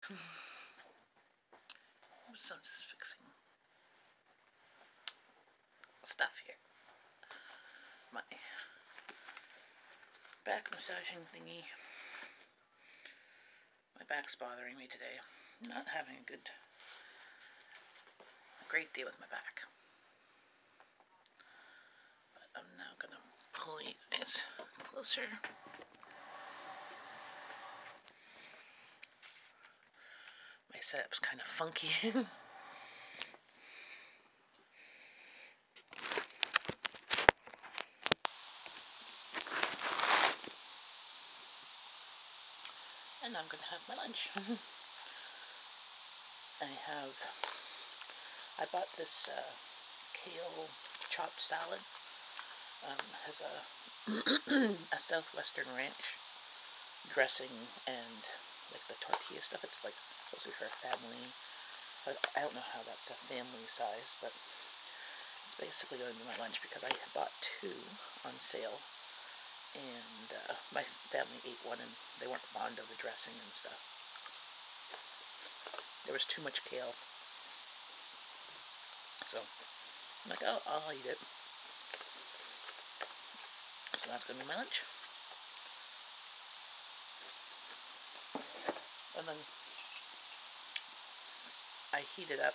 So I'm just fixing stuff here. My back massaging thingy. My back's bothering me today. I'm not having a great day with my back. But I'm now gonna pull you guys closer. My setup's kind of funky. And I'm gonna have my lunch. I bought this kale chopped salad. Has a southwestern ranch dressing and like the tortilla stuff. It's like supposed to be for a family. I don't know how that's a family size, but it's basically going to be my lunch because I bought 2 on sale, and my family ate one and they weren't fond of the dressing and stuff. There was too much kale, so I'm like, oh, I'll eat it. So that's going to be my lunch. And then I heated up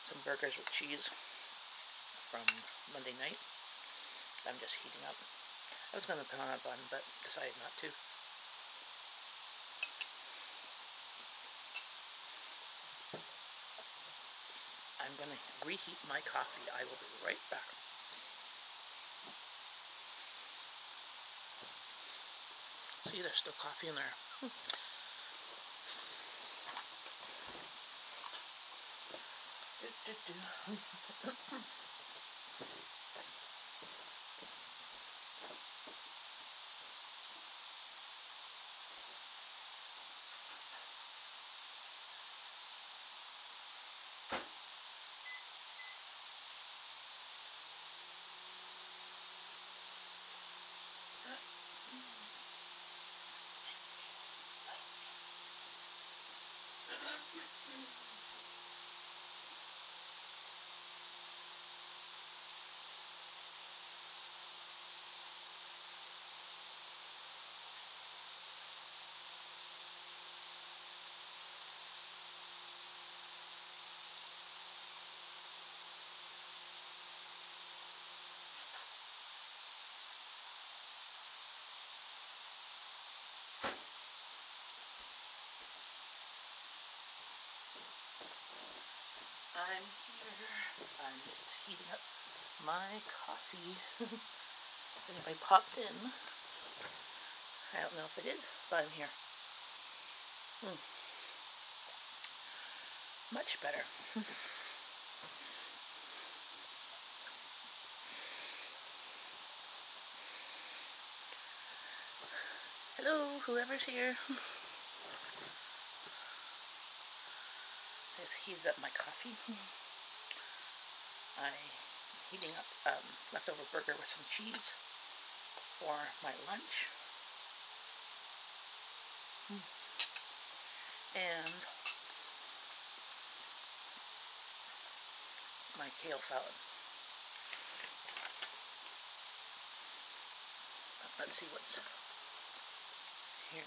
some burgers with cheese from Monday night. I'm just heating up. I was going to put on a bun, but decided not to. I'm going to reheat my coffee. I will be right back. See, there's still coffee in there. I'm here. I'm just heating up my coffee. If anybody popped in, I don't know if it is, but I'm here. Much better. Hello, whoever's here. I just heated up my coffee. I'm heating up leftover burger with some cheese for my lunch. And my kale salad. Let's see what's here.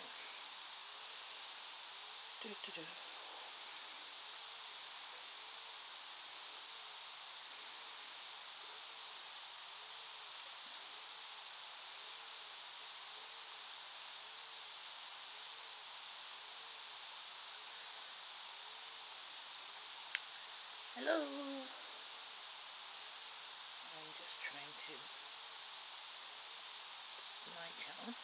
Hello. I'm just trying to my channel.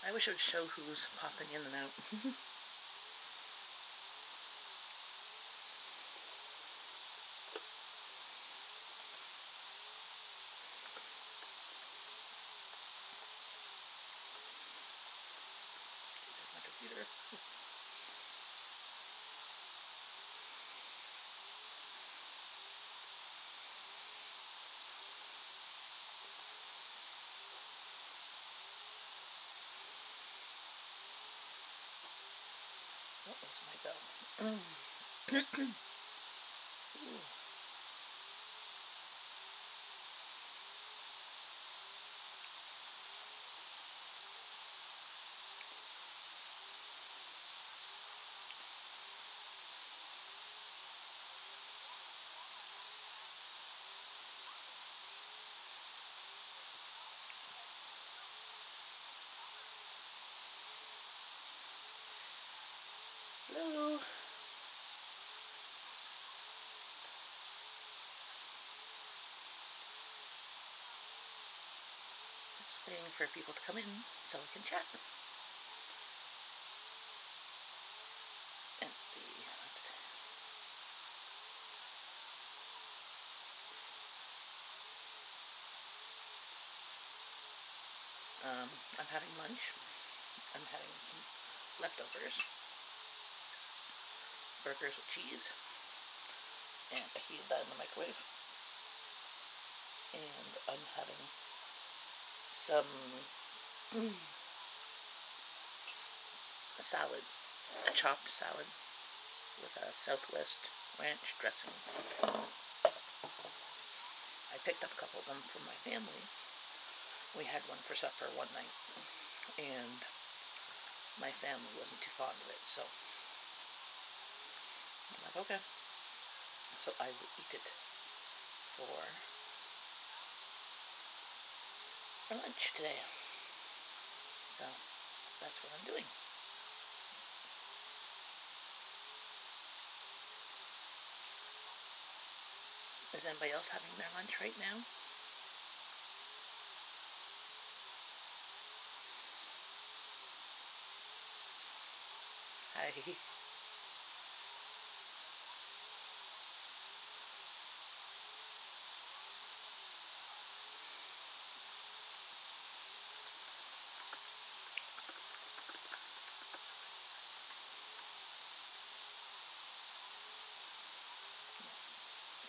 I wish it would show who's popping in and out. My computer. What was my go? Ooh. Hello. Just waiting for people to come in so we can chat. Let's see. I'm having lunch. I'm having some leftovers. Burgers with cheese. And I heated that in the microwave. And I'm having some salad, a chopped salad with a Southwest ranch dressing. I picked up a couple of them for my family. We had one for supper one night, and my family wasn't too fond of it, so I'm like, okay. So I will eat it for lunch today. So that's what I'm doing. Is anybody else having their lunch right now? Hi.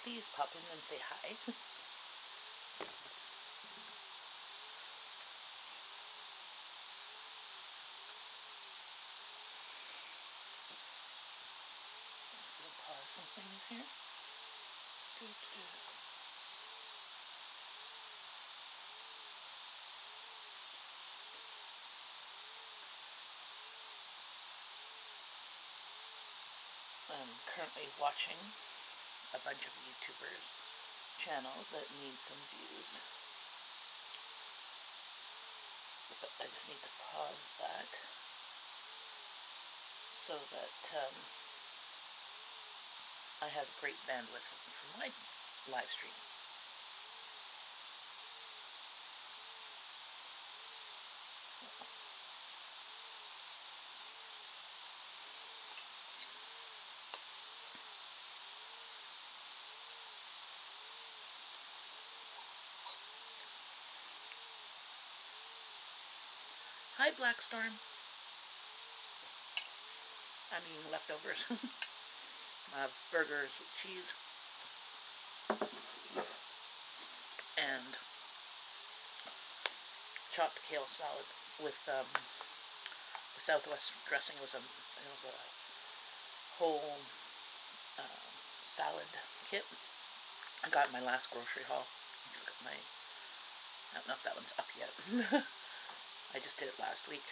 Please pop in and say hi. Let's go pause some things here. I'm currently watching a bunch of YouTubers channels that need some views, but I just need to pause that so that I have great bandwidth for my live stream. Hi, Blackstorm. I'm eating leftovers. I have burgers with cheese and chopped kale salad with the Southwest dressing. It was a whole salad kit. I got my last grocery haul. Look at my. I don't know if that one's up yet. I just did it last week.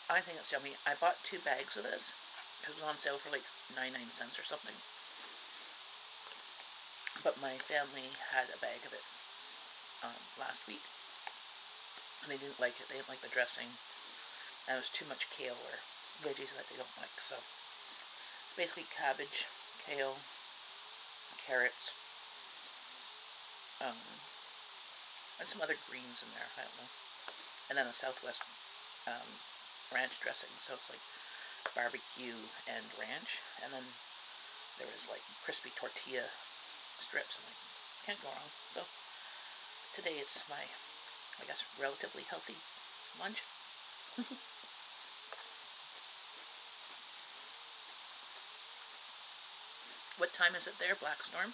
I think it's yummy. I bought 2 bags of this because it was on sale for like 99 cents or something. But my family had a bag of it last week, and they didn't like it. They didn't like the dressing, and it was too much kale or veggies that they don't like. So it's basically cabbage, kale, carrots, and some other greens in there. I don't know. And then a Southwest ranch dressing. So it's like barbecue and ranch, and then there was like crispy tortilla strips, and like can't go wrong. So today it's my, I guess, relatively healthy lunch. What time is it there, Blackstorm?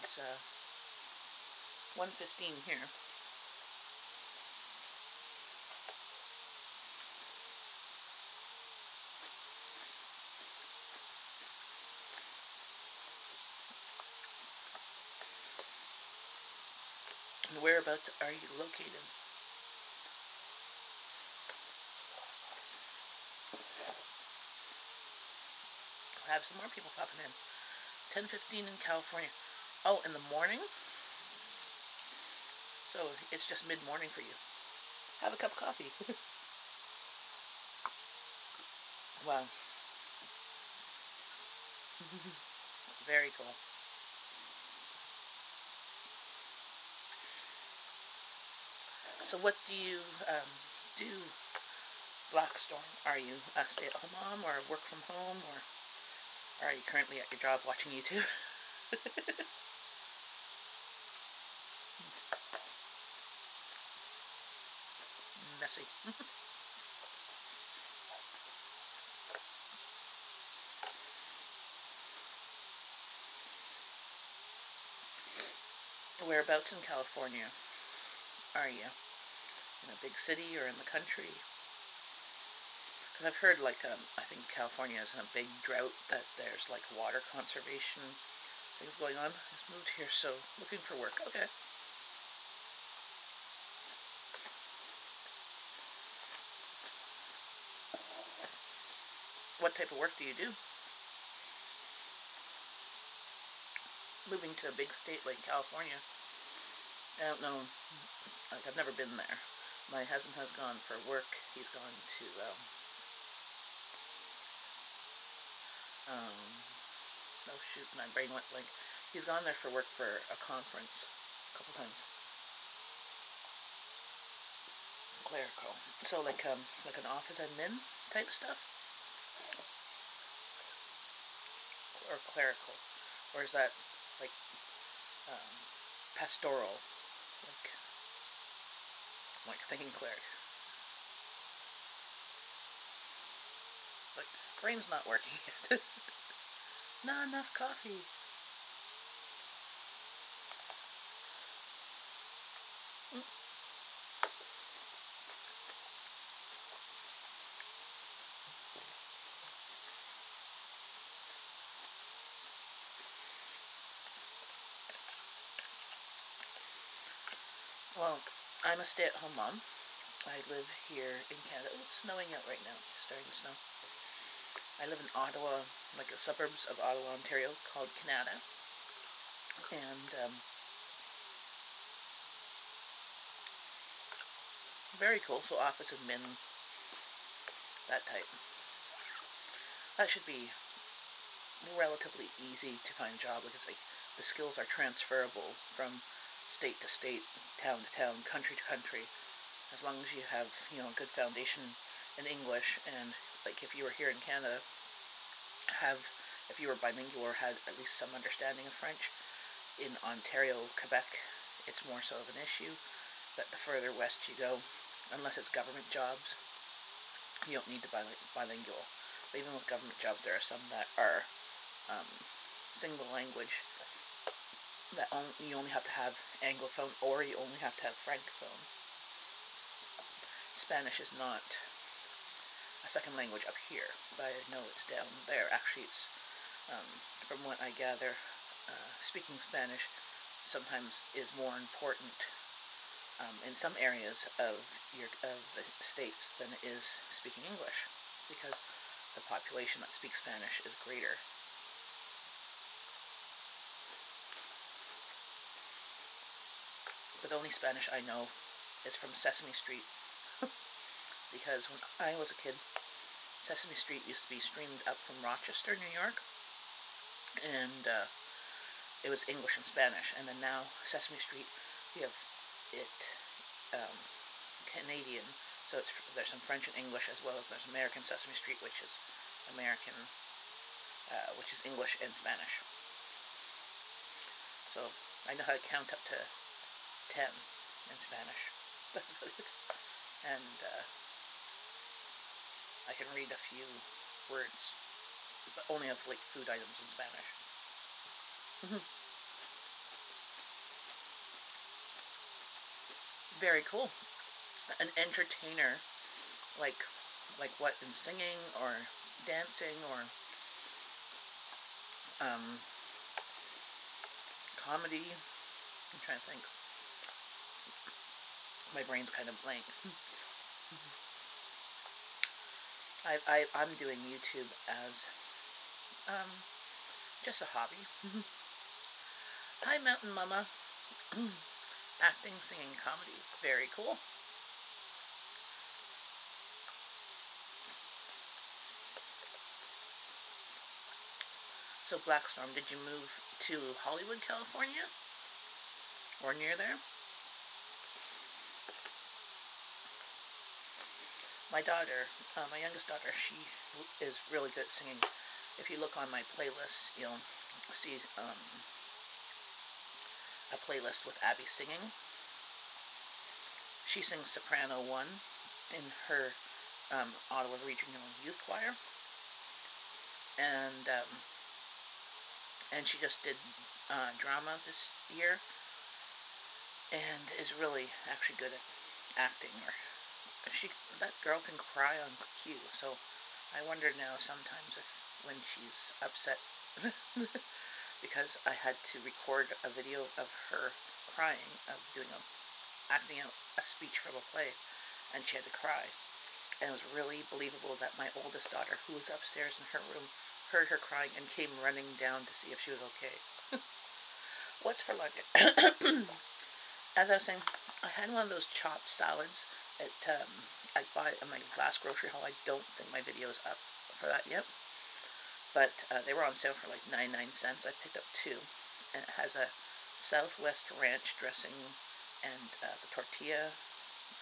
It's 1:15 here. Whereabouts are you located? I have some more people popping in. 10:15 in California. Oh, in the morning? So it's just mid-morning for you. Have a cup of coffee. Wow. Very cool. So what do you do, Blackstorm? Are you a stay-at-home mom or work from home, or are you currently at your job watching YouTube? Messy. Whereabouts in California are you? In a big city or in the country? Because I've heard, like, I think California is in a big drought, that there's, like, water conservation things going on. I just moved here, so looking for work. Okay. What type of work do you do? Moving to a big state like California, I don't know, like, I've never been there. My husband has gone for work. He's gone to, oh shoot, my brain went blank. He's gone there for work for a conference a couple times. Clerical. So like an office admin type stuff? Or clerical? Or is that like um, pastoral? Like thinking cleric. Like, brain's not working yet. Not enough coffee. Mm. Well, I'm a stay-at-home mom. I live here in Canada. Oh, it's snowing out right now. It's starting to snow. I live in Ottawa, like a suburbs of Ottawa, Ontario, called Canada. And very cool. So office admin, that type. That should be relatively easy to find a job, because like the skills are transferable from state to state, town to town, country to country, as long as you have, you know, a good foundation in English. And like if you were here in Canada, if you were bilingual or had at least some understanding of French. In Ontario, Quebec, it's more so of an issue, but the further west you go, unless it's government jobs, you don't need to be bilingual. But even with government jobs, there are some that are single language, that you only have to have Anglophone, or you only have to have Francophone. Spanish is not a second language up here, but I know it's down there. Actually, it's, from what I gather, speaking Spanish sometimes is more important in some areas of the states than it is speaking English, because the population that speaks Spanish is greater. But the only Spanish I know is from Sesame Street, because when I was a kid, Sesame Street used to be streamed up from Rochester, New York, and it was English and Spanish. And then now Sesame Street, we have it Canadian, so there's some French and English, as well as there's American Sesame Street, which is American, which is English and Spanish. So I know how to count up to 10 in Spanish. That's about it. And I can read a few words, but only of like food items in Spanish. Very cool. An entertainer, like what, in singing or dancing or comedy? I'm trying to think. my brain's kind of blank. I'm doing YouTube as just a hobby. Hi, Mountain Mama. Acting, singing, comedy. Very cool. So, Blackstorm, did you move to Hollywood, California? Or near there? My daughter, my youngest daughter, she is really good at singing. If you look on my playlist, you'll see a playlist with Abby singing. She sings Soprano 1 in her Ottawa Regional Youth Choir. And she just did drama this year and is really actually good at acting. That girl can cry on cue, so I wonder now sometimes if when she's upset because I had to record a video of her crying, of acting out a speech from a play, and she had to cry. And it was really believable that my oldest daughter, who was upstairs in her room, heard her crying and came running down to see if she was okay. What's for lunch? As I was saying, I had one of those chopped salads at I bought it in my last grocery haul. I don't think my video is up for that yet, but they were on sale for like 99 cents. I picked up 2, and it has a Southwest Ranch dressing and the tortilla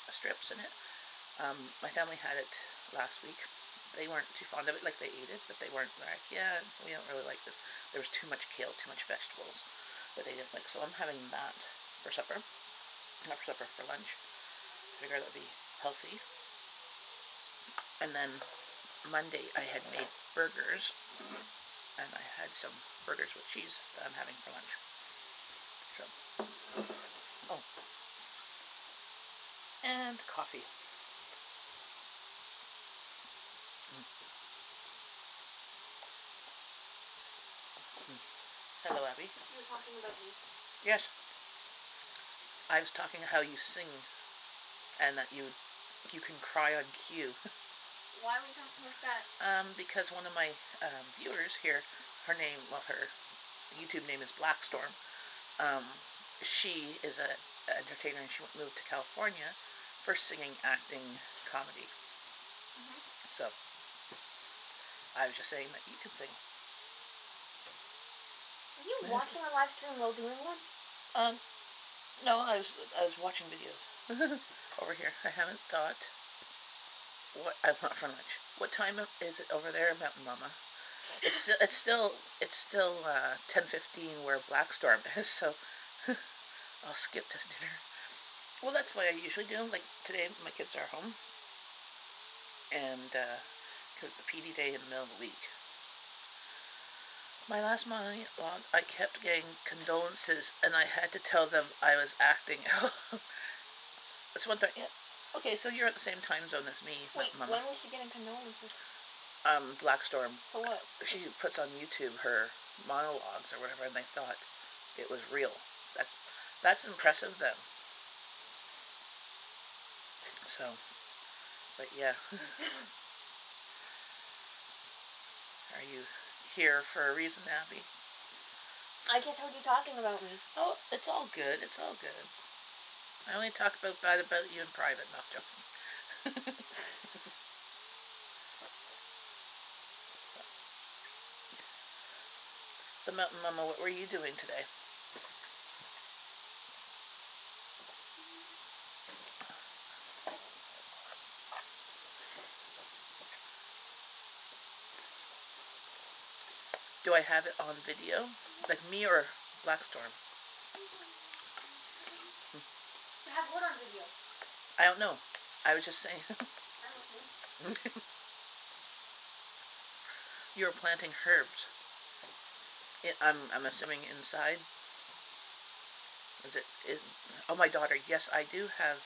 strips in it. My family had it last week. They weren't too fond of it. Like, they ate it, but they weren't like, yeah, we don't really like this. There was too much kale, too much vegetables that they didn't like. So I'm having that for supper. Not for supper, for lunch. I figured that would be healthy. And then Monday I had made burgers, and I had some burgers with cheese that I'm having for lunch. So, oh, and coffee. Hello, Abby. You were talking about me? Yes. I was talking how you sing, and that you can cry on cue. Why are we talking about that? Because one of my viewers here, her YouTube name is Blackstorm. She is an entertainer, and she moved to California for singing, acting, comedy. So I was just saying that you can sing. Are you watching a live stream while doing one? No, I was watching videos over here. I haven't thought what I want for lunch. What time is it over there, Mountain Mama? It's still 10:15 where Blackstorm is, so I'll skip this dinner. Well, that's what I usually do. Like today, my kids are home, and because the PD day in the middle of the week. My last monologue, I kept getting condolences, and I had to tell them I was acting. That's one time. Yeah. Okay, so you're at the same time zone as me, Wait, Mama. when was she getting condolences? Blackstorm. For what? She puts on YouTube her monologues or whatever, and they thought it was real. That's impressive, then. So, but yeah. Are you here for a reason, Abby? I just heard you talking about me. Oh, it's all good. It's all good. I only talk bad about you in private, not joking. So, Mountain Mama, what were you doing today? Do I have it on video? Like me or Blackstorm? You have what on video? I don't know. I was just saying. I'm listening. You were planting herbs. I'm assuming inside. Is it? Oh, my daughter. Yes, I do have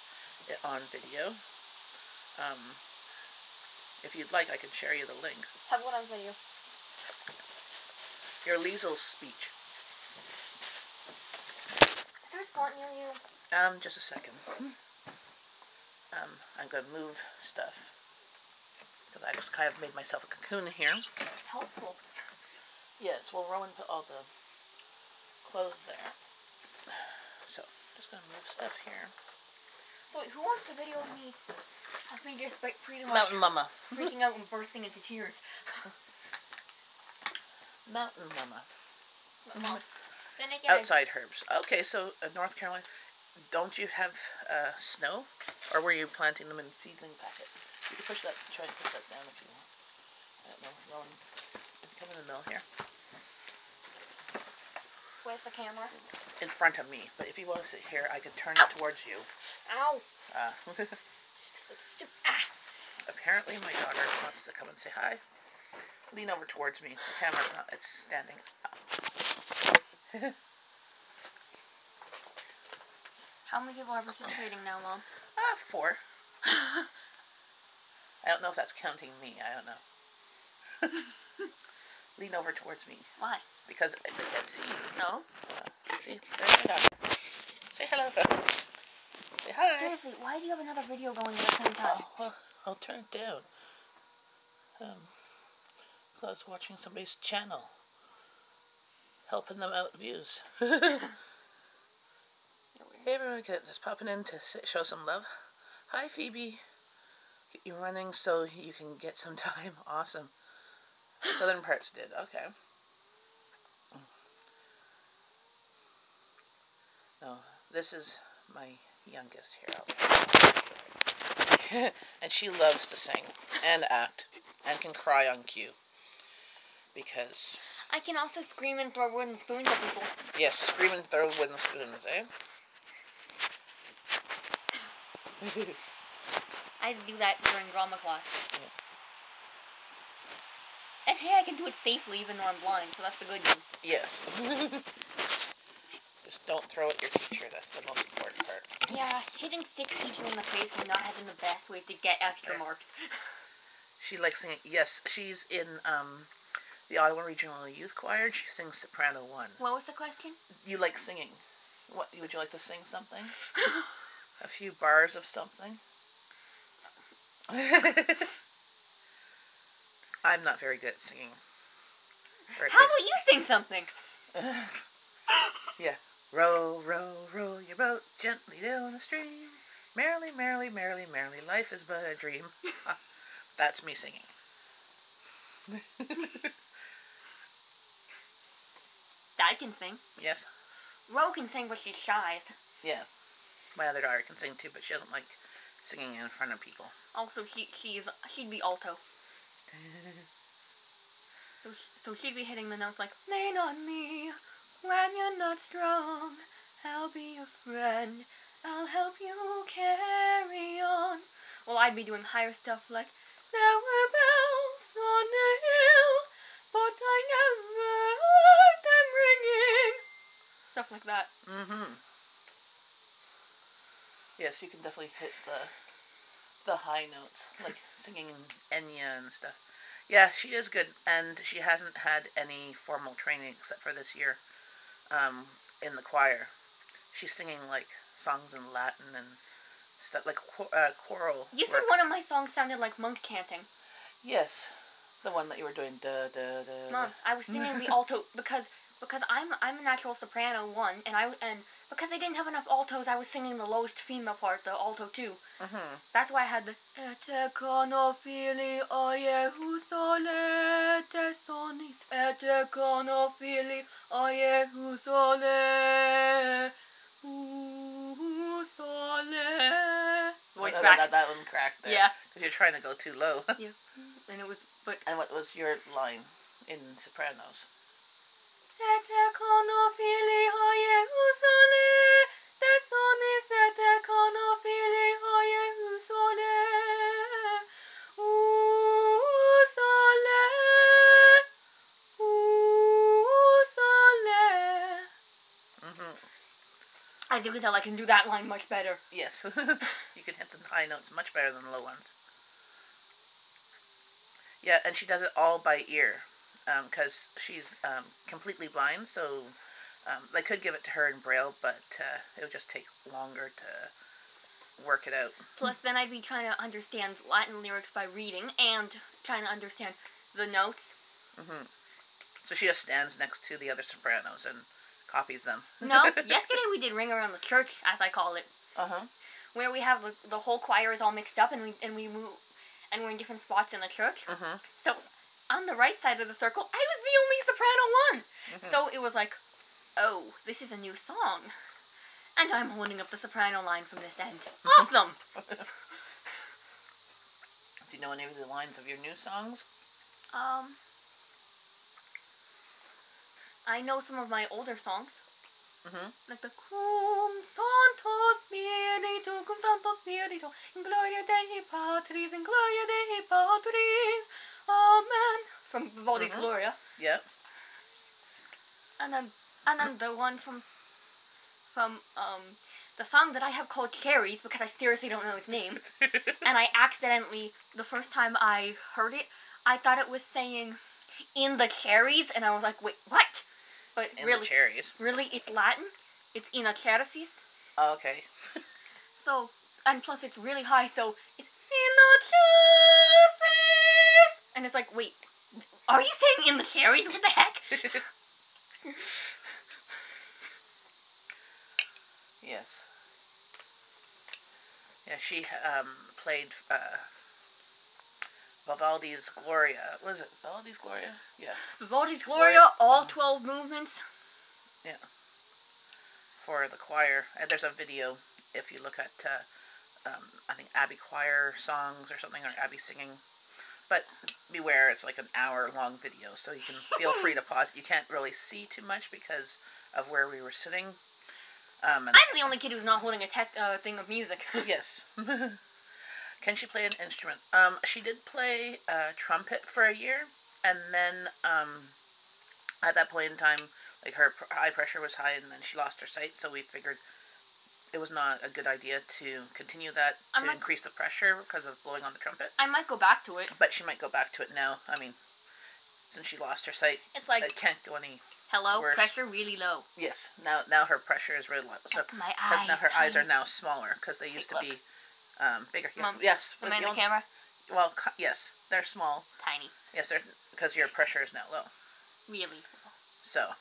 it on video. If you'd like, I can share you the link. Have what on video? Your Liesl's speech. Is there a spot near you? Just a second. I'm going to move stuff. Because I just kind of made myself a cocoon here. Helpful. Yes, well, Rowan put all the clothes there. So, just going to move stuff here. So wait, who wants to video me? Of me just pretty much Mountain Mama. freaking out and bursting into tears. Mountain Mama. Well, then again, Outside herbs. Okay, so North Carolina, don't you have snow? Or were you planting them in seedling packets? You can push that, try and push that down if you want. I don't know, Rowan, come in the middle here. where's the camera? In front of me, but if you want to sit here, I could turn it towards you. Ow! Ah. Apparently my daughter wants to come and say hi. Lean over towards me. The camera's not, it's standing up. How many people are participating now, Mom? 4. I don't know if that's counting me. I don't know. Lean over towards me. Why? Because I can't see you. So? See? There's my daughter. Say hello. Say hi. Seriously, why do you have another video going at the same time? Oh, well, I'll turn it down. I was watching somebody's channel. Helping them out views. Hey everyone, just popping in to show some love. Hi Phoebe. Get you running so you can get some time. Awesome. Southern parts did. Okay. No, this is my youngest here. And she loves to sing and act and can cry on cue. Because... I can also scream and throw wooden spoons at people. Yes, scream and throw wooden spoons, eh? I had to do that during drama class. Yeah. And hey, I can do it safely even though I'm blind, so that's the good news. Yes. Just don't throw at your teacher, that's the most important part. Yeah, hitting sick teacher in the face is not having the best way to get extra marks. She likes singing. Yes, she's in the Ottawa Regional Youth Choir. She sings soprano 1. What was the question? You like singing. What would you like to sing something? A few bars of something? I'm not very good at singing. How about you sing something? Yeah. Row, row, row your boat gently down the stream. Merrily, merrily, merrily, merrily, life is but a dream. That's me singing. I can sing. Yes. Ro can sing, but she's shy. Yeah. My other daughter can sing too, but she doesn't like singing in front of people. Also, she'd be alto. So she'd be hitting the notes like, lean on me when you're not strong. I'll be your friend. I'll help you carry on. Well, I'd be doing higher stuff like, there were bells on the hill, but I never heard them ringing. Stuff like that. Mm-hmm. Yes, you can definitely hit the high notes, like singing Enya and stuff. Yeah, she is good, and she hasn't had any formal training except for this year in the choir. She's singing, like, songs in Latin and stuff, like choral. You said one of my songs sounded like monk chanting. Yes, the one that you were doing, da, da, da. Mom, I was singing the alto because I'm a natural soprano 1, and because I didn't have enough altos, I was singing the lowest female part, the alto 2. Mm-hmm. That's why I had the Ete conofili oye husole te sonis Ete conofili oye husole husole. Voice crack. That one cracked there. Yeah. Because you're trying to go too low. Yeah. And it was, but... And what was your line in Sopranos? Ete conofili oye husole te sonis Ete conofili oye husole husole husole. Mm-hmm. As you can tell, I can do that line much better. Yes. You can hit the high notes much better than the low ones. Yeah, and she does it all by ear. Because she's completely blind, so they could give it to her in Braille, but it would just take longer work it out. Plus, then I'd be trying to understand Latin lyrics by reading and trying to understand the notes. Mm-hmm. So she just stands next to the other sopranos and copies them. No, yesterday we did Ring Around the Church, as I call it. Uh-huh. Where we have the whole choir is all mixed up and we move and we're in different spots in the church. Uh-huh. So on the right side of the circle, I was the only soprano one. Mm-hmm. So it was like, oh, this is a new song. And I'm holding up the soprano line from this end. Awesome! Do you know any of the lines of your new songs? I know some of my older songs. Mm-hmm. Like the Cum Santo Spiritu, Cum Santo Spiritu, in gloria Dei Patris, in gloria Dei Patris, Amen. From Vivaldi's Gloria. Yeah. And then the one from the song that I have called Cherries, because I seriously don't know its name. And I accidentally, the first time I heard it, I thought it was saying in the cherries, and I was like, wait, what? But In really, the cherries. really, it's Latin. It's in a charices. Oh, okay. So, and plus it's really high, so it's in the charices. And it's like, wait, are you saying in the cherries? What the heck? Yes. Yeah, she played Vivaldi's Gloria. What is it? Vivaldi's Gloria? Yeah. Vivaldi's Gloria, all 12 movements. Yeah. For the choir. And there's a video if you look at, I think, Abbey Choir songs or something, or Abbey singing. But beware, it's like an hour-long video, so you can feel free to pause. You can't really see too much because of where we were sitting. I'm the only kid who's not holding a thing of music. Yes. Can she play an instrument? She did play trumpet for a year, and then at that point in time, like her eye pressure was high, and then she lost her sight. So we figured it was not a good idea to continue that to increase the pressure because of blowing on the trumpet. I might go back to it, but she might go back to it now. I mean, since she lost her sight, it's like it can't go any. Hello, worse. pressure really low. Yes, now her pressure is really low. So because now her eyes are now smaller because they used to be bigger. Yeah. Mom, yes. am I in the camera? Well, yes, they're small. Tiny. Yes, they're because your pressure is now low. Really low. So.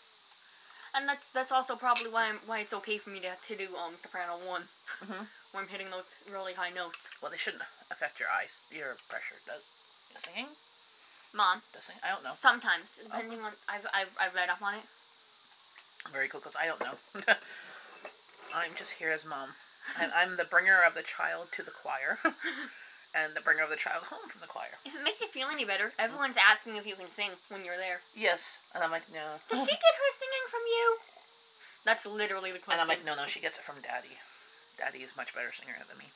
And that's also probably why it's okay for me to do soprano 1 when I'm hitting those really high notes. Well, they shouldn't affect your eyes, your pressure. Does singing? Mom. Does singing? I don't know. Sometimes, depending on I've read up on it. Very cool, because I don't know. I'm just here as mom. I'm the bringer of the child to the choir, and the bringer of the child home from the choir. If it makes you feel any better, everyone's asking if you can sing when you're there. Yes, and I'm like, no. Does she get her singing from you? That's literally the question. And I'm like, no, she gets it from Daddy. Daddy is much better singer than me.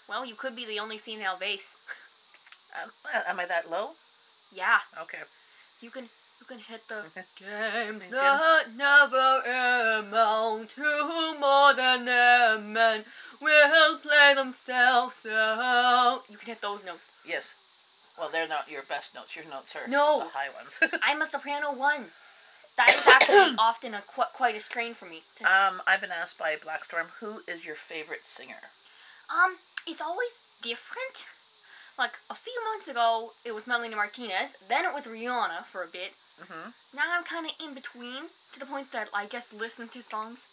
Well, you could be the only female bass. Am I that low? Yeah. Okay. You can hit the games that never amount to more than a man will play themselves out. You can hit those notes. Yes. Well, they're not your best notes. Your notes are the high ones. I'm a soprano 1. That is actually often quite a strain for me. I've been asked by Blackstorm, who is your favorite singer? It's always different. Like, a few months ago, it was Melanie Martinez. Then it was Rihanna for a bit. Now I'm kind of in between, to the point that I just listen to songs.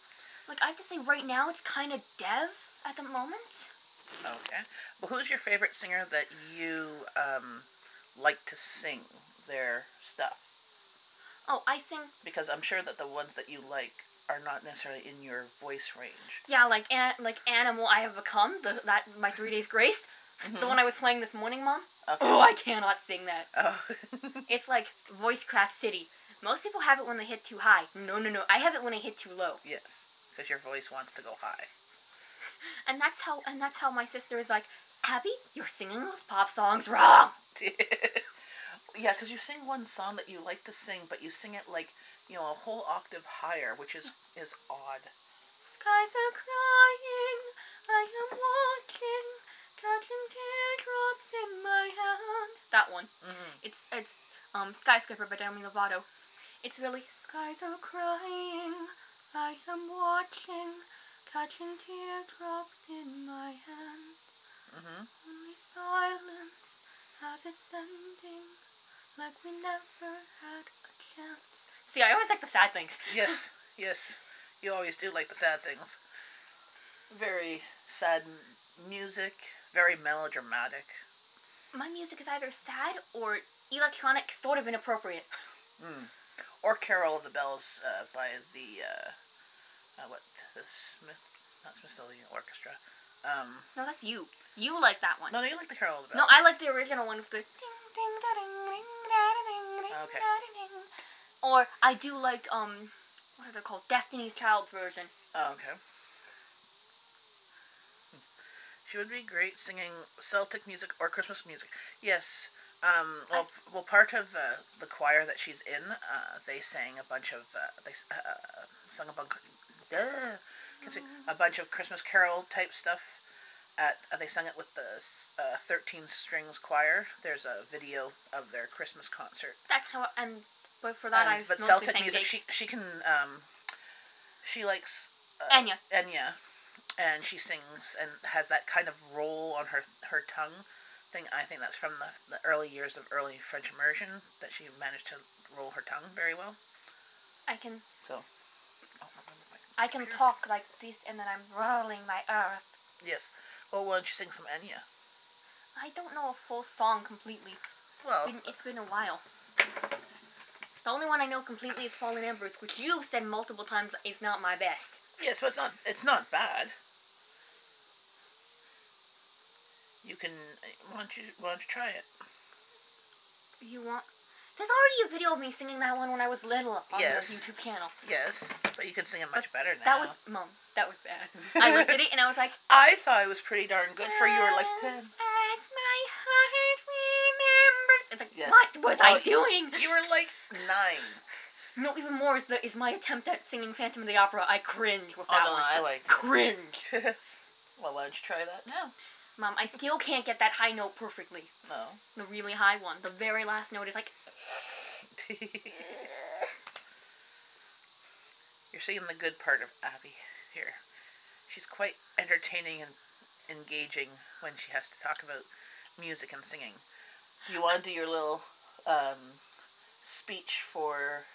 Like, I have to say, right now, it's kind of Dev at the moment. Okay. Well, who's your favorite singer that you like to sing their stuff? Oh, I sing... Because I'm sure that the ones that you like are not necessarily in your voice range. Yeah, like Animal I Have Become, my 3 Days Grace. The one I was playing this morning, Mom. Okay. Oh, I cannot sing that. Oh. It's like Voice Crack City. Most people have it when they hit too high. No. I have it when I hit too low. Yes, because your voice wants to go high. And that's how my sister is like, Abby, you're singing those pop songs wrong. Yeah, because you sing one song that you like to sing, but you sing it like, a whole octave higher, which is odd. Skies are crying, I am watching, catching teardrops in my hand. That one. It's Skyscraper by Demi Lovato. It's really, skies are crying, I am watching, catching teardrops in my hands. Mm-hmm. Only silence as it's ending, like we never had a chance. See, I always like the sad things. Yes, yes. You always do like the sad things. Very sad music, very melodramatic. My music is either sad or electronic, sort of inappropriate. Mm. Or Carol of the Bells by the not Smithsonian Orchestra. No, that's you. You like that one. No, you like the Carol of the No, Bells. I like the original one with the ding ding da ding ding da ding ding Okay. da ding. Or I do like what are they called? Destiny's Child's version. Oh, okay. She would be great singing Celtic music or Christmas music. Yes. Well, part of the choir that she's in, they sang a bunch of sung a bunch of Christmas Carol type stuff. They sung it with the 13 Strings Choir. There's a video of their Christmas concert. That's how, but for that But Celtic music, she can she likes Enya. And she sings and has that kind of roll on her tongue thing. I think that's from the early years of early French immersion that she managed to roll her tongue very well. I can computer. talk like this and then I'm rolling my earth. Yes. Well, why don't you sing some Enya? I don't know a full song completely. Well, it's been a while. The only one I know completely is Fallen Embers, which you said multiple times is not my best. yes, but it's not bad. You can why don't you try it? You want? There's already a video of me singing that one when I was little on your YouTube channel. Yes, but you can sing it much better now. That was that was bad. I looked at it and I was like, I thought it was pretty darn good for you were like 10. As my heart remembers. It's like, Yes. what was I doing? You were like 9. No, even more is my attempt at singing Phantom of the Opera. I cringe with that one. I like cringe. Well, why don't you try that now? Mom, I still can't get that high note perfectly. No. The really high one. The very last note is like... You're seeing the good part of Abby here. She's quite entertaining and engaging when she has to talk about music and singing. Do you want to do your little speech for...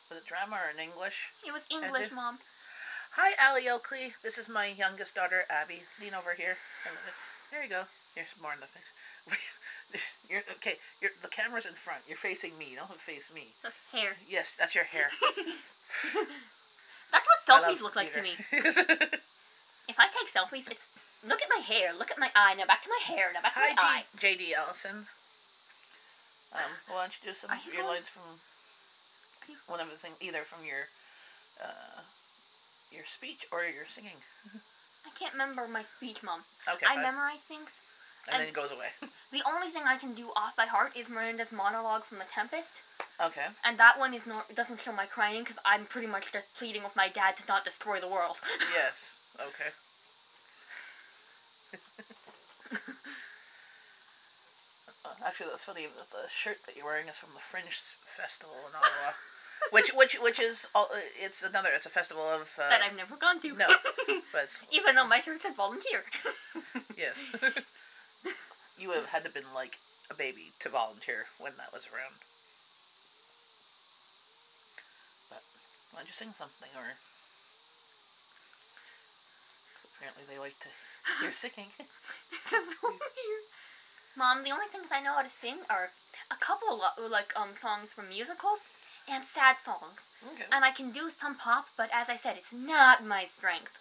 was it drama or in English? It was English, Mom. Hi, Allie Oakley. This is my youngest daughter, Abby. Lean over here. There you go. Here's more in the face. The camera's in front. You're facing me. Don't face me. The hair. Yes, that's your hair. That's what selfies look like to me. If I take selfies, it's... Look at my hair. Look at my eye. Now back to my hair. Now back to my eye. J.D. Ellison. Why don't you do some of your lines from one of the things, either from your speech or your singing? I can't remember my speech, Mom. Okay, I memorize things. And then it goes away. The only thing I can do off by heart is Miranda's monologue from The Tempest. Okay. And that one doesn't show my crying because I'm pretty much just pleading with my dad to not destroy the world. Yes. Okay. Actually, that's funny that the shirt that you're wearing is from the Fringe Festival in Ottawa. which is it's a festival of that I've never gone to. No, but even though my shirt said volunteer. Yes. You would have had to been like a baby to volunteer when that was around. But why don't you sing something? Or apparently they like to hear singing. Mom, the only things I know how to sing are a couple of songs from musicals and sad songs. Okay. And I can do some pop, but as I said, it's not my strength.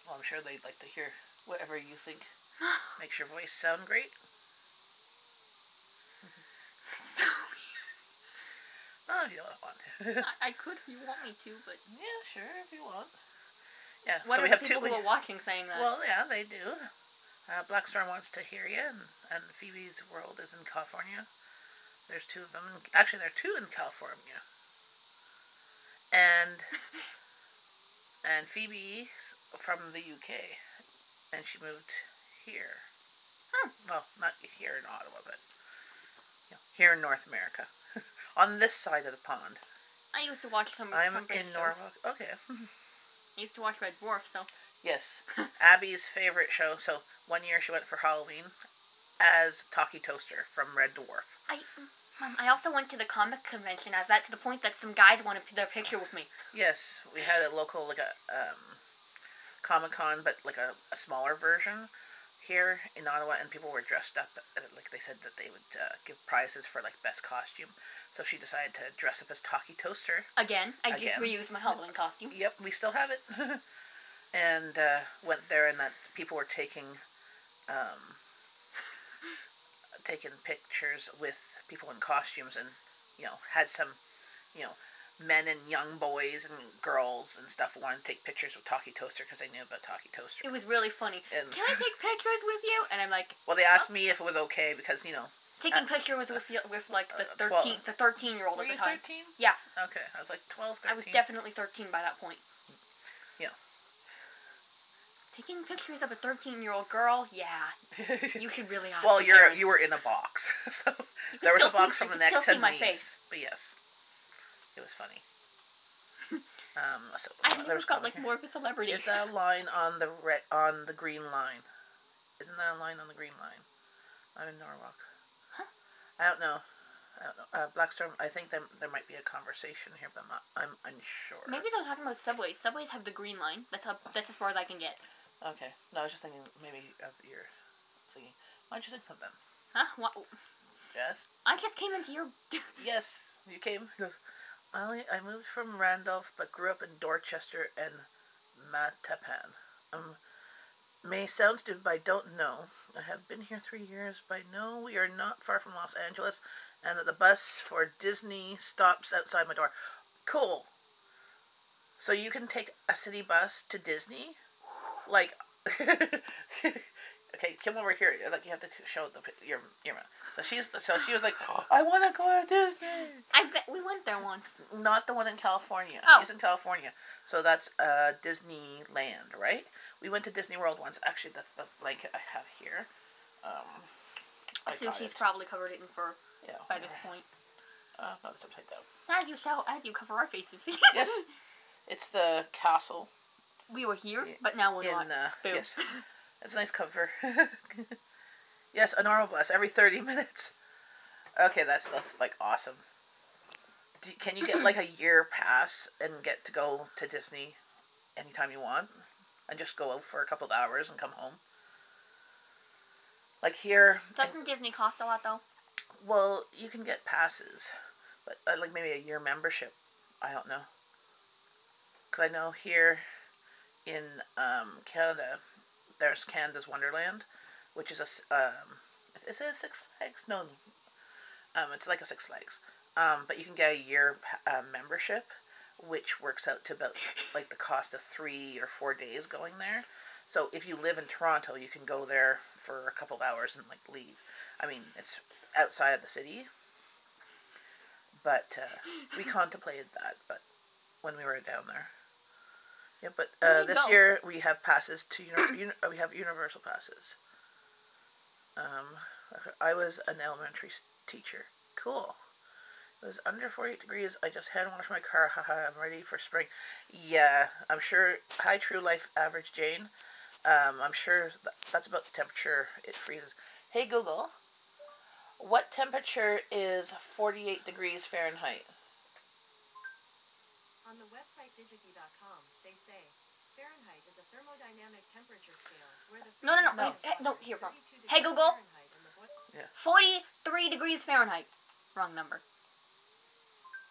Well, I'm sure they'd like to hear whatever you think makes your voice sound great. Oh, if you don't want to. I could if you want me to, but... Yeah, sure, if you want. Yeah, what so are we have the people who are watching saying that? Well, yeah, they do. Blackstorm wants to hear you, and Phoebe's World is in California. There's 2 of them. Actually, there are 2 in California. And Phoebe from the UK, and she moved here. Huh. Well, not here in Ottawa, but here in North America. On this side of the pond. I used to watch some I'm British in shows. Norfolk. Okay. I used to watch Red Dwarf, so. Yes. Abby's favorite show. So one year she went for Halloween as Talkie Toaster from Red Dwarf. I also went to the comic convention as that, to the point that some guys wanted their picture with me. Yes, we had a local, like a Comic-Con, but like a smaller version here in Ottawa, and people were dressed up. Like they said that they would give prizes for like best costume. So she decided to dress up as Talkie Toaster. Again, I just reused my Halloween costume. Yep, we still have it. And went there, and that people were taking pictures with people in costumes, and had some men and young boys and girls and stuff wanted to take pictures with Talkie Toaster because they knew about Talkie Toaster. It was really funny. And can I take pictures with you? And I'm like, well, they asked me if it was okay because taking pictures with like the 13-year-old at the time. 13? Yeah. Okay, I was like 12, 13. I was definitely 13 by that point. Yeah. Taking pictures of a 13-year-old girl, yeah. You should really ask. Well, you were in a box, so there was a box from the neck to my knees. face. But yes, it was funny. So I never felt like more of a celebrity. Is that a line on the green line? Isn't that a line on the green line? I'm in Norwalk. Huh? I don't know. Blackstorm, I think there might be a conversation here, but I'm unsure. Maybe they're talking about subways. Subways have the green line. That's as far as I can get. Okay. No, I was just thinking maybe of your thinking. Why don't you think something? Huh? What? Yes? I just came into your... Yes, you came. He goes, I moved from Randolph, but grew up in Dorchester and Mattapan. May sound stupid, but I don't know. I have been here 3 years, but I know we are not far from Los Angeles, and that the bus for Disney stops outside my door. Cool. So you can take a city bus to Disney? Like, okay, come over here. Like, you have to show your mouth. So she was like, I want to go to Disney. I bet we went there once. Not the one in California. Oh. She's in California. So that's Disneyland, right? We went to Disney World once. Actually, that's the blanket I have here. Sushi's probably covered it in fur by this point. No, it's upside down. As you cover our faces. Yes. It's the castle. We were here, but now we're not. Yes. It's a nice cover. Yes, an Oro bus every 30 minutes. Okay, that's like awesome. Can you get like a year pass and get to go to Disney anytime you want? And just go out for a couple of hours and come home? Like here... Doesn't Disney cost a lot, though? Well, you can get passes. But like maybe a year membership. I don't know. Because I know here in Canada, there's Canada's Wonderland, which is is it a Six Flags? No. It's like a Six Flags. But you can get a year membership, which works out to about like the cost of 3 or 4 days going there. So if you live in Toronto, you can go there for a couple of hours and like leave. I mean, it's outside of the city, but we contemplated that. But when we were down there, yeah. But this year we have passes to we have Universal passes. I was an elementary teacher. Cool. It was under 48 degrees. I just hand washed my car. Haha, I'm ready for spring. Yeah, I'm sure. Hi, True Life Average Jane. I'm sure that's about the temperature it freezes. Hey, Google. What temperature is 48 degrees Fahrenheit? On the website Digi.com, they say Fahrenheit is a thermodynamic temperature scale where the No. Here, bro. Hey, Google. Yeah. 43 degrees Fahrenheit. Wrong number.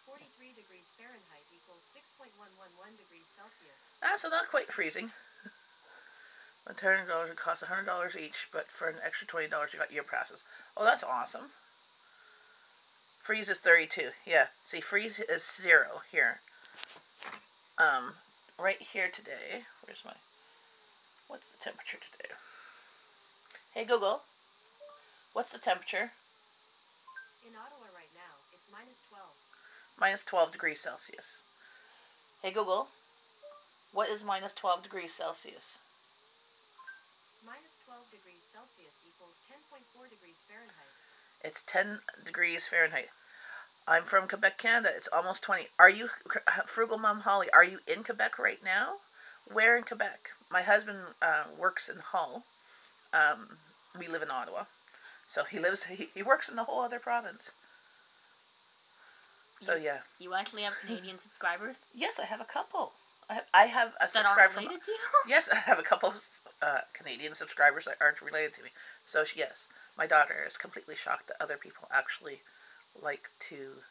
43 degrees Fahrenheit equals 6.111 degrees Celsius. So not quite freezing. $100 would cost $100 each, but for an extra $20 you got year passes. Oh, that's awesome. Freeze is 32. Yeah. See, freeze is 0 here. Right here today. What's the temperature today? Hey Google. What's the temperature? In Ottawa right now, it's -12. Minus 12 degrees Celsius. Hey Google. What is minus 12 degrees Celsius? -12 degrees Celsius equals 10.4 degrees Fahrenheit. It's 10 degrees Fahrenheit. I'm from Quebec, Canada. It's almost 20. Are you, Frugal Mom Holly, are you in Quebec right now? Where in Quebec? My husband works in Hull. We live in Ottawa. So he works in the whole other province. So yeah. You actually have Canadian subscribers? Yes, I have a couple. I have a subscriber that aren't related to you? Yes, I have a couple Canadian subscribers that aren't related to me. So yes, my daughter is completely shocked that other people actually like to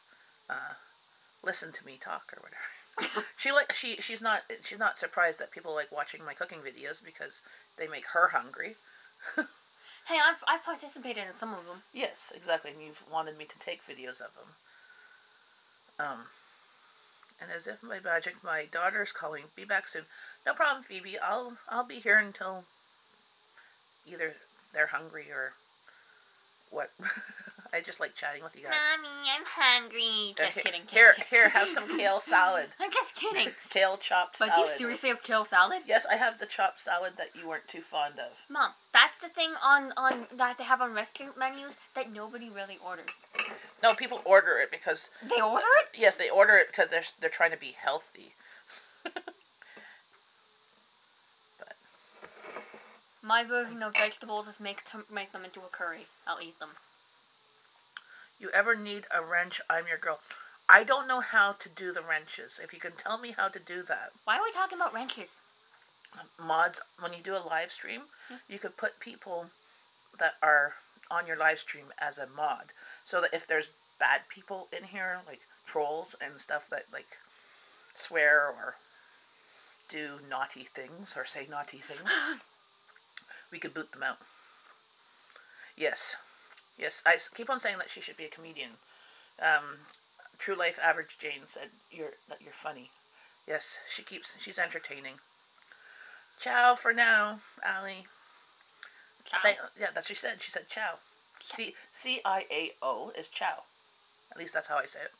listen to me talk or whatever. She's not surprised that people like watching my cooking videos because they make her hungry. Hey, I've participated in some of them. Yes, exactly, and you've wanted me to take videos of them. And as if by magic, my daughter's calling. Be back soon. No problem, Phoebe. I'll be here until either they're hungry or what. I just like chatting with you guys. Mommy, I'm hungry. Just kidding. Here, have some kale salad. I'm just kidding. Kale chopped salad. But do you seriously have kale salad? Yes, I have the chopped salad that you weren't too fond of. Mom, that's the thing on that they have on restaurant menus that nobody really orders. No, people order it because they order it. Yes, they order it because they're trying to be healthy. But my version of vegetables is make them into a curry. I'll eat them. You ever need a wrench? I'm your girl. I don't know how to do the wrenches. If you can tell me how to do that. Why are we talking about wrenches? Mods, when you do a live stream, you could put people that are on your live stream as a mod. So that if there's bad people in here, like trolls and stuff that like swear or do naughty things or say naughty things, we could boot them out. Yes. Yes, I keep on saying that she should be a comedian. True Life Average Jane said that you're funny. Yes, she's entertaining. Ciao for now, Allie. Ciao. Yeah, that's what she said. She said ciao. C-I-A-O is ciao. At least that's how I say it.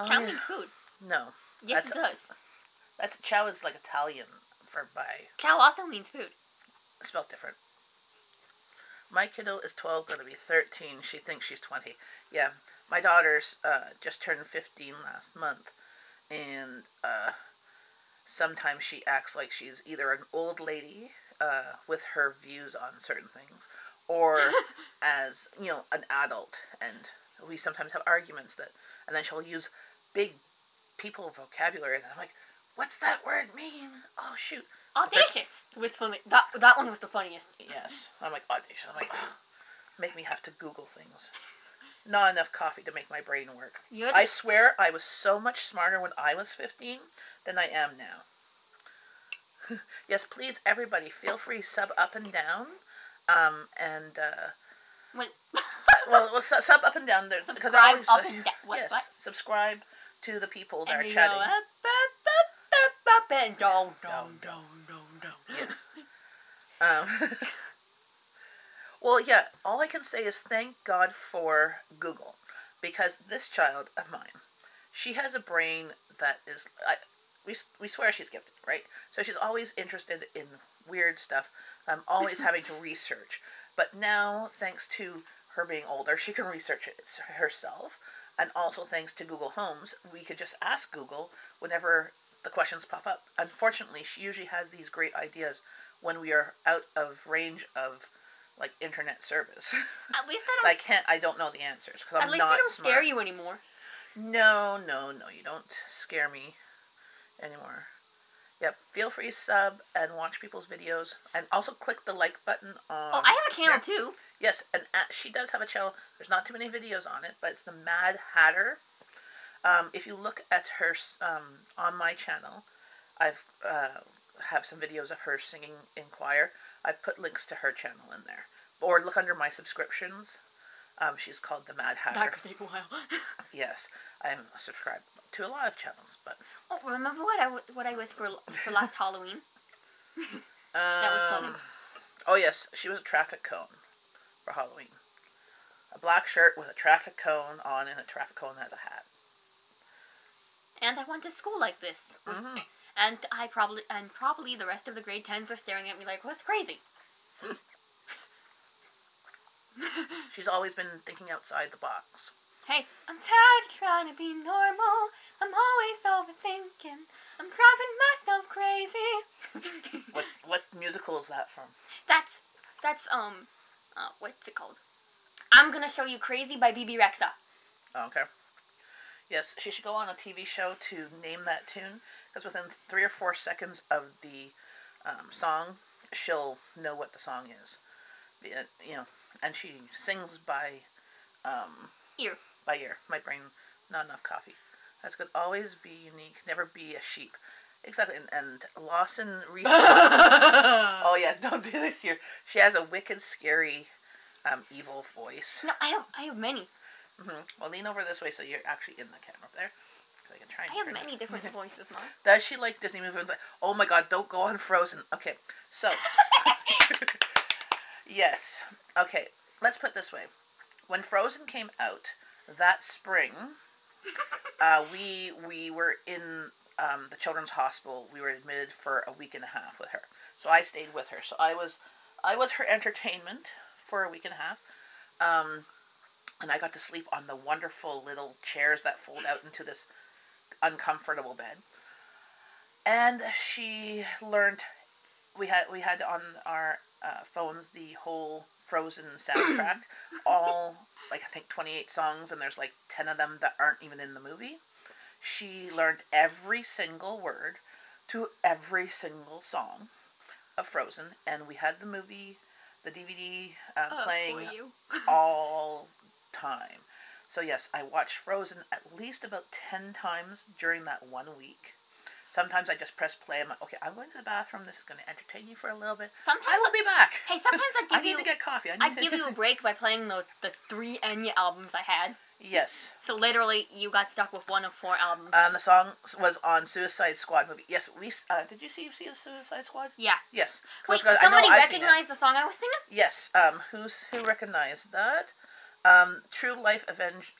Ciao means food. No. Yes, it does. That's ciao is like Italian for bye. Ciao also means food. Spelled different. My kiddo is 12, going to be 13. She thinks she's 20. Yeah, my daughter's just turned 15 last month, and sometimes she acts like she's either an old lady with her views on certain things, or as, an adult, and we sometimes have arguments and then she'll use big people vocabulary, and I'm like, what's that word mean? Oh, shoot. Audacious was funny. That one was the funniest. Yes. I'm like, audacious. I'm like, make me have to Google things. Not enough coffee to make my brain work. I swear I was so much smarter when I was 15 than I am now. Yes, please, everybody, feel free, sub up and down. Wait. well, sub up and down. Subscribe up and down. What? Subscribe to the people that are chatting. And down. Yes. Well, yeah, all I can say is thank God for Google, because this child of mine, she has a brain that is, we swear she's gifted, right? So she's always interested in weird stuff, always having to research. But now, thanks to her being older, she can research it herself. And also thanks to Google Homes, we could just ask Google whenever the questions pop up. Unfortunately, she usually has these great ideas when we are out of range of, like, internet service. At least I don't know the answers because I'm not smart. At least I don't scare you anymore. No, you don't scare me anymore. Yep, feel free to sub and watch people's videos, and also click the like button on... Oh, I have a channel too. Yes, and she does have a channel. There's not too many videos on it, but it's the Mad Hatter. If you look at her on my channel, I've have some videos of her singing in choir. I've put links to her channel in there. Or look under my subscriptions. She's called the Mad Hatter. That could take a while. Yes, I'm subscribed to a lot of channels, but... Oh, remember what I was for last Halloween? That was funny. Oh yes, she was a traffic cone for Halloween. A black shirt with a traffic cone on, and a traffic cone as a hat. And I went to school like this. Mm-hmm. And probably the rest of the grade 10s were staring at me like, what's crazy? She's always been thinking outside the box. Hey, I'm tired of trying to be normal. I'm always overthinking. I'm driving myself crazy. What musical is that from? That's what's it called? I'm Gonna Show You Crazy by BB Rexa. Oh, okay. Yes, she should go on a TV show to name that tune, because within 3 or 4 seconds of the song, she'll know what the song is. You know, and she sings by Ear. by ear. My brain, not enough coffee. That's good. Always be unique. Never be a sheep. Exactly. And Lawson recently. Oh yeah, don't do this here. She has a wicked, scary, evil voice. No, I have many. Well, lean over this way so you're actually in the camera there. So I can try and I have turn many it. different voices, Mom. Does she like Disney movies? Like, oh my God, don't go on Frozen. Okay, so yes. Okay, let's put it this way. When Frozen came out that spring, we were in the children's hospital. We were admitted for a week and a half with her. So I stayed with her. So I was her entertainment for a week and a half. And I got to sleep on the wonderful little chairs that fold out into this uncomfortable bed. And she learned, we had on our phones the whole Frozen soundtrack, all, like, I think 28 songs, and there's like 10 of them that aren't even in the movie. She learned every single word to every single song of Frozen, and we had the movie, the DVD playing all time. So yes, I watched Frozen at least about 10 times during that 1 week. Sometimes I just press play. I'm like, okay, I'm going to the bathroom. This is going to entertain you for a little bit. Sometimes I will be back. Hey, sometimes I need to get coffee. I'd give you a break by playing the 3 Enya albums I had. Yes. So literally, you got stuck with 1 of 4 albums. The song was on Suicide Squad movie. Yes, we. Did you see Suicide Squad? Yeah. Yes. Wait, somebody recognized the song I was singing? Yes. Who recognized that? True Life Avenge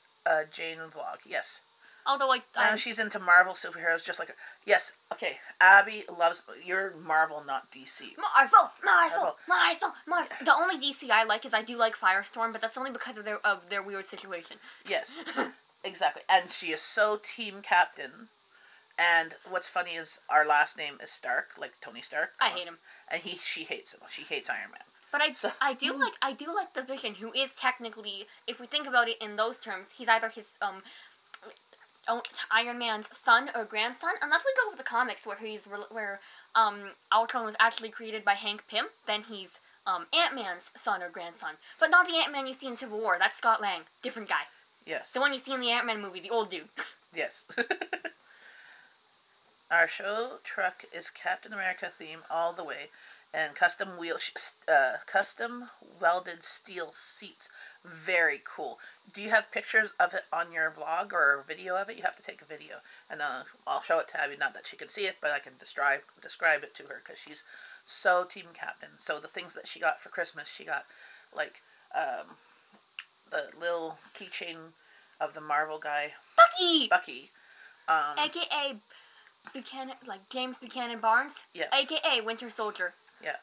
Jane vlog. Yes. Although now she's into Marvel superheroes, just like her. Yes. Okay. Abby loves. You're Marvel, not DC. Marvel. The only DC I like is I do like Firestorm, but that's only because of their weird situation. Yes. Exactly. And she is so team captain. And what's funny is our last name is Stark, like Tony Stark. I hate him. And she hates him. She hates Iron Man. But I do like the Vision, who is technically, if we think about it in those terms, he's either his Iron Man's son or grandson. Unless we go with the comics where Ultron was actually created by Hank Pym, then he's Ant-Man's son or grandson. But not the Ant-Man you see in Civil War. That's Scott Lang, different guy. Yes. The one you see in the Ant-Man movie, the old dude. Yes. Our show truck is Captain America theme all the way, and custom welded steel seats. Very cool. Do you have pictures of it on your vlog or a video of it? You have to take a video, and I'll show it to Abby. Not that she can see it, but I can describe it to her because she's so team captain. So the things that she got for Christmas, she got like the little keychain of the Marvel guy, Bucky, AKA Buchanan, like James Buchanan Barnes. Yeah. AKA Winter Soldier. Yeah,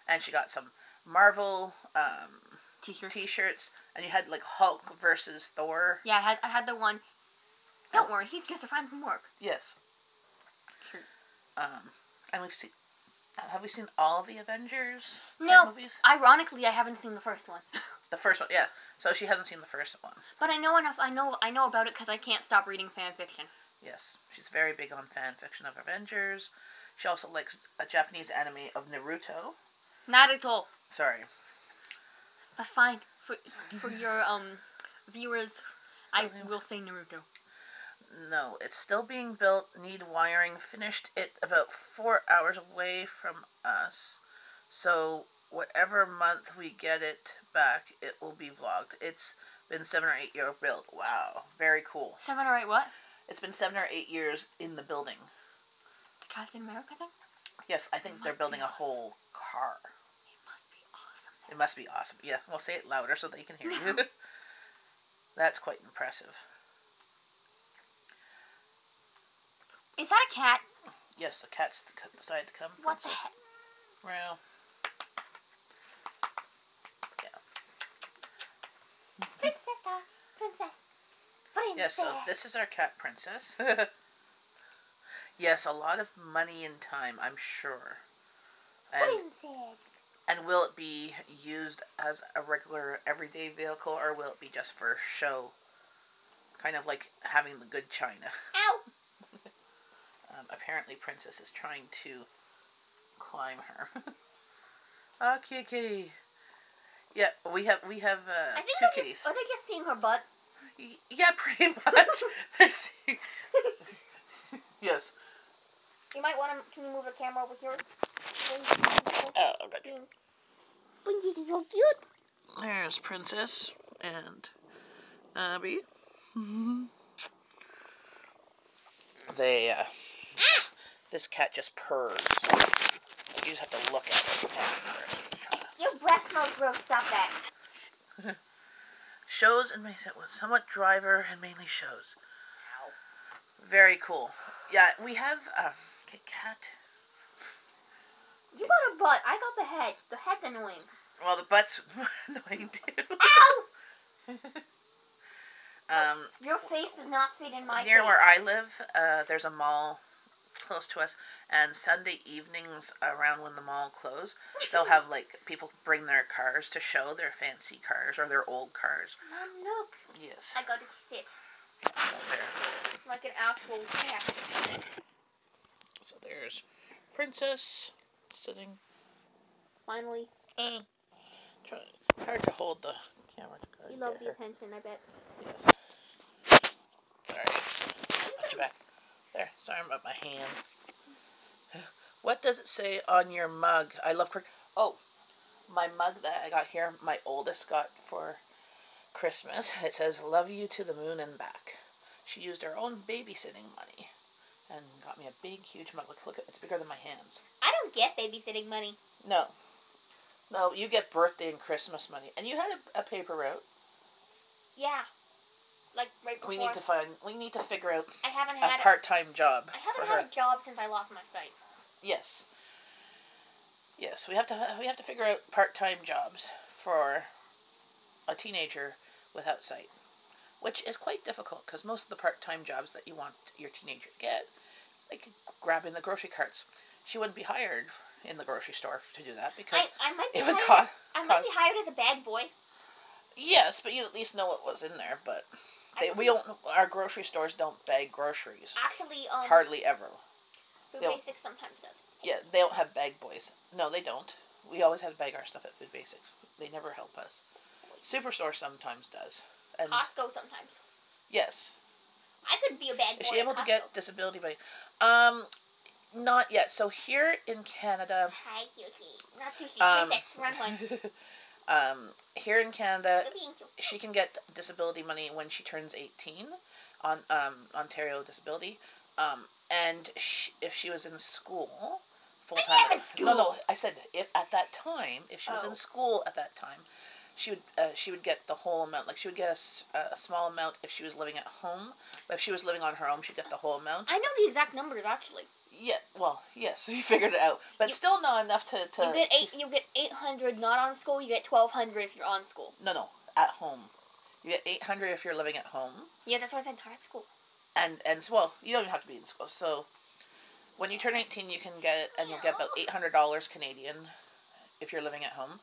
and she got some Marvel T-shirts, and you had like Hulk versus Thor. Yeah, I had the one. Don't worry, he's just a friend from work. Yes. Sure. And have we seen all of the Avengers movies? Ironically, I haven't seen the first one. The first one, yeah. So she hasn't seen the first one. But I know enough. I know about it because I can't stop reading fan fiction. Yes, she's very big on fan fiction of Avengers. She also likes a Japanese anime of Naruto. Naruto. Sorry. But fine, for your viewers, I will say Naruto. No, it's still being built. Need wiring. Finished it about 4 hours away from us. So whatever month we get it back, it will be vlogged. It's been 7 or 8 year build. Wow, very cool. 7 or 8 what? It's been 7 or 8 years in the building. The Captain America thing? Yes, I think they're building a whole car. It must be awesome. It must be awesome. Yeah, well, say it louder so they can hear you. That's quite impressive. Is that a cat? Yes, the cat's decided to come. What the heck? Well, yeah. Princess. Yes, so this is our cat Princess. Yes, a lot of money and time, I'm sure. And Princess. and will it be used as a regular everyday vehicle, or will it be just for show? Kind of like having the good china. Ow! Apparently Princess is trying to climb her. Oh, cute kitty. Yeah, we have two kitties. Are they just seeing her butt? Yeah, pretty much. They're seeing... Yes. You might want to. Can you move the camera over here? Oh, okay. Princess is so cute. There's Princess and Abby. They, this cat just purrs. You just have to look at it. Your breath smells gross. Stop that. Shows and makes it with somewhat driver and mainly shows. Ow. Very cool. Yeah, we have cat. You got a butt. I got the head. The head's annoying. Well, the butt's annoying too. Ow! Your face does not fit in my Near face. where I live, there's a mall close to us, and Sunday evenings around when the mall closes, they'll have like people bring their cars to show, their fancy cars or their old cars. Mom, look. Yes. I got to sit. There. Like an actual cat. So there's Princess sitting. Finally. Hard to hold the camera. She loved the attention, I bet. Yes. Alright. Put you back. There. Sorry about my hand. What does it say on your mug? I love... Oh, my mug that I got here, my oldest got for Christmas. It says, "Love you to the moon and back." She used her own babysitting money and got me a big, huge mug. Look, it's bigger than my hands. I don't get babysitting money. No. No, you get birthday and Christmas money. And you had a paper route. Yeah. Like right before. We need to figure out I haven't a had part-time job I for haven't her. had a job since I lost my sight. Yes. Yes, we have to figure out part-time jobs for a teenager without sight, which is quite difficult because most of the part-time jobs that you want your teenager to get, like grabbing the grocery carts, she wouldn't be hired in the grocery store to do that because I might be it would hired. I might be hired as a bag boy. Yes, but you at least know what was in there. But our grocery stores don't bag groceries. Actually, hardly ever. Food Basics sometimes does. Yeah, they don't have bag boys. No, they don't. We always have to bag our stuff at Food Basics. They never help us. Superstore sometimes does. And Costco sometimes. Yes. I could be a bag boy. Is she able to get disability money? Not yet. So here in Canada. Hi, Susie. Not Susie. Princess. Run one. Here in Canada, she can get disability money when she turns 18 on Ontario Disability. And if she was in school full time. No, I said if at that time, if she was in school at that time, she would get the whole amount. Like she would get a small amount if she was living at home, but if she was living on her own, she'd get the whole amount. I know the exact numbers actually. Yeah, well, yes, you figured it out, but still not enough to. You get 800 not on school. You get 1,200 if you're on school. No, at home. You get 800 if you're living at home. Yeah, that's what I said. At school. And well, you don't even have to be in school. So when you turn 18, you can get it, and you'll get about $800 Canadian if you're living at home.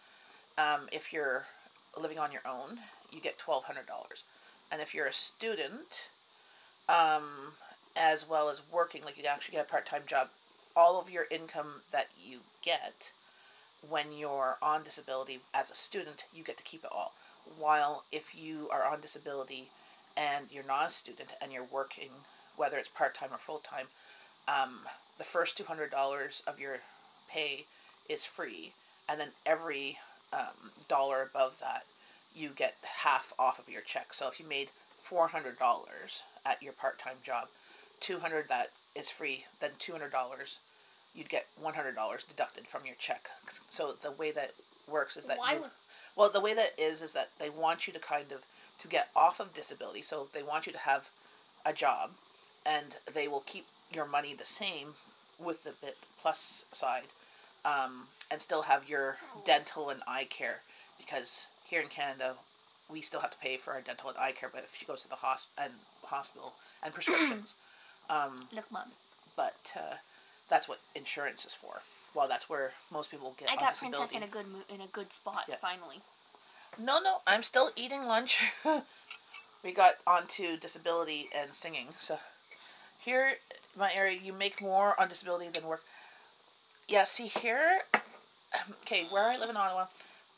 If you're living on your own, you get $1,200, and if you're a student, as well as working, like you actually get a part-time job, all of your income that you get when you're on disability as a student, you get to keep it all. While if you are on disability and you're not a student and you're working, whether it's part-time or full-time, the first $200 of your pay is free, and then every dollar above that, you get half off of your check. So if you made $400 at your part-time job, $200 that is free, then $200 you'd get $100 deducted from your check. So the way that works is that the way that is that they want you to to get off of disability. So they want you to have a job, and they will keep your money the same with the bit plus side, and still have your dental and eye care, because here in Canada we still have to pay for our dental and eye care, but if she goes to the hospital and prescriptions. Look, Mom. But that's what insurance is for. Well, that's where most people get I on got disability. Princess in a good spot, finally. No, I'm still eating lunch. We got onto disability and singing. So here, my area, you make more on disability than work. Yeah, see here, okay, where I live in Ottawa,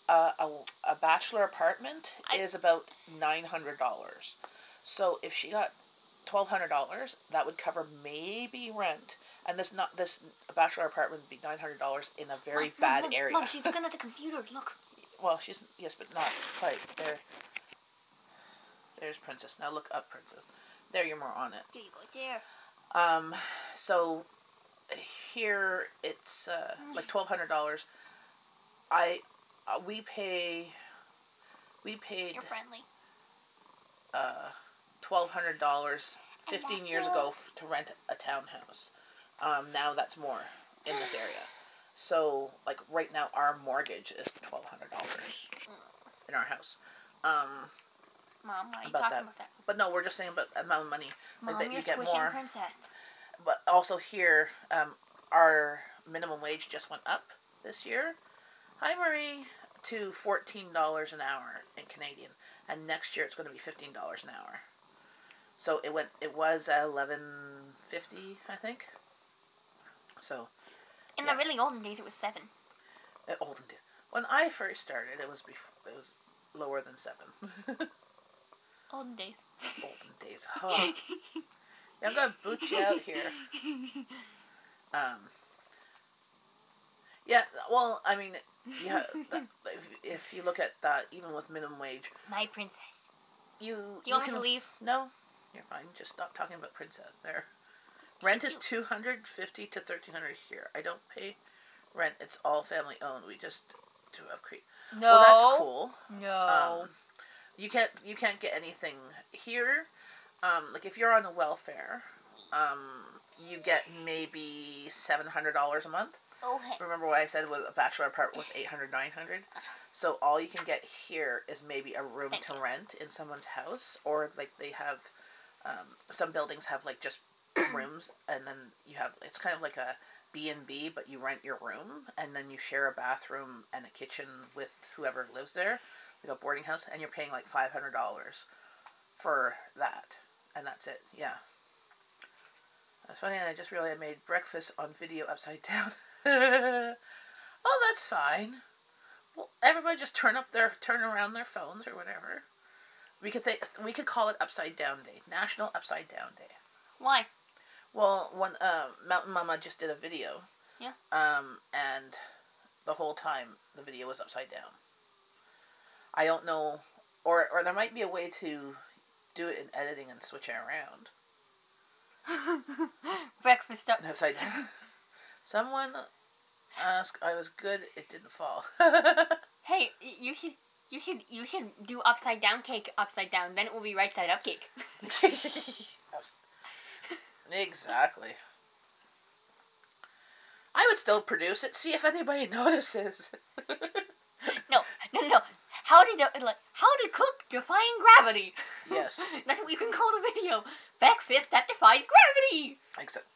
a bachelor apartment is about $900. So if she got $1,200, that would cover maybe rent. And this bachelor apartment would be $900 in a very bad area. Mom, she's looking at the computer. Look. Well, yes, but not quite. There's Princess. Now look up, Princess. There, you're more on it. There you go. There. So here it's like $1,200. We paid. You're friendly. $1,200 15 years ago to rent a townhouse. Now that's more in this area. So, like, right now, our mortgage is $1,200 in our house. Mom, why are you talking about that? But no, we're just saying about the amount of money. Mom, that you're you get squishing more. Princess. But also here, our minimum wage just went up this year. Hi, Marie. To $14 an hour in Canadian. And next year it's going to be $15 an hour. So it was $11.50, I think. So in the really olden days, it was 7. Olden days. When I first started, it was lower than 7. Olden days. Olden days, huh? Yeah, I'm gonna boot you out here. Yeah. Well, I mean, yeah. If you look at that, even with minimum wage, my princess. Do you want me to leave? No, you're fine. Just stop talking about Princess there. Rent is $250 to $1,300 here. I don't pay rent. It's all family owned. We just do upkeep. No. Well, that's cool. No. You can't get anything here. Like if you're on a welfare, you get maybe $700 a month. Okay. Remember what I said? A bachelor apartment was $800, $900. So all you can get here is maybe a room to rent in someone's house, or like they have. Some buildings have like just rooms, and then you have, it's kind of like a B&B, but you rent your room, and then you share a bathroom and a kitchen with whoever lives there, like a boarding house, and you're paying like $500 for that, and that's it. Yeah, that's funny. I just realized I made breakfast on video upside down. Oh, that's fine. Well, everybody just turn around their phones or whatever. We could call it Upside Down Day, National Upside Down Day. Why? Well, when Mountain Mama just did a video. Yeah. And the whole time the video was upside down. I don't know, or there might be a way to do it in editing and switch it around. Breakfast upside down. Someone asked, I was good. It didn't fall. Hey, you should do upside down cake upside down. Then it will be right side up cake. Exactly. I would still produce it. See if anybody notices. No. How to cook defying gravity. Yes. That's what you can call the video. Breakfast that defies gravity.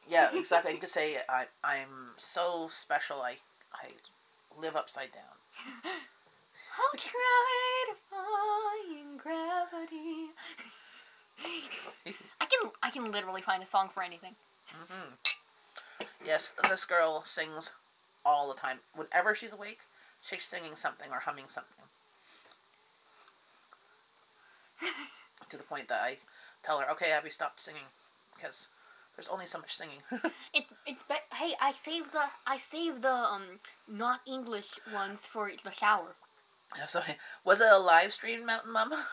Yeah, exactly. You could say I'm so special. I live upside down. I'll try defying gravity. I can literally find a song for anything. Mm-hmm. Yes, this girl sings all the time. Whenever she's awake, she's singing something or humming something. To the point that I tell her, "Okay, Abby, stop singing," because there's only so much singing. Hey, I saved the not English ones for the shower. Yeah, so was it a live stream, Mountain Mama?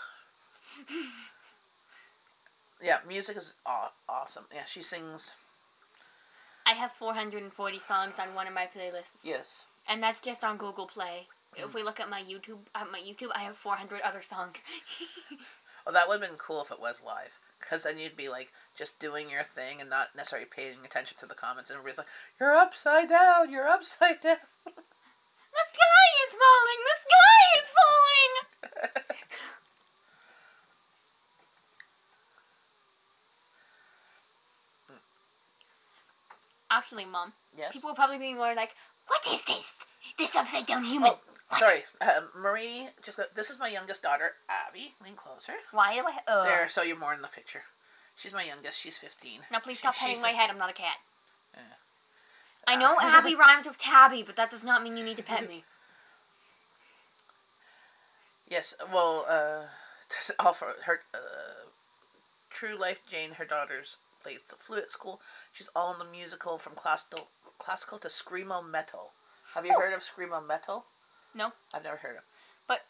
Yeah, music is awesome. Yeah, she sings. I have 440 songs on one of my playlists. Yes. And that's just on Google Play. If we look at my YouTube, I have 400 other songs. Well, that would have been cool if it was live. Because then you'd be, like, just doing your thing and not necessarily paying attention to the comments. And everybody's like, you're upside down, you're upside down. The sky is falling, the sky is falling! Actually, Mom, Yes? people will probably be more like, what is this? This upside down human. Oh, sorry. Marie, this is my youngest daughter, Abby. Lean closer. Why do I... There, so you're more in the picture. She's my youngest. She's 15. Now please stop petting my head. I'm not a cat. Yeah. I know Abby rhymes with tabby, but that does not mean you need to pet me. Yes, well, all for her, True Life Jane, her daughter's plays the flute at school. She's all in the musical from classical to screamo metal. Have you heard of screamo metal? No. I've never heard of. But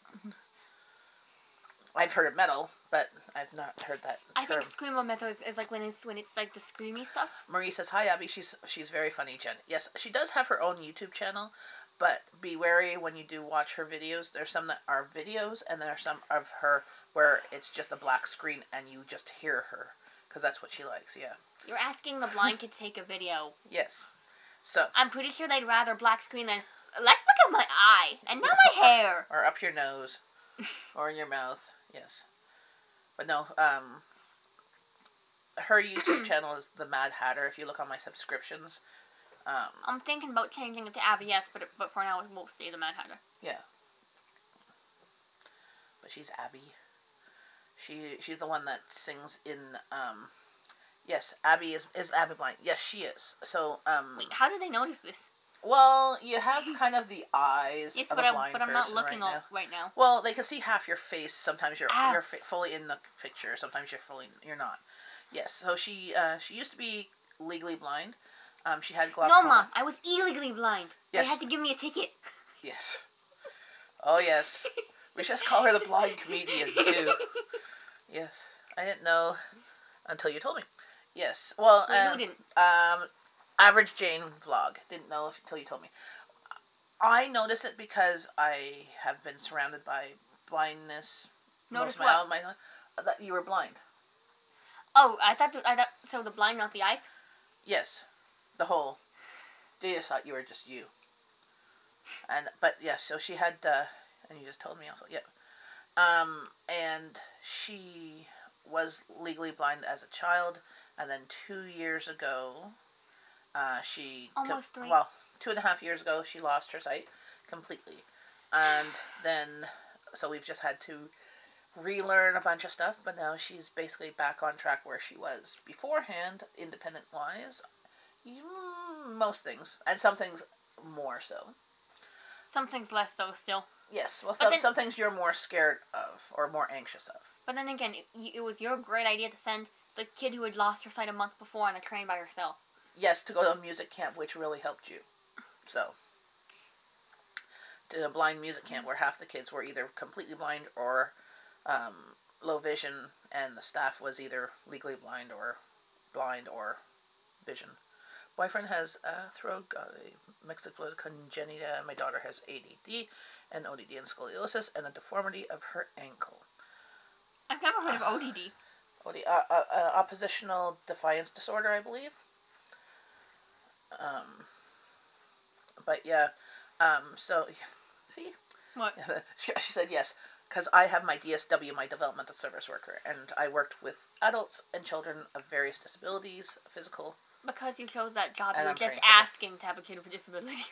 I've heard of metal, but I've not heard that term. I think screamo metal is like when it's like the screamy stuff. Marie says, "Hi Abby, she's very funny, Jen." Yes, she does have her own YouTube channel, but be wary when you do watch her videos. There's some that are videos, and there are some of her where it's just a black screen and you just hear her, because that's what she likes. Yeah. You're asking the blind kid to take a video. Yes. So. I'm pretty sure they'd rather black screen than let's look at my eye and now my hair. Or up your nose, or in your mouth. Yes. But no. Her YouTube channel is the Mad Hatter. If you look on my subscriptions. I'm thinking about changing it to Abby, yes, but for now it will stay the Mad Hatter. Yeah. But she's Abby. She's the one that sings in yes, Abby is Abby blind. Yes, she is. So wait, how did they notice this? Well, you have kind of the eyes yes, of a blind but I'm not looking right now. Well, they can see half your face. Sometimes you're fully in the picture. Sometimes you're not. Yes. So she used to be legally blind. She had glaucoma. No, Mom, I was illegally blind. Yes. They had to give me a ticket. Yes. Oh, yes. We should just call her the blind comedian, too. Yes. I didn't know until you told me. Yes. Well, you didn't. Average Jane vlog. Didn't know until you told me. I noticed it because I have been surrounded by blindness. Notice what? That you were blind. Oh, I thought so the blind, not the eyes? Yes. The whole. They just thought you were just you. But yeah, so she had, and you just told me also, yeah. And she was legally blind as a child, and then 2 years ago, almost 3. Well, 2.5 years ago, she lost her sight completely. And then, so we've just had to relearn a bunch of stuff, but now she's basically back on track where she was beforehand, independent-wise. Most things, and some things more so. Some things less so still. Yes, well, some things you're more scared of, or more anxious of. But then again, it was your great idea to send the kid who had lost her sight a month before on a train by herself. Yes, to go to a music camp, which really helped you. So, to a blind music camp where half the kids were either completely blind or low vision, and the staff was either legally blind or vision. Boyfriend has throat, got a myxoid congenita, and my daughter has ADD and ODD and scoliosis and a deformity of her ankle. I've never heard of ODD. Oppositional defiance disorder, I believe. But yeah, so, see? What? She said yes, because I have my DSW, my developmental service worker, and I worked with adults and children of various disabilities, physical. Because you chose that job, you were just asking to have a kid with a disability.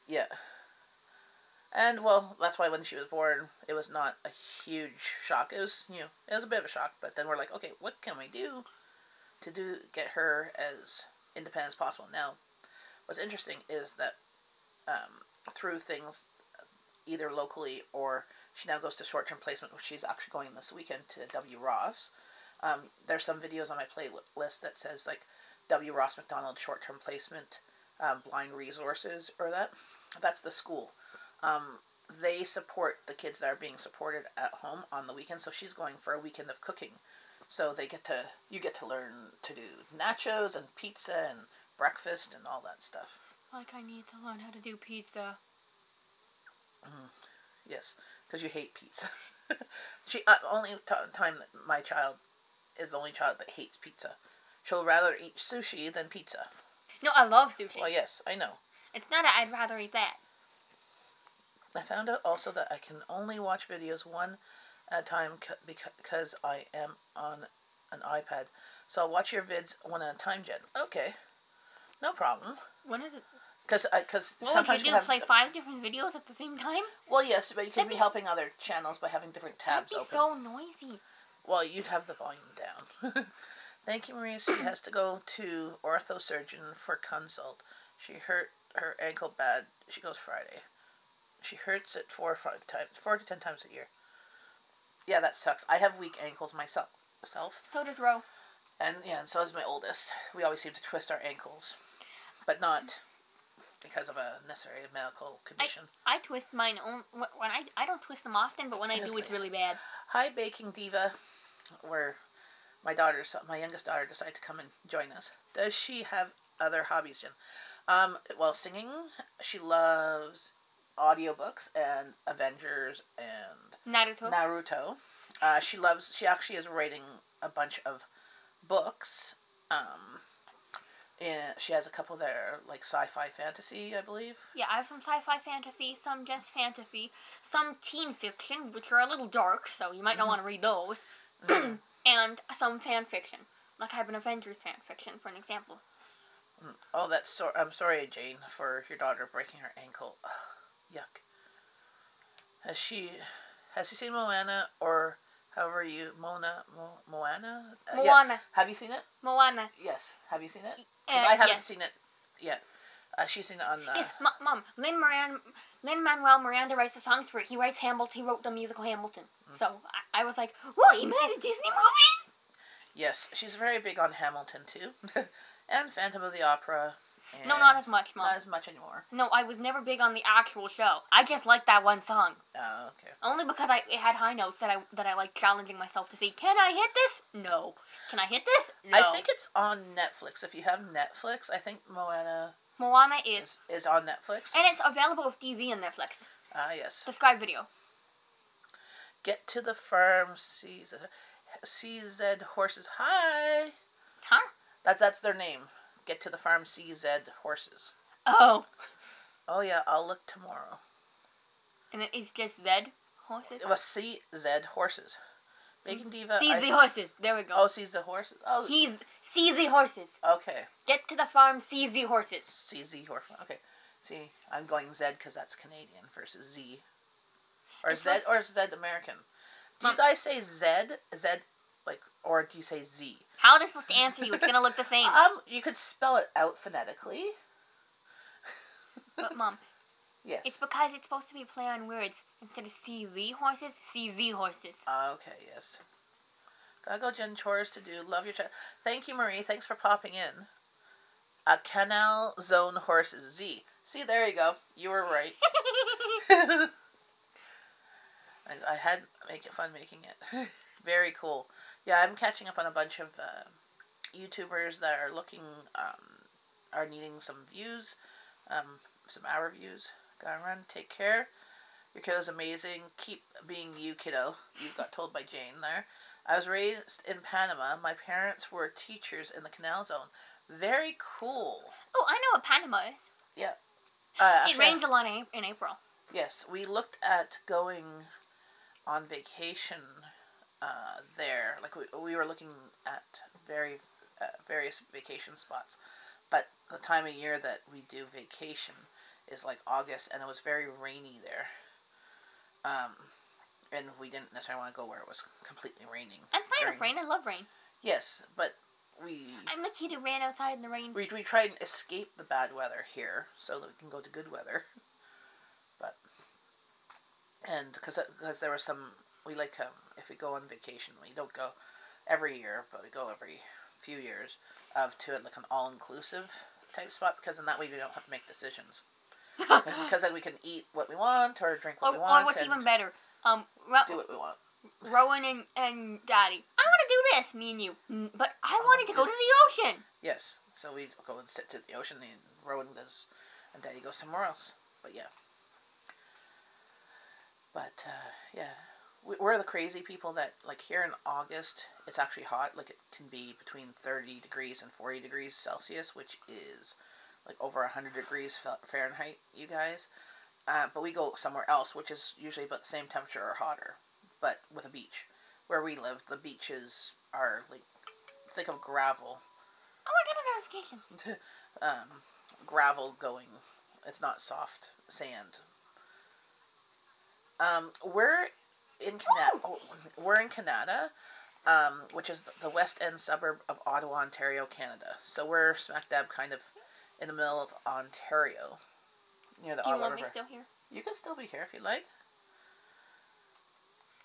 Yeah. And, well, that's why when she was born, it was not a huge shock. It was, it was a bit of a shock, but then we're like, okay, what can we do to get her as independent as possible? Now, what's interesting is that through things either locally or she now goes to short-term placement, which she's actually going this weekend to W. Ross. There's some videos on my playlist that says, like, W. Ross McDonald short-term placement, blind resources, or that's the school. They support the kids that are being supported at home on the weekend, so she's going for a weekend of cooking. So you get to learn to do nachos and pizza and breakfast and all that stuff. Like I need to learn how to do pizza. Yes, because you hate pizza. Only time that my child is the only child that hates pizza. She'll rather eat sushi than pizza. No, I love sushi. Well, yes, I know. It's not I'd rather eat that. I found out also that I can only watch videos one at a time because I am on an iPad. So I'll watch your vids one at a time, Jen. Okay. No problem. When is it? Because What sometimes would you do? Play 5 different videos at the same time? Well, yes, but you could That'd be be- helping other channels by having different tabs That'd be open. so noisy. Well, you'd have the volume down. Thank you, Maria. She has to go to orthosurgeon for consult. She hurt her ankle bad. She goes Friday. She hurts it 4 to 10 times a year. Yeah, that sucks. I have weak ankles myself. So does Ro. And yeah, and so does my oldest. We always seem to twist our ankles, but not because of a necessary medical condition. I twist mine when I don't twist them often, but when I do, it's really bad. Hi, Baking Diva, where my youngest daughter decided to come and join us. Does she have other hobbies, Jen? Well, singing. She loves audiobooks and Avengers and Naruto. She actually is writing a bunch of books. And she has a couple that are like sci-fi fantasy, I believe. Yeah, I have some sci-fi fantasy, some just fantasy, some teen fiction, which are a little dark, so you might not want to read those, and some fan fiction. Like I have an Avengers fan fiction, for an example. Oh, I'm sorry, Jane, for your daughter breaking her ankle. Ugh, yuck. Has she seen Moana, or however you Moana? Moana. Yeah. Have you seen it? Moana. Yes. Have you seen it? Because I haven't yes. seen it yet. She's seen it on. Yes, Mom. Lin-Manuel Miranda writes the songs for it. He writes Hamilton. He wrote the musical Hamilton. So I was like, "Whoa, he made a Disney movie!" Yes, she's very big on Hamilton too, and Phantom of the Opera. And no, not as much, Mom. Not as much anymore. No, I was never big on the actual show. I just liked that one song. Oh, okay. Only because it had high notes that I like challenging myself to see. Can I hit this? No. Can I hit this? No. I think it's on Netflix. If you have Netflix, I think Moana is on Netflix. And it's available with DV on Netflix. Ah, yes. Describe video. Get to the farm, CZ Horses. Hi. Huh? That's their name. Get to the farm, CZ Horses. Oh. Oh yeah, I'll look tomorrow. And it's just Z Horses? It was CZ Horses. Baking Diva. CZ Horses. There we go. Oh, CZ Horses. Oh. He's CZ Horses. Okay. Get to the farm, CZ Horses. CZ Horses. Okay. See, I'm going Z because that's Canadian versus Z. Or Z or Z American. Do you guys say Z, like, or do you say Z? How are they supposed to answer you? It's gonna look the same. You could spell it out phonetically. But Mom. Yes. It's because it's supposed to be a play on words. Instead of CZ Horses, CZ Horses. Okay, yes. Gotta go, Jen. Chores to do. Love your chat. Thank you, Marie. Thanks for popping in. Canal Zone Horses. Z. See, there you go. You were right. I had fun making it. Very cool. Yeah, I'm catching up on a bunch of YouTubers that are looking, are needing some views, some hour views. Gotta run. Take care. Your kiddo's amazing. Keep being you, kiddo. You got told by Jane there. I was raised in Panama. My parents were teachers in the Canal Zone. Very cool. Oh, I know what Panama is. Yeah. It rains a lot in April. Yes, we looked at going on vacation there. Like we were looking at various vacation spots, but the time of year that we do vacation is like August, and it was very rainy there. And we didn't necessarily want to go where it was completely raining. I'm fine with rain. I love rain. Yes, but I'm the kid who ran outside in the rain. We try and escape the bad weather here so that we can go to good weather. And because there was some, we like, if we go on vacation, we don't go every year, but we go every few years, to like an all-inclusive type spot, because in that way we don't have to make decisions. Because then we can eat what we want, or drink what we want. Or what's even better, do what we want. Rowan and Daddy, I want to do this, me and you, but I wanted to go to the ocean. Yes, so we go and sit to the ocean, and Rowan does, and Daddy goes somewhere else. But yeah. But, yeah, we're the crazy people that, like, here in August, it's actually hot. Like, it can be between 30 degrees and 40 degrees Celsius, which is, like, over 100 degrees Fahrenheit, you guys. But we go somewhere else, which is usually about the same temperature or hotter, but with a beach. Where we live, the beaches are, like, think of gravel. Oh, I got clarification. Gravel going. It's not soft sand. We're in Canada. We're in Canada, which is the west end suburb of Ottawa, Ontario, Canada. So we're smack dab kind of in the middle of Ontario, near the Do you Ottawa want me River. still here? You can still be here if you like.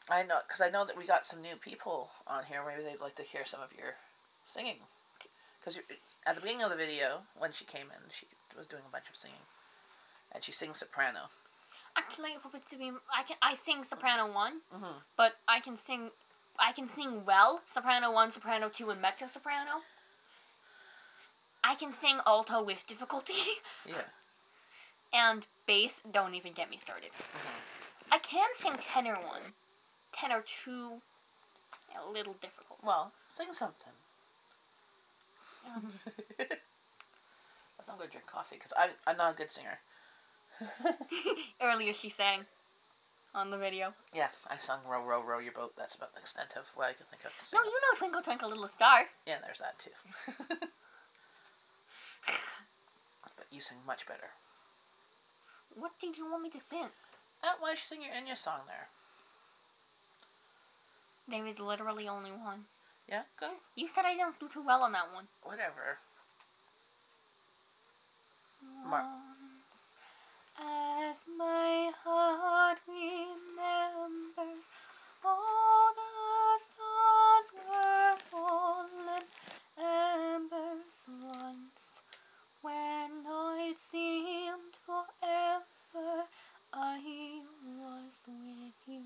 I know, because I know that we got some new people on here. Maybe they'd like to hear some of your singing. Because at the beginning of the video, when she came in, she was doing a bunch of singing, and she sings soprano. Actually, if it's to be, I sing soprano 1, Mm-hmm. but I can sing well soprano 1, soprano 2, and mezzo soprano. I can sing alto with difficulty. Yeah. And bass, don't even get me started. Mm-hmm. I can sing tenor 1, tenor 2, a little difficult. Well, sing something. Um, I'm going to drink coffee because I'm not a good singer. Earlier she sang on the video. Yeah, I sung Row, Row, Row Your Boat. That's about the extent of what I can think of to sing. No, you know Twinkle, Twinkle, Little Star. Yeah, there's that too. But you sing much better. What did you want me to sing? Why don't you sing your Enya song there? There is literally only one. Yeah, go. You said I don't do too well on that one. Whatever. Once, as my heart remembers, all the stars were fallen embers once, when it seemed forever I was with you.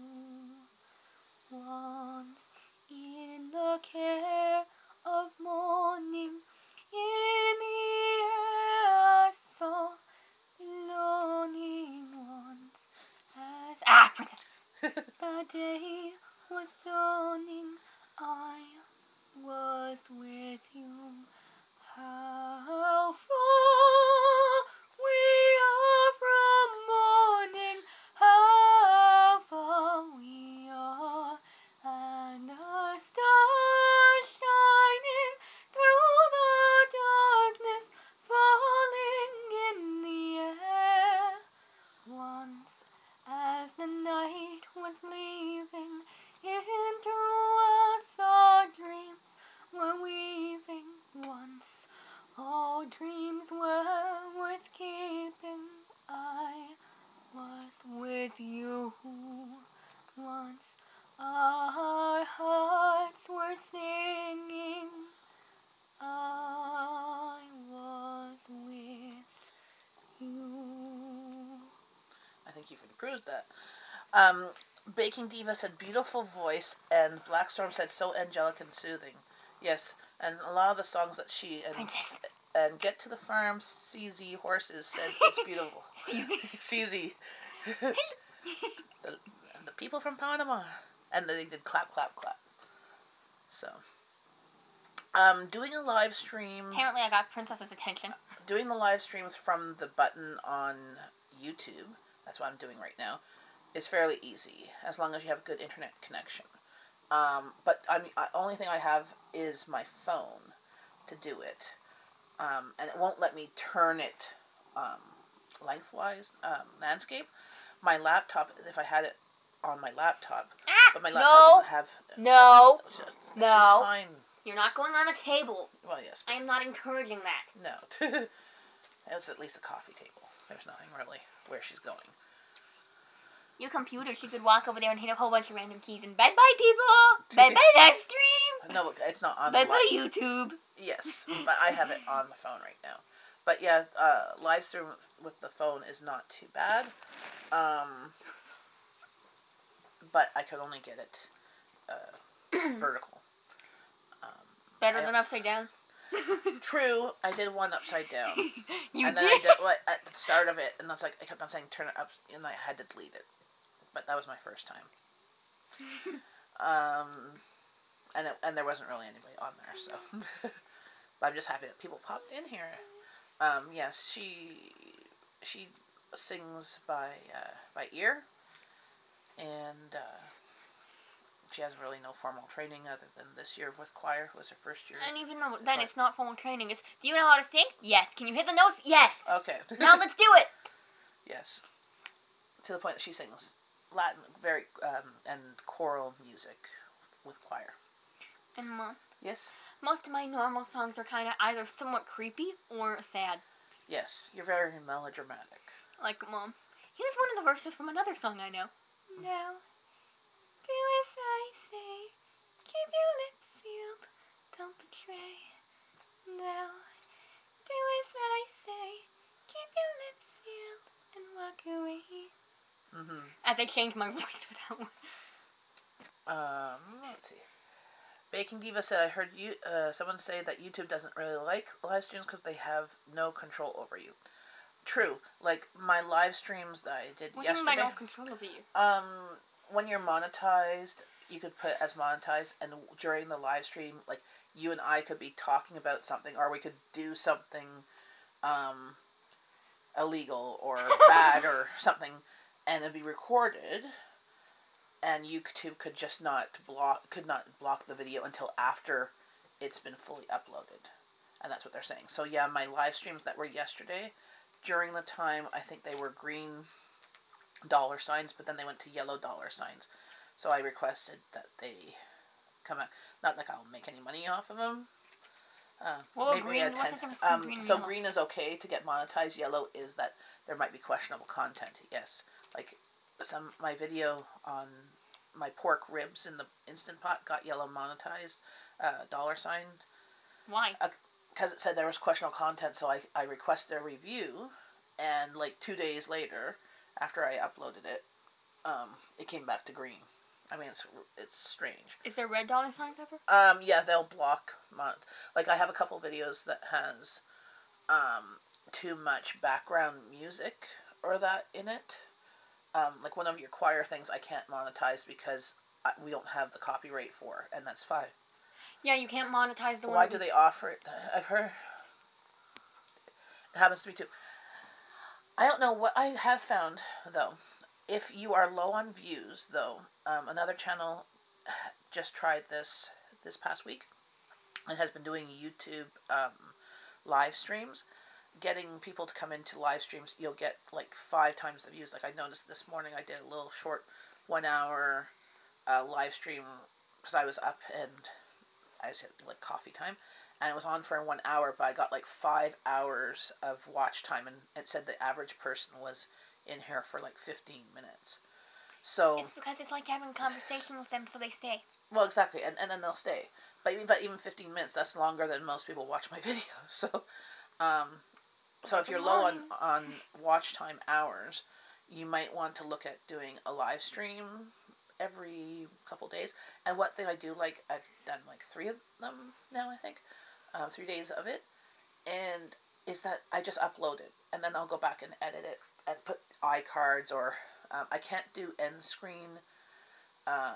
Once, in the care of morning, in the air I saw longing once, as princess. The day was dawning, I was with you. How far we are from morning, how far we are, and a star shining through the darkness, falling in the air. Once, as the night was leaving, into us our dreams were weaving. Once, all dreams were worth keeping, I was with you. Once, our hearts were singing, I was with you. I think you've improved that. Baking Diva said beautiful voice, and Blackstorm said so angelic and soothing. Yes, and a lot of the songs that she and Get to the Farm, CZ Horses said it's beautiful. CZ. the people from Panama. And they did clap, clap, clap. So, doing a live stream. Apparently I got Princess's attention. Doing the live streams from the button on YouTube, that's what I'm doing right now, is fairly easy, as long as you have a good internet connection. But only thing I have is my phone to do it. And it won't let me turn it lengthwise, landscape. My laptop, if I had it on my laptop, but my laptop doesn't have... No. It's No. just fine. You're not going on a table. Well, yes. I am not encouraging that. No. It was at least a coffee table. There's nothing really where she's going. Your computer, she could walk over there and hit a whole bunch of random keys and bye-bye, people! Bye-bye, live stream! No, it's not on Bye-bye, YouTube! Yes, but I have it on the phone right now. But yeah, live stream with the phone is not too bad. But I could only get it vertical. Better than upside down. True, I did one upside down. You and then did? I did at the start of it, and that's like I kept on saying turn it up, and I had to delete it. But that was my first time. And there wasn't really anybody on there, so. But I'm just happy that people popped in here. Yes, she sings by ear, and she has really no formal training other than this year with choir. It was her first year. And even though then it's not formal training. It's, do you know how to sing? Yes. Can you hit the notes? Yes. Okay. Now let's do it. Yes. To the point that she sings Latin, very, and choral music with choir. And Mom, Yes? most of my normal songs are kind of either somewhat creepy or sad. Yes. You're very melodramatic. Like, Mom, here's one of the verses from another song I know. Now, do as I say, keep your lips sealed, don't betray. Now, do as I say, keep your lips sealed, and walk away. Mm-hmm. As I change my voice for that one. Let's see. Bacon Diva said, I heard you someone say that YouTube doesn't really like live streams because they have no control over you. True. Like, my live streams that I did What yesterday. do you mean by no control over you? When you're monetized, you could put as monetized, and during the live stream, like, you and I could be talking about something, or we could do something, illegal or bad or something, and it'd be recorded, and YouTube could just not block the video until after it's been fully uploaded. And that's what they're saying. So yeah, my live streams that were yesterday, during the time, I think they were green $signs, but then they went to yellow $signs. So I requested that they come out. Not like I'll make any money off of them. Maybe green, a what's the tenth. difference between green and So yellow? green is okay to get monetized. Yellow is that there might be questionable content. Yes, like my video on my pork ribs in the Instant Pot got yellow monetized, $sign. Why? Because it said there was questionable content, so I requested a review, and like 2 days later, after I uploaded it, it came back to green. I mean, it's strange. Is there red $signs ever? Yeah, they'll block like I have a couple videos that has too much background music or that in it. Like one of your choir things I can't monetize because we don't have the copyright for, and that's fine. Yeah, you can't monetize the one. Why do they offer it? I've heard it happens to me too. I don't know what I have found though. If you are low on views, though, another channel just tried this past week and has been doing YouTube live streams. Getting people to come into live streams, you'll get like 5 times the views. Like I noticed this morning, I did a little short 1 hour live stream because I was up and I was at like coffee time, and it was on for 1 hour, but I got like 5 hours of watch time, and it said the average person was in here for like 15 minutes. So it's because it's like having a conversation with them, so they stay. Well, exactly, and then they'll stay. But even 15 minutes, that's longer than most people watch my videos. So if you're low on watch time hours, you might want to look at doing a live stream every couple days. And what thing I do, like I've done like 3 of them now, I think, 3 days of it, and is that I just upload it, and then I'll go back and edit it and put iCards, or I can't do end screen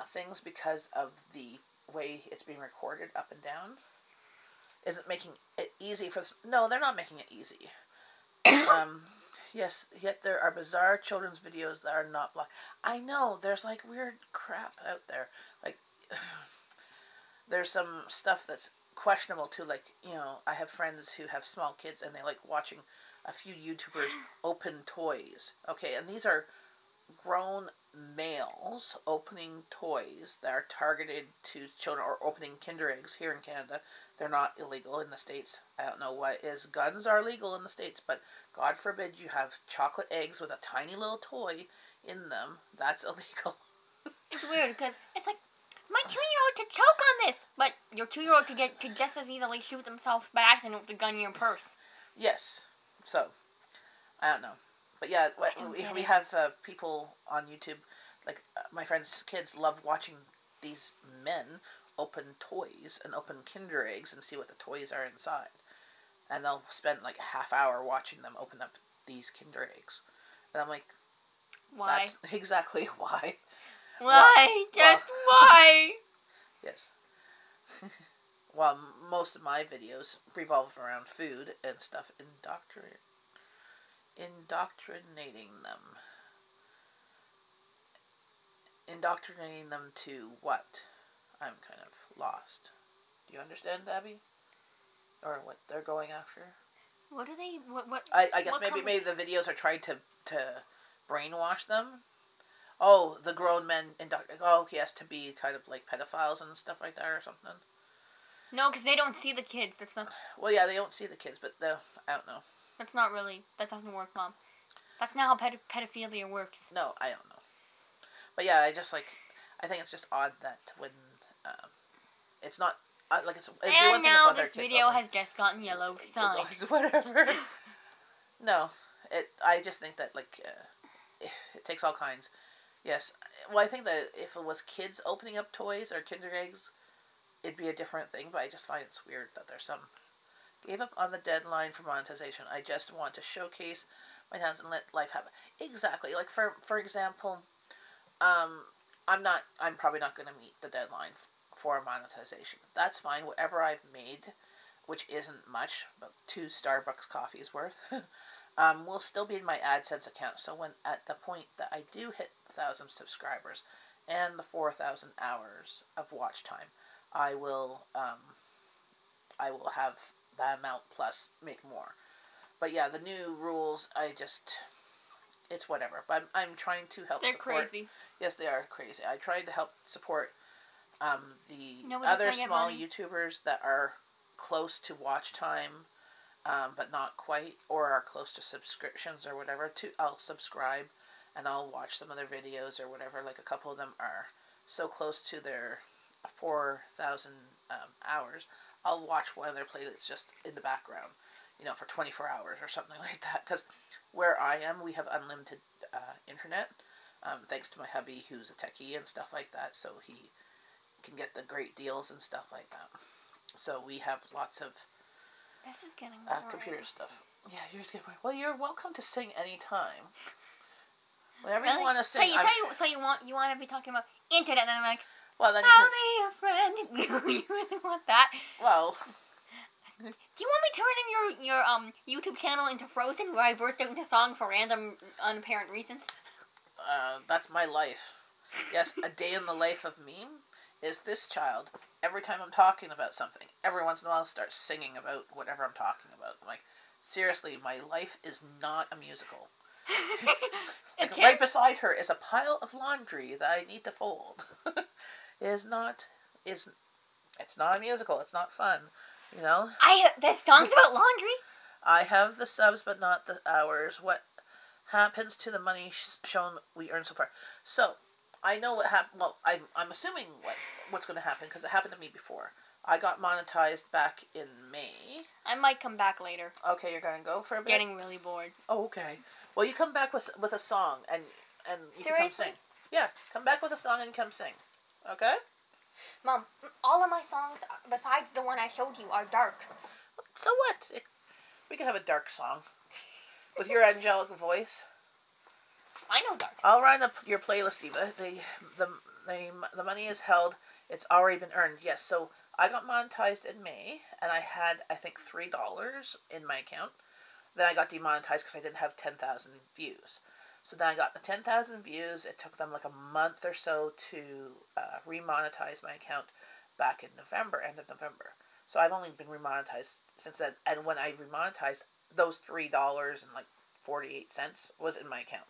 things because of the way it's being recorded up and down. Isn't making it easy for... No, they're not making it easy. Yes, yet there are bizarre children's videos that are not blocked. I know, there's like weird crap out there. Like, there's some stuff that's questionable too. Like, you know, I have friends who have small kids and they like watching a few YouTubers open toys. Okay, and these are grown males opening toys that are targeted to children, or opening Kinder eggs here in Canada. They're not illegal in the States. I don't know what is. Guns are legal in the States, but God forbid you have chocolate eggs with a tiny little toy in them. That's illegal. It's weird because it's like, my 2-year-old could choke on this, but your 2-year-old could just as easily shoot themselves by accident with a gun in your purse. Yes. So, I don't know. But yeah, we have people on YouTube, like my friend's kids love watching these men open toys and open Kinder eggs and see what the toys are inside. And they'll spend like a half hour watching them open up these Kinder eggs. And I'm like, Why? that's exactly why. Why? Why? Yes. Well, most of my videos revolve around food and stuff, indoctrinating them. indoctrinating them to what? I'm kind of lost. Do you understand, Abby? Or what they're going after? What do they? What? I guess what maybe the videos are trying to brainwash them. Oh, the grown men oh yes, to be kind of like pedophiles and stuff like that or something. No, because they don't see the kids. That's not. Well, yeah, they don't see the kids, but I don't know. That's not really. That doesn't work, Mom. That's not how pedophilia works. No, I don't know. But yeah, I think it's just odd that when it's not like it's. It'd be one And thing now if other this kids video open- has just gotten yellow sign. Whatever. No, I just think that like it takes all kinds. Yes, well, I think that if it was kids opening up toys or Kinder eggs, it'd be a different thing. But I just find it's weird that there's some gave up on the deadline for monetization. I just want to showcase my talents and let life happen. Exactly. Like for example, I'm probably not going to meet the deadline for monetization. That's fine. Whatever I've made, which isn't much, but 2 Starbucks coffees worth, will still be in my AdSense account. So when at the point that I do hit 1,000 subscribers and the 4,000 hours of watch time, I will have that amount plus make more. But yeah, the new rules, it's whatever. But I'm trying to help They're support. crazy. Yes, they are crazy. I tried to help support the Nobody's other gonna get small money. YouTubers that are close to watch time, but not quite, or are close to subscriptions or whatever. I'll subscribe and I'll watch some of their videos or whatever. Like a couple of them are so close to their 4,000 hours. I'll watch one of their playlists just in the background, for 24 hours or something like that. Because where I am, we have unlimited internet, thanks to my hubby who's a techie and stuff like that, so he can get the great deals and stuff like that. So we have lots of This is getting computer stuff. Yeah, you're good. Well, you're welcome to sing anytime. Whenever Really? you want to sing. So you want to be talking about internet, and I'm like, Well, then I'll be your friend. You really want that? Well, Do you want me turning your YouTube channel into Frozen, where I burst out into song for random, unapparent reasons? that's my life. Yes, a day in the life of meme is this child. Every time I'm talking about something, every once in a while starts singing about whatever I'm talking about. I'm like, seriously, my life is not a musical. Like right beside her is a pile of laundry that I need to fold. It's not a musical. It's not fun, The song's about laundry? I have the subs, but not the hours. What happens to the money shown we earned so far? So, I know what happened. Well, I'm assuming what's going to happen because it happened to me before. I got monetized back in May. I might come back later. Okay, you're going to go for a bit? Getting really bored. Oh, okay. Well, you come back with a song and you can come sing. Yeah, come back with a song and come sing. Okay? Mom, all of my songs, besides the one I showed you, are dark. So what? We can have a dark song. With your angelic voice. I know dark songs. I'll run up your playlist, Eva. The money is held. It's already been earned. Yes, so I got monetized in May, and I had, I think, $3 in my account. Then I got demonetized because I didn't have 10,000 views. So then I got the 10,000 views. It took them like a month or so to remonetize my account back in November, end of November. So I've only been remonetized since then. And when I remonetized, those $3 and like 48 cents was in my account.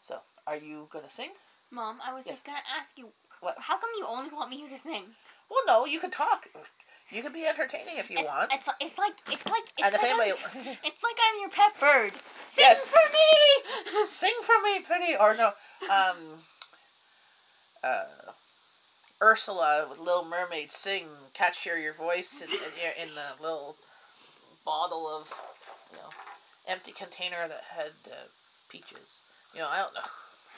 So, are you going to sing? Mom, I was just going to ask you, what? How come you only want me to sing? Well, no, you can talk. You can be entertaining if you want. It's like it's like I'm your pet bird. Sing Yes. for me. Sing for me, pretty, or no, Ursula with Little Mermaid sing, catch your voice in the little bottle of, empty container that had peaches. I don't know.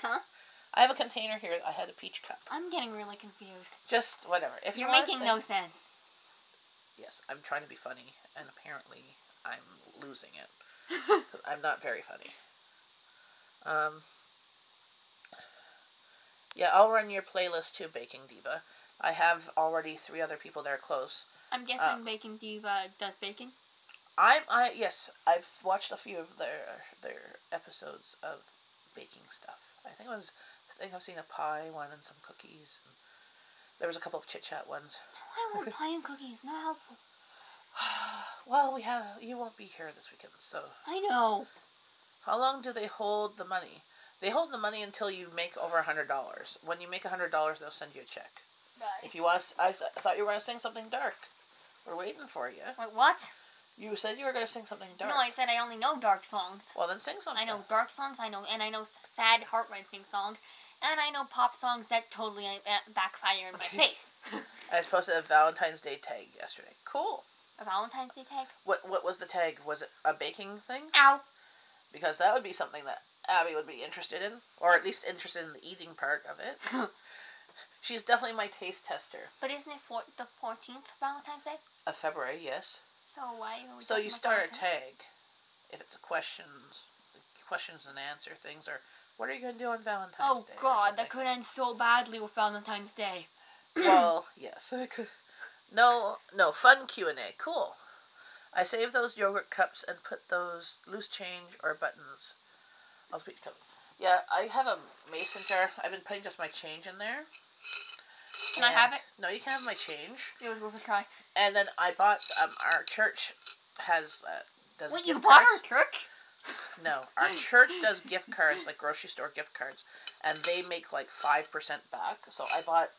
Huh? I have a container here that I had a peach cup. I'm getting really confused. Just whatever. If You're you making no sense. Yes, I'm trying to be funny, and apparently I'm losing it. 'Cause I'm not very funny. Yeah, I'll run your playlist too, Baking Diva. I have already 3 other people that are close. I'm guessing Baking Diva does baking? Yes, I've watched a few of their episodes of baking stuff. I think I've seen a pie one and some cookies. And there was a couple of Chit Chat ones. I want pie and cookies. Not helpful. Well, you won't be here this weekend, so. I know. How long do they hold the money? They hold the money until you make over $100. When you make $100, they'll send you a check. Right. If you want, I thought you were going to sing something dark. We're waiting for you. Wait, what? You said you were going to sing something dark. No, I said I only know dark songs. Well, then sing something. I know dark songs, I know sad, heart-wrenching songs, and I know pop songs that totally backfire in my face. I was posted a Valentine's Day tag yesterday. Cool. A Valentine's Day tag? What was the tag? Was it a baking thing? Ow. Because that would be something that Abby would be interested in, or at least interested in the eating part of it. She's definitely my taste tester. But isn't it the 14th Valentine's Day? Of February, yes. So why are we So talking you about start a Valentine's? tag. If it's a questions and answer things, or what are you going to do on Valentine's Day? Oh God, that could end so badly with Valentine's Day. Well, yes, it could. No, fun Q&A. Cool. I saved those yogurt cups and put those loose change or buttons. I'll speak to them. Yeah, I have a mason jar. I've been putting just my change in there. Can I have it? No, you can have my change. It was worth a try. And then I bought, our church has, does Wait, gift you cards. bought our church? No, our church does gift cards, like grocery store gift cards, and they make like 5% back. So I bought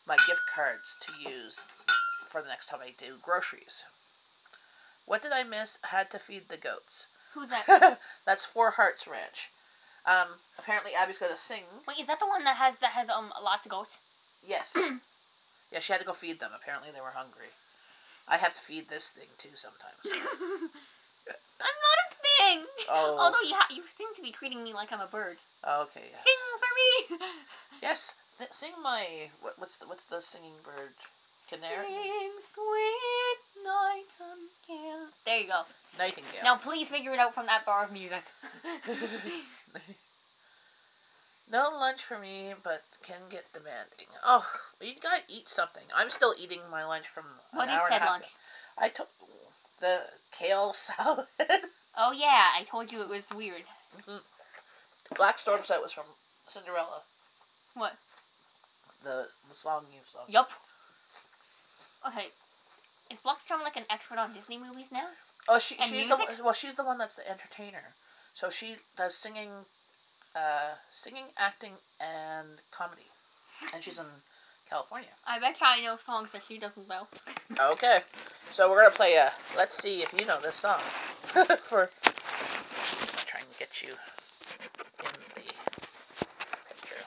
my gift cards to use for the next time I do groceries. What did I miss? Had to feed the goats. Who's that? That's Four Hearts Ranch. Apparently Abby's going to sing. Wait, is that the one that has lots of goats? Yes. Yeah, she had to go feed them. Apparently they were hungry. I have to feed this thing too sometimes. I'm not a thing. Oh. Although you seem to be treating me like I'm a bird. Okay, yes. Sing for me. Yes, sing my, what's the singing bird? Canary? Sing sweet nightingale. There you go. Nightingale. Now please figure it out from that bar of music. No lunch for me, but can get demanding. Oh, you gotta eat something. I'm still eating my lunch from What an is hour and said a half lunch? ago. I took the kale salad. Oh yeah, I told you it was weird. Black Storm set was from Cinderella. What? The song you saw. Yup. Okay. Is Blackstone like an expert on Disney movies now? Oh, And she's music? she's the one that's the entertainer. So she does singing, acting, and comedy, and she's in California. I bet I know songs that she doesn't know. Okay, so we're gonna play a. Let's see if you know this song. For I'm trying to get you in the picture.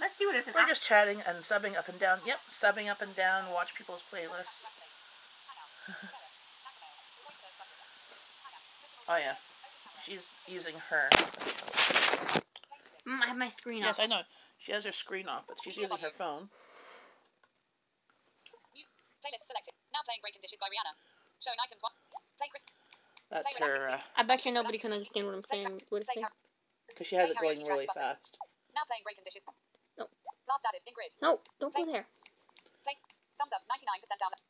Let's do it as an We're just chatting and subbing up and down. Yep, subbing up and down. Watch people's playlists. Oh yeah, she's using her. I have my screen Yes, off. I know. She has her screen off, but she's using her phone. Playlist selected. Now playing Breaking Dishes by Rihanna. Showing items 1. Play Chris. That's her, I bet you nobody can understand what I'm saying. What it's saying. because she has it going really fast. Now playing Breaking Dishes. No. Last added in grid. No, don't go there. Play. Thumbs up. 99% download.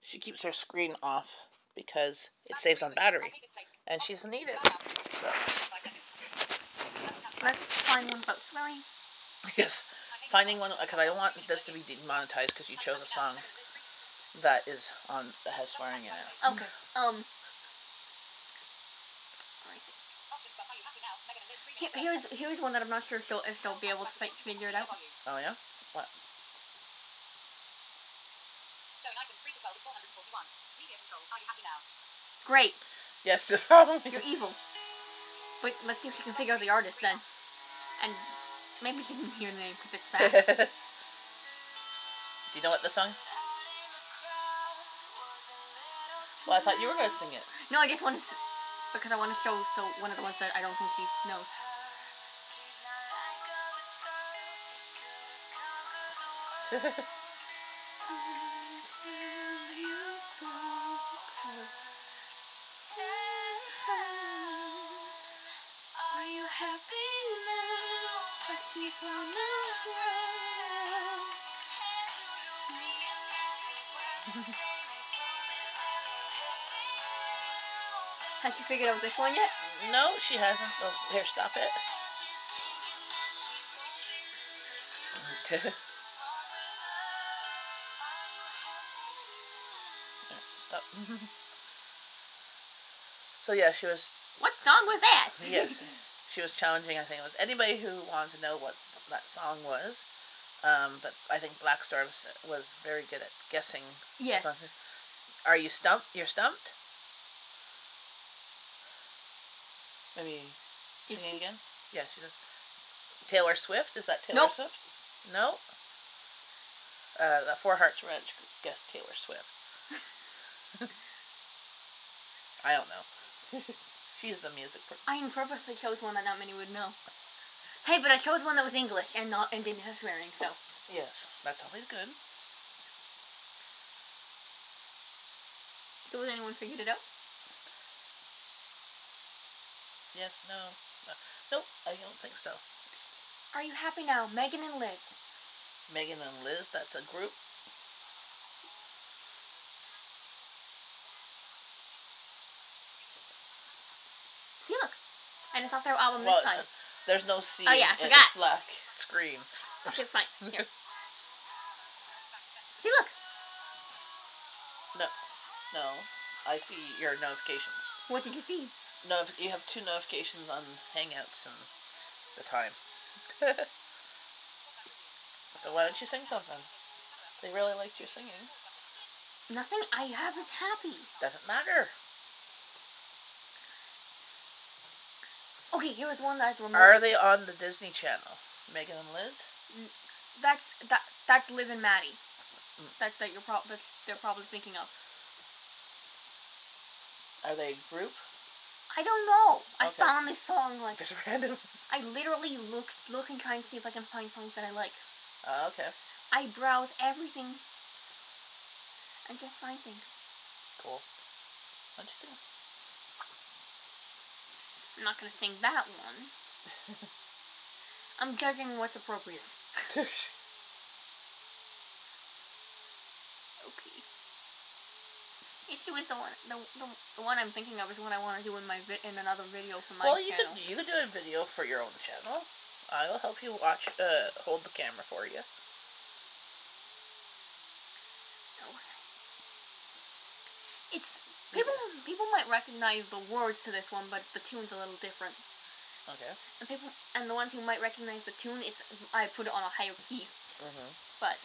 She keeps her screen off because it saves on battery, and she's needed. So, Let's find one folks. Really? yes, finding one, because I don't want this to be demonetized because you chose a song that has swearing in it. Okay. Here's one that I'm not sure if she'll be able to figure it out. Oh yeah? What? Showing items 3 to 12 is 441. Media control. Are you happy now? Great. Yes, the problem is... You're evil. But let's see if she can figure out the artist then. And maybe she can hear the name because it's fast. Do you know what the song? Well, I thought you were going to sing it. No, I just want to... Because I want to show one of the ones that I don't think she knows. Are you happy now that she's on the ground? Has she figured out this one yet? No, she hasn't. Oh, here, stop it. Stop. So yeah, she was. What song was that? Yes, she was challenging. I think it was anybody who wanted to know what that song was. But I think Blackstorm was very good at guessing. Yes. Something. Are you stumped? You're stumped? Maybe singing again? Yeah, she does. Taylor Swift? Is that Taylor Nope. Swift? No. The Four Hearts Ranch guessed Taylor Swift. I don't know. She's the music person. I purposely chose one that not many would know. Hey, but I chose one that was English and didn't have swearing, so. Yes, that's always good. So has anyone figured it out? Yes, no. Nope, I don't think so. Are you happy now? Megan and Liz. Megan and Liz, that's a group. See, look. And it's off their album Well, this time. there's no C. Oh, yeah, I It's forgot. black screen. Okay, fine. Here. See, look. No. I see your notifications. What did you see? No, you have 2 notifications on Hangouts and the time. So why don't you sing something? They really liked your singing. Nothing I have is happy. Doesn't matter. Okay, here is one that's remote. Are they on the Disney Channel? Megan and Liz? That's Liv and Maddie. Mm. That they're probably thinking of. Are they a group? I don't know. I Okay. found this song like Just random. I literally look and try and see if I can find songs that I like. Okay. I browse everything and just find things. Cool. Why don't you I'm not gonna sing that one. I'm judging what's appropriate. sing? Okay. Issue is the one I'm thinking of is one I want to do in in another video for my Well, channel. you could do a video for your own channel. I will help you watch. Hold the camera for you. Oh. It's people might recognize the words to this one, but the tune's a little different. Okay. And the ones who might recognize the tune, I put it on a higher key. Mhm. But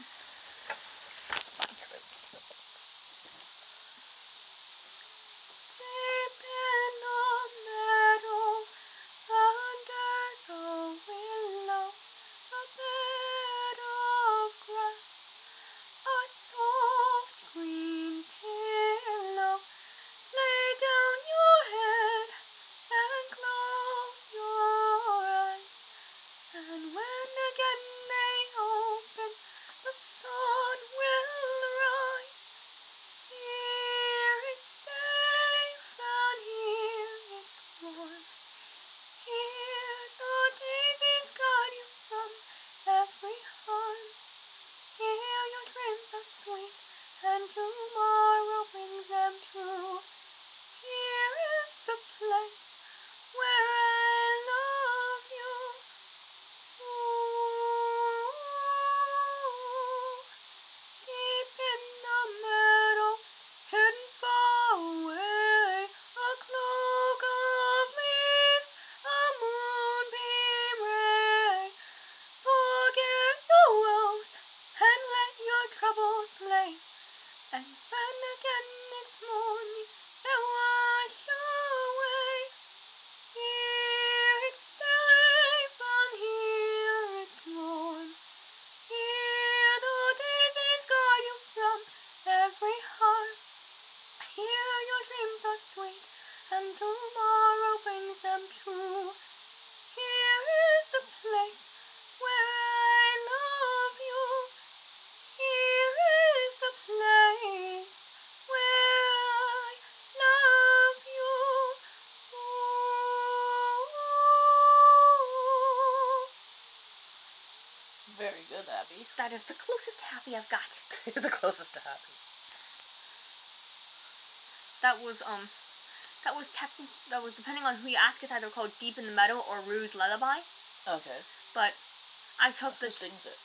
Very good, Abby. that is the closest happy I've got. The closest to happy. That was That was depending on who you ask. It's either called Deep in the Meadow or Rue's Lullaby. Okay. But I took Who sings it?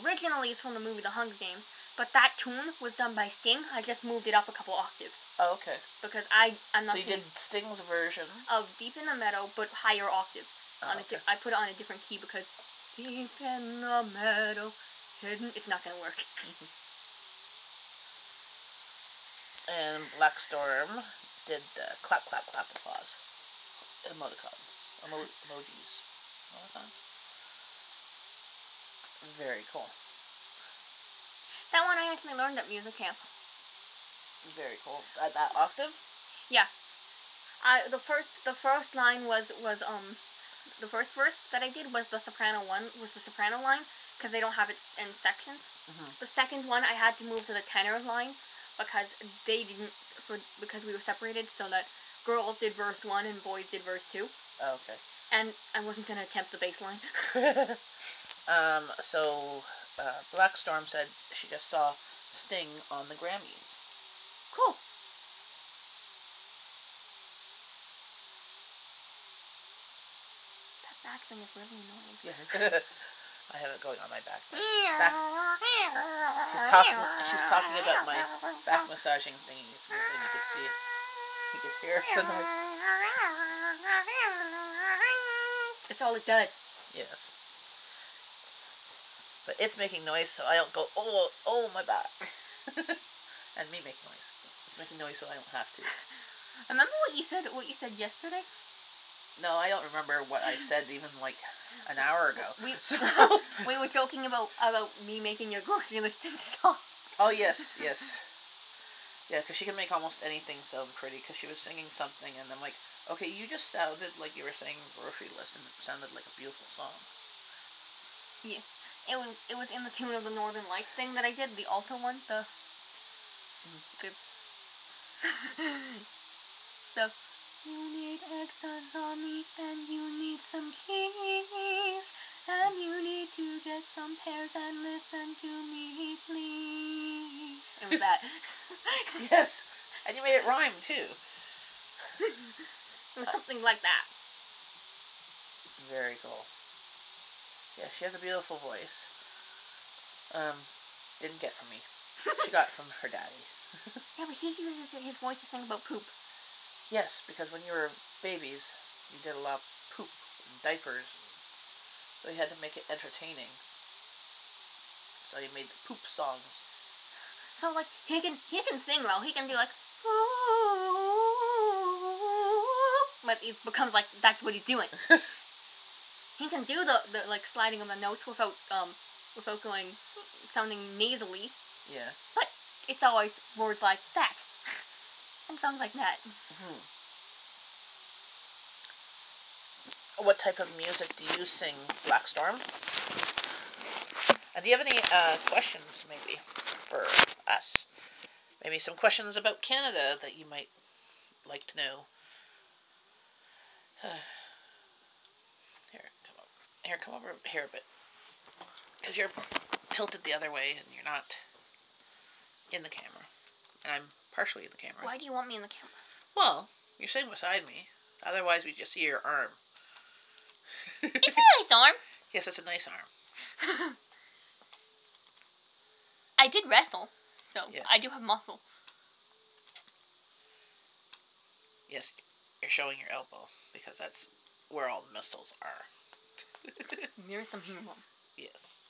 originally it's from the movie The Hunger Games, but that tune was done by Sting. I just moved it up a couple octaves Oh, okay. because I'm not So you did Sting's version. of Deep in the Meadow, but higher octave. Oh, okay. I put it on a different key because Deep in the Meadow, hidden. It's not gonna work. And Black Storm did clap, clap, clap, applause. Emoticon. Emojis. Emoticons. Very cool. That one I actually learned at music camp. Very cool. At that octave? Yeah. The first line was the first verse that I did was the soprano line because they don't have it in sections. Mm-hmm. The second one I had to move to the tenor line because because we were separated so that girls did verse 1 and boys did verse 2. Oh, okay. And I wasn't gonna attempt the bass line. So Black Storm said she just saw Sting on the Grammys. Cool. That back thing is really annoying. Yeah. I have it going on my back. She's She's talking about my back massaging thingies, and you could see it. You could hear the noise. That's all it does. Yes. But it's making noise, so I don't go, oh, my back. And me make noise. It's making noise, so I don't have to. Remember what you said yesterday? No, I don't remember what I said even like an hour ago. We were joking about me making your grocery list and stuff. Oh, yes. Yeah, because she can make almost anything sound pretty, because she was singing something, and I'm like, okay, you just sounded like you were saying grocery list, and it sounded like a beautiful song. Yeah. It was in the tune of the Northern Lights thing that I did, the alto one, the you need eggs on me, and you need some keys, and you need to get some pears and listen to me, please. It was that. Yes, and you made it rhyme, too. It was something like that. Very cool. Yeah, she has a beautiful voice. Didn't get from me. She got it from her daddy. Yeah, but he uses his voice to sing about poop. Yes, because when you were babies, you did a lot of poop and diapers, so you had to make it entertaining. So you made the poop songs. So like he can sing well. He can do like, but it becomes like that's what he's doing. He can do the like sliding of the notes without going sounding nasally. Yeah. But it's always words like that and songs like that. Mm-hmm. What type of music do you sing, Black Storm? And do you have any questions, maybe, for us? Maybe some questions about Canada that you might like to know. Come over here a bit. Because you're tilted the other way and you're not in the camera. And I'm partially in the camera. Why do you want me in the camera? Well, you're sitting beside me. Otherwise, we just see your arm. It's a nice arm. Yes, it's a nice arm. I did wrestle, so Yeah. I do have muscle. Yes, you're showing your elbow, because that's where all the muscles are. There's some humor. Yes.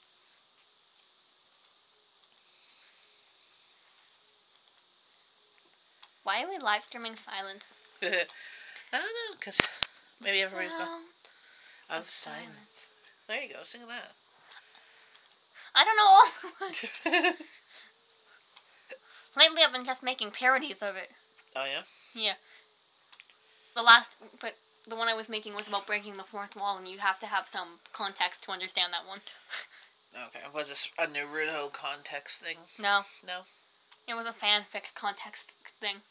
Why are we live streaming silence? I don't know, because maybe everybody's gone. Sound Of silence. There you go, sing that. I don't know all the words. Lately I've been just making parodies of it. Oh, yeah? Yeah. The one I was making was about breaking the fourth wall, and you'd have to have some context to understand that one. Okay, was this a Naruto context thing? No. No? It was a fanfic context thing.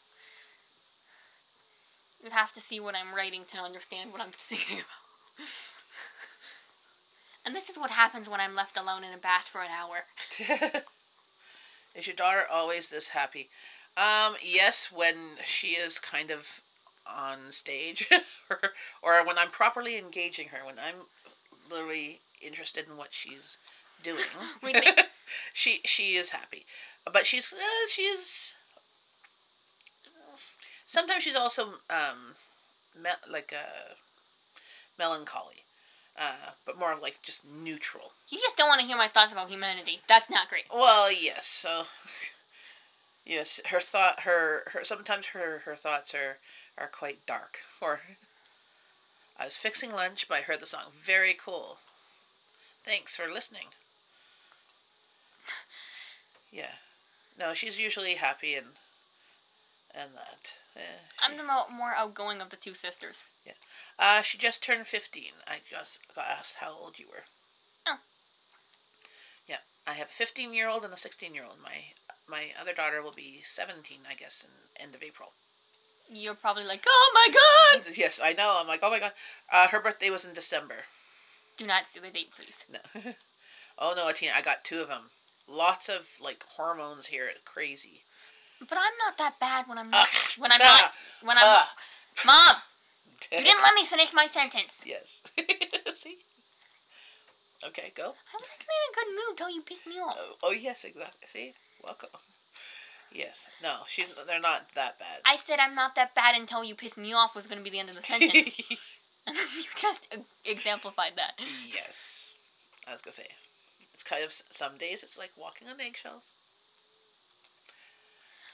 You'd have to see what I'm writing to understand what I'm singing about. And this is what happens when I'm left alone in a bath for an hour. Is your daughter always this happy? Yes, when she is kind of on stage, or, when I'm properly engaging her, when I'm literally interested in what she's doing, We think- she is happy, but she's sometimes she's also like melancholy, but more of like just neutral. You just don't want to hear my thoughts about humanity. That's not great. Well, yes, so. Yes, her sometimes her thoughts are quite dark. Or I was fixing lunch, but I heard the song. Very cool. Thanks for listening. Yeah. No, she's usually happy and that. I'm the more outgoing of the two sisters. She just turned 15. I just got asked how old you were. Oh. Yeah, I have a 15-year-old and a 16-year-old. My other daughter will be 17, I guess, in end of April. You're probably like, oh my god! Yes, I know. I'm like, oh my god. Her birthday was in December. Do not say the date, please. No. Oh no, Atina, I got 2 of them. Lots of like hormones here. Crazy. But I'm not that bad when I'm not. When I'm Ah, not. When I'm. Mom! You didn't let me finish my sentence. Yes. See? Okay, go. I was actually in a good mood till you pissed me off. Oh yes, exactly. See? Welcome. Yes. No, they're not that bad. I said I'm not that bad until you pissed me off was going to be the end of the sentence. And you just exemplified that. Yes. I was going to say. It's kind of, some days it's like walking on eggshells.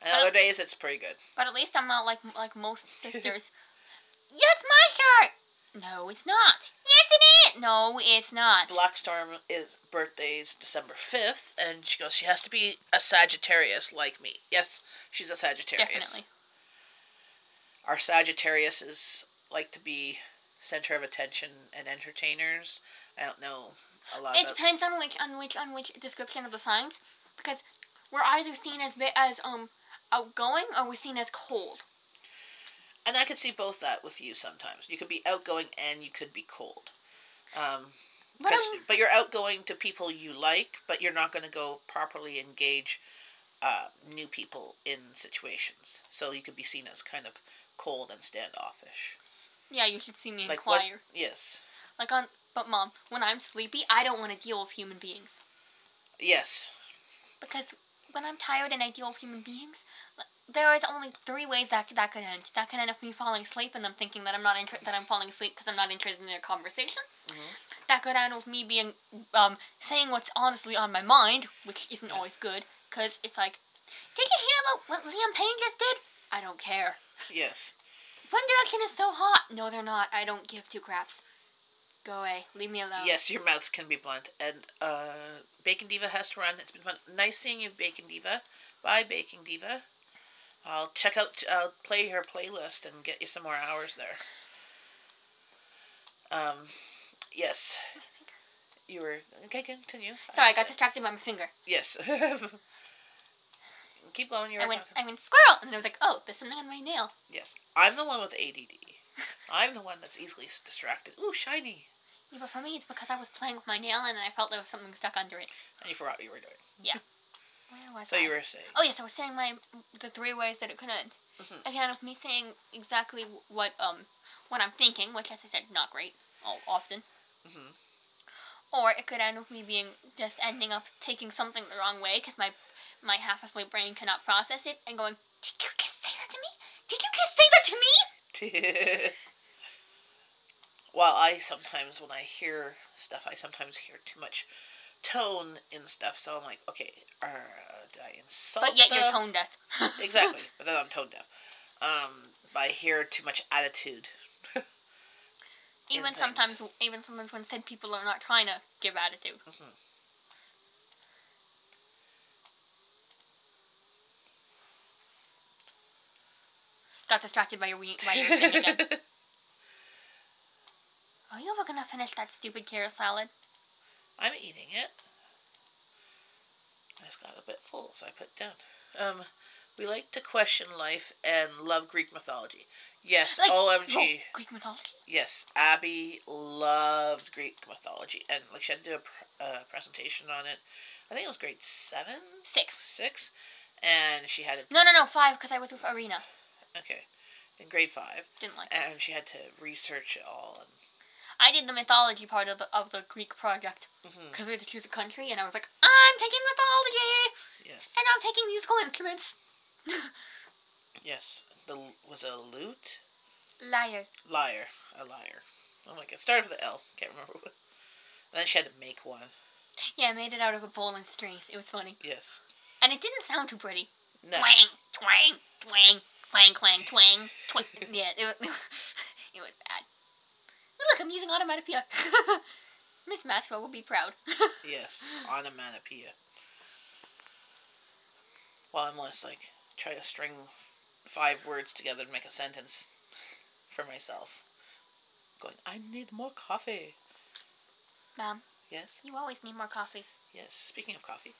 And other days it's pretty good. But at least I'm not like most sisters. Yeah, it's my shirt! No, it's not. Yes, it is! No, it's not. Blackstorm's birthday's December 5th, and she goes, she has to be a Sagittarius like me. Yes, she's a Sagittarius. Definitely. Our Sagittariuses like to be center of attention and entertainers. I don't know a lot It about... depends on which description of the signs, because we're either seen as outgoing or we're seen as cold. And I could see both that with you sometimes. You could be outgoing and you could be cold. But you're outgoing to people you like, but you're not going to go properly engage new people in situations. So you could be seen as kind of cold and standoffish. Yeah, you should see me Like inquire. what? Yes. But Mom, when I'm sleepy, I don't want to deal with human beings. Yes. Because when I'm tired and I deal with human beings, there is only 3 ways that could end. That could end up me falling asleep and them thinking that I'm falling asleep because I'm not interested in their conversation. Mm-hmm. That could end with me being saying what's honestly on my mind, which isn't always good. Because it's like, did you hear about what Liam Payne just did? I don't care. Yes. One Direction is so hot. No, they're not. I don't give 2 craps. Go away. Leave me alone. Yes, your mouths can be blunt. And Bacon Diva has to run. It's been fun. Nice seeing you, Bacon Diva. Bye, Bacon Diva. I'll play her playlist and get you some more hours there. Yes. You were... Okay, continue. Sorry, I got distracted by my finger. Yes. Keep going. I went squirrel, and then I was like, oh, there's something on my nail. Yes. I'm the one with ADD. I'm the one that's easily distracted. Ooh, shiny. Yeah, but for me, it's because I was playing with my nail, and I felt there was something stuck under it. And you forgot what you were doing. Yeah. Where was So I? you were saying... Oh, yes, I was saying the 3 ways that it could end. Mm-hmm. Again, of me saying exactly what I'm thinking, which, as I said, not great, often. Mm-hmm. Or it could end with me just ending up taking something the wrong way, because my half-asleep brain cannot process it, and going, did you just say that to me? Did you just say that to me? Well, I sometimes, when I hear stuff, I sometimes hear too much tone in stuff, so I'm like, okay, did I insult But yet them? you're tone deaf. Exactly, but then I'm tone deaf. But I hear too much attitude. Even sometimes when said people are not trying to give attitude. Mm-hmm. Got distracted by your thing again. Are you ever gonna finish that stupid carrot salad? I'm eating it. I just got a bit full, so I put it down. We like to question life and love Greek mythology. Yes, OMG. Greek mythology? Yes, Abby loved Greek mythology, and she had to do a presentation on it. I think it was grade 7? 6. 6, and she had to, No, 5, because I was with Arena. okay, in grade 5, Didn't like it. and she had to research it all. And, I did the mythology part of the Greek project, mhm, because we had to choose a country, and I was like, I'm taking mythology, yes, and I'm taking musical instruments. yes. Was it a lute? Liar. Lyre, a lyre. Oh my god, it started with an L. Can't remember what. And then she had to make one. Yeah, I made it out of a bowl and strings. It was funny. Yes. And it didn't sound too pretty. No. Twang, twang, twang, clang, clang, twang, twang. Yeah, it was bad. Look, I'm using onomatopoeia. Miss Maxwell will be proud. Yes, onomatopoeia. Well, unless, like, try to string 5 words together to make a sentence for myself. Going, I need more coffee. Mom, Yes? you always need more coffee. Yes, speaking of coffee.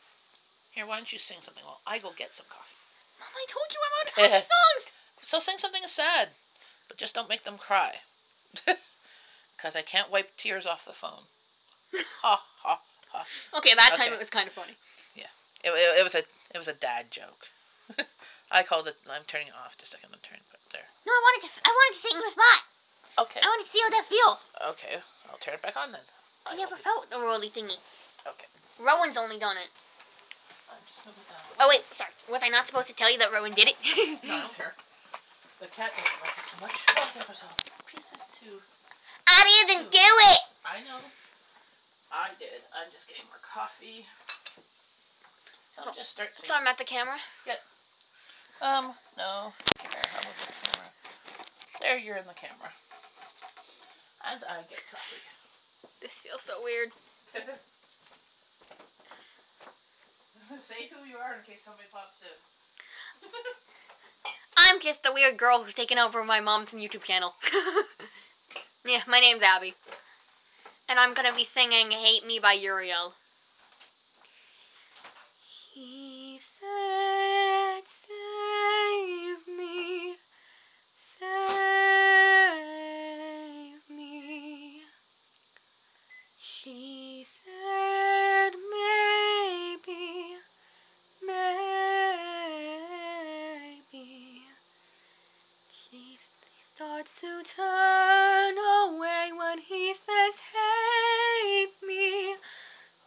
Here, why don't you sing something while I go get some coffee? Mom, I told you I'm out of happy songs. So sing something sad, but just don't make them cry. Because I can't wipe tears off the phone. Ha, ha, ha. Okay, that time Okay. it was kind of funny. It was a dad joke. I called it. I'm turning it off. Just a second. I'm turning it there. No, I wanted to sing with Spot. Okay. I wanted to see how that feel. Okay. I'll turn it back on then. I never felt the rolly thingy. Okay. Rowan's only done it. I'm just moving down. Oh wait, sorry. Was I not supposed to tell you that Rowan did it? No, I don't care. The cat doesn't like it so much. Oh, there was all pieces too. I didn't do it. I know. I did. I'm just getting more coffee. So I'll just start singing. So I'm at the camera. No. Here, how about the camera? There, you're in the camera. As I get coffee. This feels so weird. Say who you are in case somebody pops in. I'm just the weird girl who's taken over my mom's YouTube channel. Yeah, my name's Abby. And I'm gonna be singing Hate Me by Uriel. He said, save me, save me. She said, maybe, maybe. She starts to turn away when he says, hate me,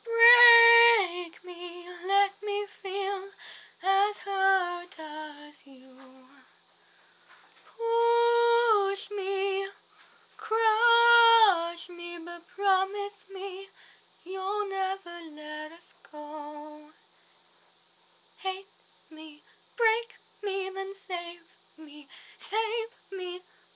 break me, let me feel as hurt as you. Push me, crush me, but promise me you'll never let us go. Hate me, break me, then save me,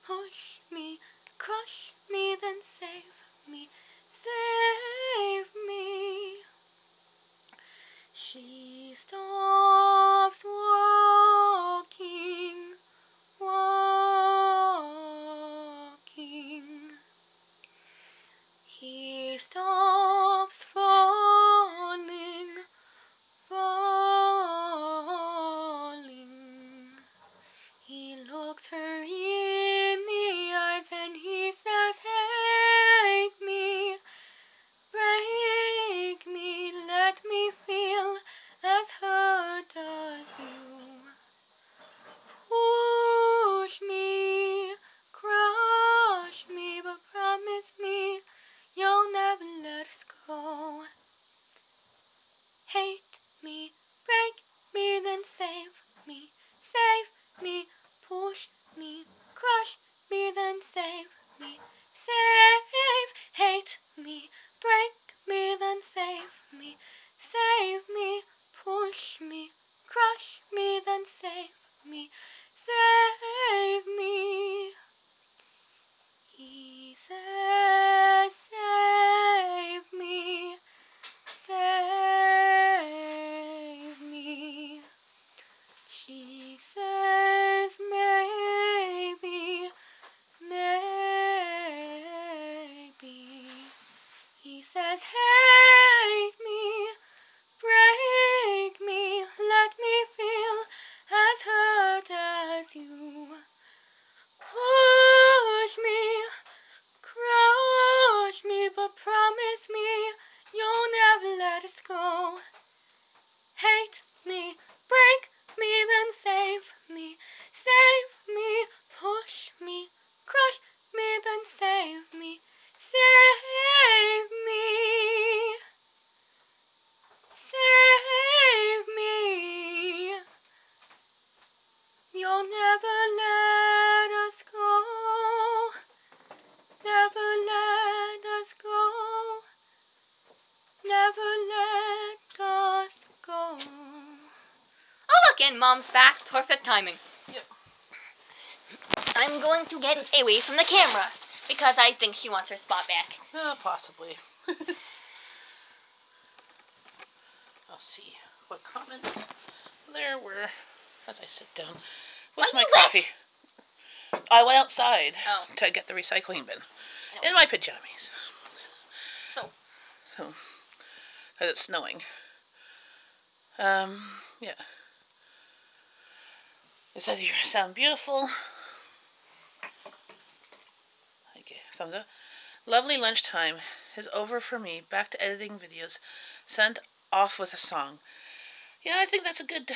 push me, crush me, then save me, save me. She stops walking, walking. He stops falling, falling. He looks her in the eyes and he says, hate me, break me, let me feel as hurt as you. Push me, crush me, but promise me you'll never let us go. Hate me, break me, then save me, push me, crush me, then save me, hate me, break me, then save me, push me, crush me, then save me, save me. He says, save me, save me. She says, maybe, maybe. He says, hate me, break me, let me feel as hurt as you. walk in, Mom's back. Perfect timing. Yep. I'm going to get away from the camera because I think she wants her spot back. Possibly. I'll see what comments there were as I sit down with Are my you wet? coffee. I went outside Oh. to get the recycling bin No. in my pajamas. So, So, because it's snowing. Yeah. They said you sound beautiful. Okay, thumbs up. Lovely lunchtime is over for me. Back to editing videos. Sent off with a song. Yeah, I think that's a good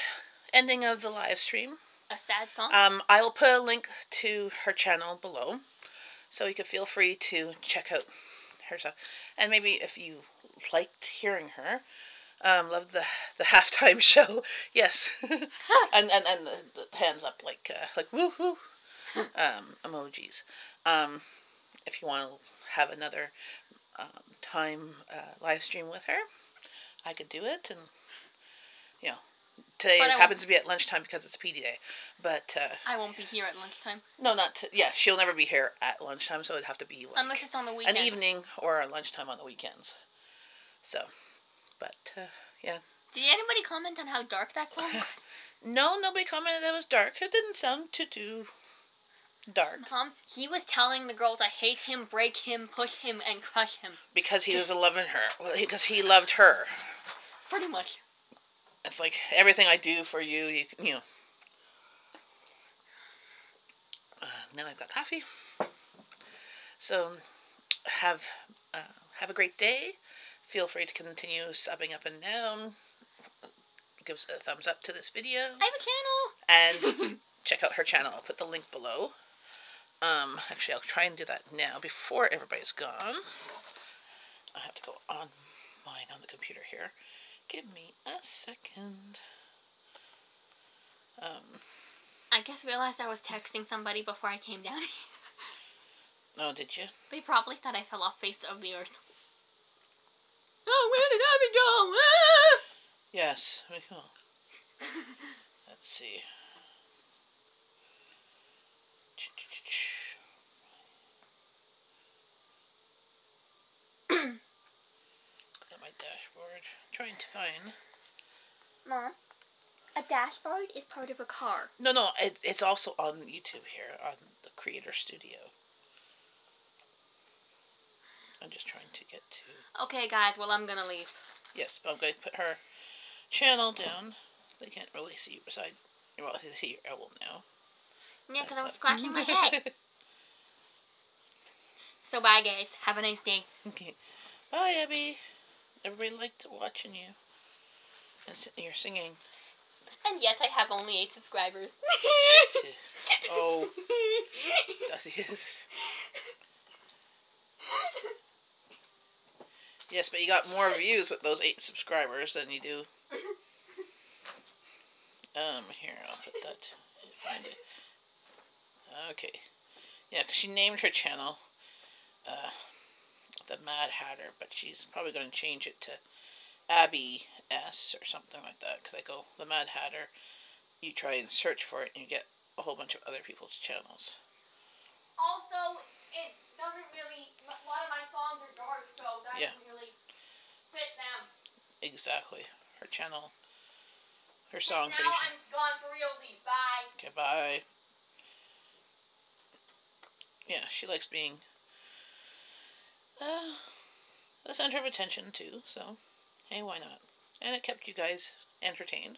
ending of the live stream. a sad song? I will put a link to her channel below, so you can feel free to check out her stuff. And maybe if you liked hearing her, loved the halftime show, yes, and the hands up like woohoo emojis. If you want to have another time live stream with her, I could do it, and you know. Today But it I happens to be at lunchtime because it's a PD day, but I won't be here at lunchtime. no, not yeah. She'll never be here at lunchtime, so it'd have to be like Unless it's on the weekend. an evening or a lunchtime on the weekends. So, but yeah. Did anybody comment on how dark that song was? No, nobody commented that it was dark. It didn't sound too dark He was telling the girl to hate him, break him, push him, and crush him. because he was loving her. Well, because he loved her. Pretty much. It's like everything I do for you, you know. Now I've got coffee. So have a great day. Feel free to continue subbing up and down. Give us a thumbs up to this video. I have a channel. And check out her channel. I'll put the link below. Actually, I'll try and do that now before everybody's gone. I have to go on mine on the computer here. Give me a second. I just realized I was texting somebody before I came down. Oh, did you? They probably thought I fell off face of the earth. Oh, where did Abby go? Ah! Yes, we go. Let's see. Got my dashboard. Trying to find. Mom, a dashboard is part of a car. No, it's also on YouTube here on the Creator Studio. I'm just trying to get to. Okay, guys, well, I'm gonna leave. Yes, but I'm going to put her channel down. They can't really see you beside. Well, they see your elbow now. Yeah, because I was scratching my head. So bye, guys. Have a nice day. Okay. Bye, Abby. Everybody liked watching you. And you're singing. And yet I have only 8 subscribers. Oh. That is. Yes, but you got more views with those 8 subscribers than you do. Here, I'll put that. Find it. Okay. Yeah, because she named her channel the Mad Hatter, but she's probably going to change it to Abby S or something like that. Because I go, the Mad Hatter, you try and search for it and you get a whole bunch of other people's channels. Also, it doesn't really, a lot of my songs are dark, so that doesn't really fit them. Exactly. Her channel, her songs now I'm gone for realsies. Bye. Okay, bye. Yeah, she likes being the center of attention too, so hey, why not? And it kept you guys entertained.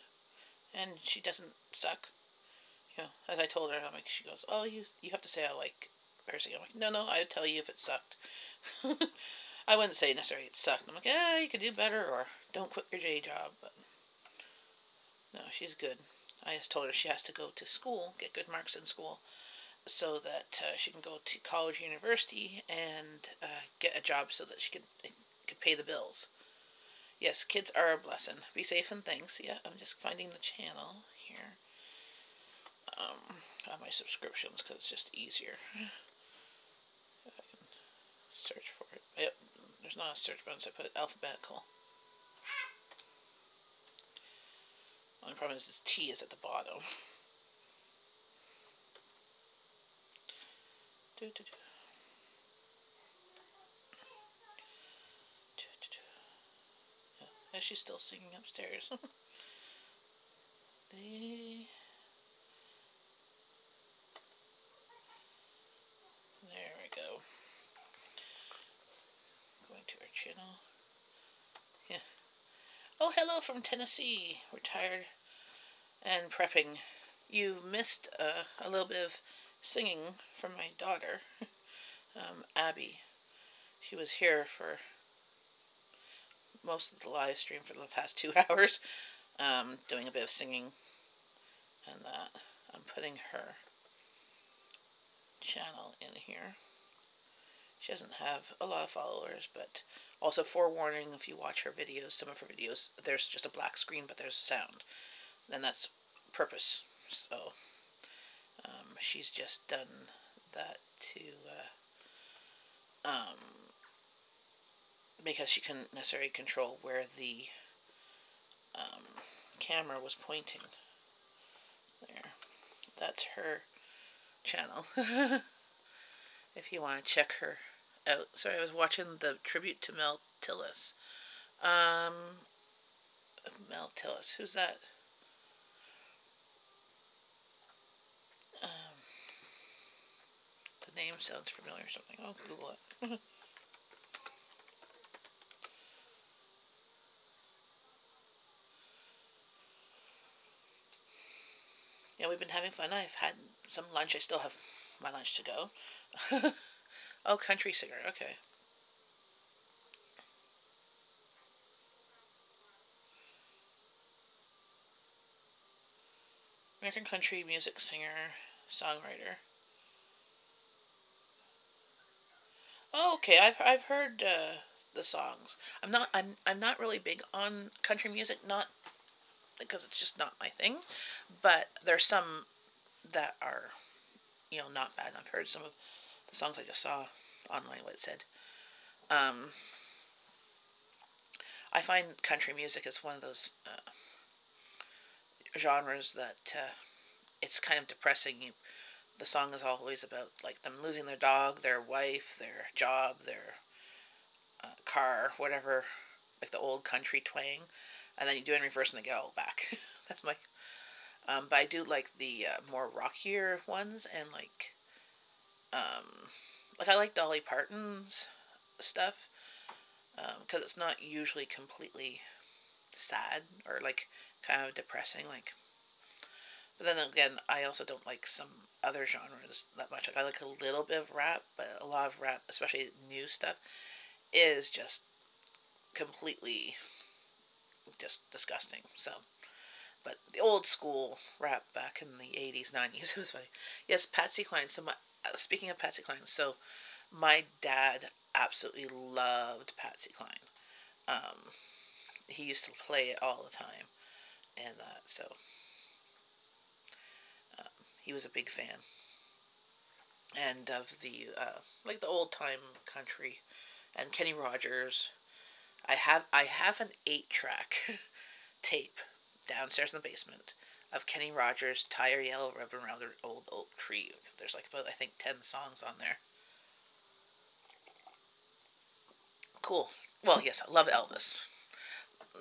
And she doesn't suck. You know, as I told her, I'm like, she goes, oh, you have to say I like her singing. I'm like, no, I would tell you if it sucked. I wouldn't say necessarily it sucked. I'm like, yeah, you could do better, or don't quit your day job, but no, she's good. I just told her she has to go to school, get good marks in school, so that she can go to college or university and get a job so that she can pay the bills. Yes, kids are a blessing. Be safe and thanks. Yeah, I'm just finding the channel here. On my subscriptions because it's just easier. If I can search for it. Yep, there's not a search button, so I put alphabetical. Only problem is his T is at the bottom. Yeah, she's still singing upstairs. There we go. Going to our channel. Yeah. Oh, hello from Tennessee. Retired and prepping. You missed a little bit of singing from my daughter, Abby. She was here for most of the live stream for the past 2 hours, doing a bit of singing, and I'm putting her channel in here. She doesn't have a lot of followers, but also forewarning, if you watch her videos, some of her videos, there's just a black screen, but there's sound. And that's purpose. So, she's just done that to, because she couldn't necessarily control where the camera was pointing. There. That's her channel. If you want to check her out. Sorry, I was watching the tribute to Mel Tillis. Mel Tillis. Who's that? The name sounds familiar or something. I'll Google it. Yeah, we've been having fun. I've had some lunch. I still have my lunch to go. Oh, country singer. Okay. American country music singer, songwriter. Oh, okay. I've heard the songs. I'm not really big on country music, not because it's just not my thing, but there's some that are, not bad. I've heard some of the songs I just saw online. What it said. I find country music is one of those genres that it's kind of depressing. The song is always about like them losing their dog, their wife, their job, their car, whatever, like the old country twang, and then you do it in reverse and they get all back. That's my. But I do like the more rockier ones, and like I like Dolly Parton's stuff because it's not usually completely sad or like kind of depressing. Like, but then again, I also don't like some other genres that much. Like I like a little bit of rap, but a lot of rap, especially new stuff, is just completely just disgusting. So, but the old school rap back in the 80s, 90s, it was funny. Yes, Patsy Cline. So, speaking of Patsy Cline, so my dad absolutely loved Patsy Cline. He used to play it all the time, and so he was a big fan. And of the like the old time country, and Kenny Rogers. I have an 8-track tape downstairs in the basement of Kenny Rogers' "Tie Your Yellow Ribbon Around the Old Oak Tree." There's like about I think 10 songs on there. Cool. Well, yes, I love Elvis,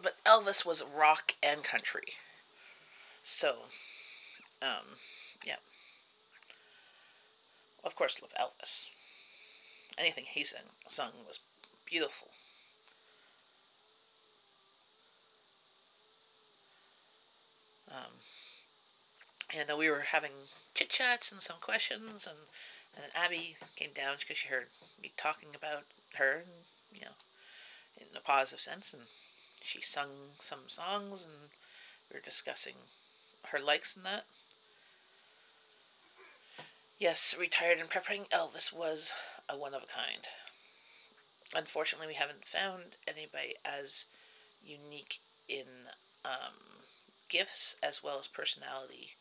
but Elvis was rock and country. So, yeah, of course, love Elvis. Anything he sung was beautiful. And we were having chit chats and some questions, and Abby came down because she heard me talking about her, and in a positive sense, and she sung some songs, and we were discussing her likes and that. Yes, retired and prepping. Elvis was a one of a kind. Unfortunately, we haven't found anybody as unique in gifts as well as personality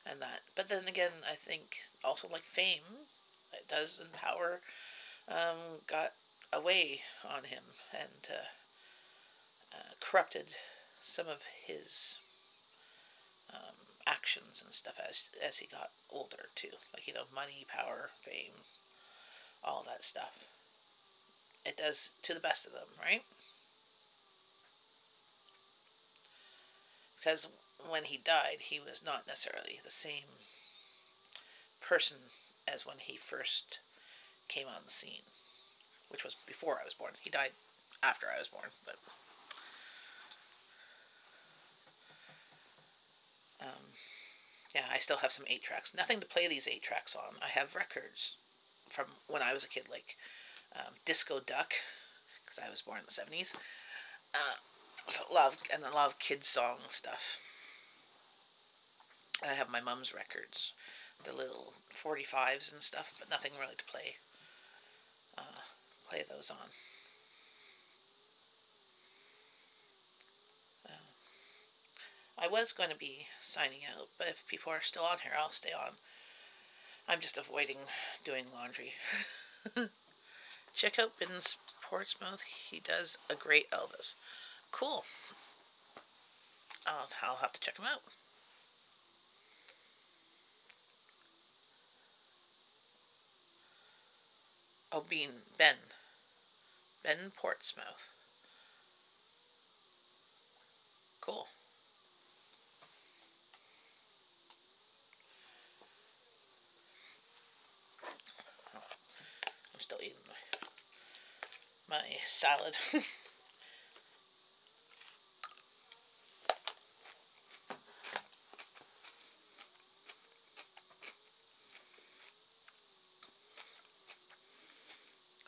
and that. But then again, I think also like fame, it does empower, got away on him and corrupted some of his actions and stuff as he got older too. Like, money, power, fame, all that stuff. It does to the best of them, right? Because when he died, he was not necessarily the same person as when he first came on the scene, which was before I was born. He died after I was born, but yeah, I still have some 8-tracks. Nothing to play these 8-tracks on. I have records from when I was a kid, like Disco Duck, because I was born in the 70s. So a lot of kids song stuff. I have my mum's records, the little 45s and stuff, but nothing really to play those on. I was going to be signing out, but if people are still on here, I'll stay on. I'm just avoiding doing laundry. Check out Ben's Portsmouth. He does a great Elvis. Cool. I'll have to check him out. Oh, Ben Portsmouth. Cool. I'm still eating my salad.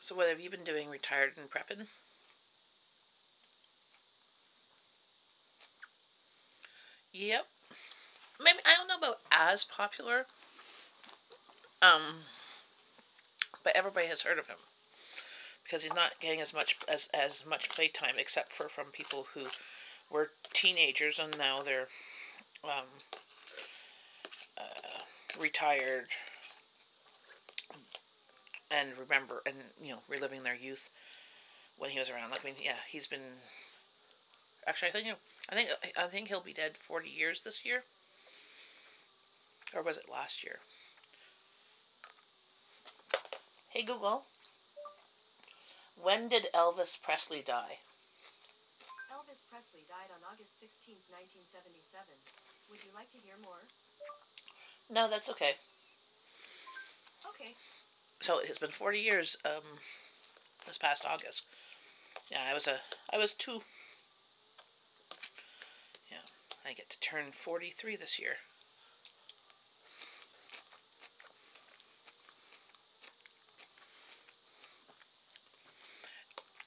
So what have you been doing, retired and prepping? Yep. Maybe, I don't know about as popular, but everybody has heard of him because he's not getting as much playtime, except for from people who were teenagers and now they're retired and remember and reliving their youth when he was around. Like, I mean, yeah, he's been. Actually, I think he'll be dead 40 years this year, or was it last year? Hey Google, when did Elvis Presley die? Elvis Presley died on August 16, 1977. Would you like to hear more? No, that's okay. Okay. So it's been 40 years. This past August. Yeah, I was 2. Yeah, I get to turn 43 this year.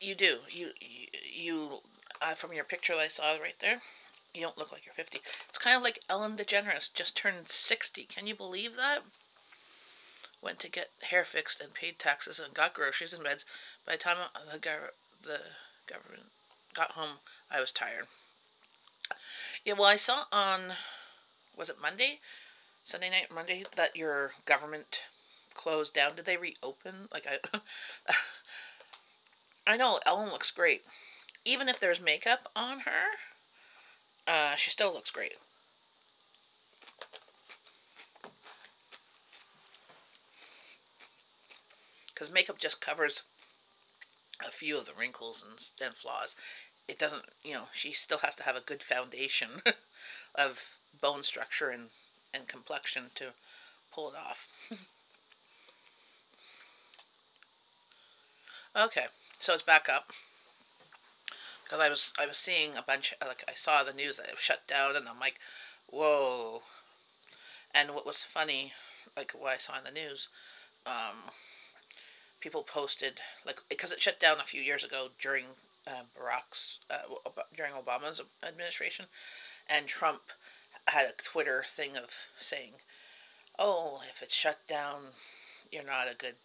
You do. You from your picture that I saw right there, you don't look like you're 50. It's kind of like Ellen DeGeneres just turned 60. Can you believe that? Went to get hair fixed and paid taxes and got groceries and meds. By the time the government got home, I was tired. Yeah, well, I saw on, was it Sunday night, Monday, that your government closed down. Did they reopen? Like, I know Ellen looks great. Even if there's makeup on her, she still looks great. Because makeup just covers a few of the wrinkles and flaws. It doesn't, she still has to have a good foundation of bone structure and complexion to pull it off. Okay, so it's back up. Because I was seeing a bunch, like, I saw the news that it was shut down, and I'm like, whoa. And what was funny, like what I saw in the news, people posted, like, because it shut down a few years ago during during Obama's administration, and Trump had a Twitter thing of saying, oh, if it's shut down, you're not a good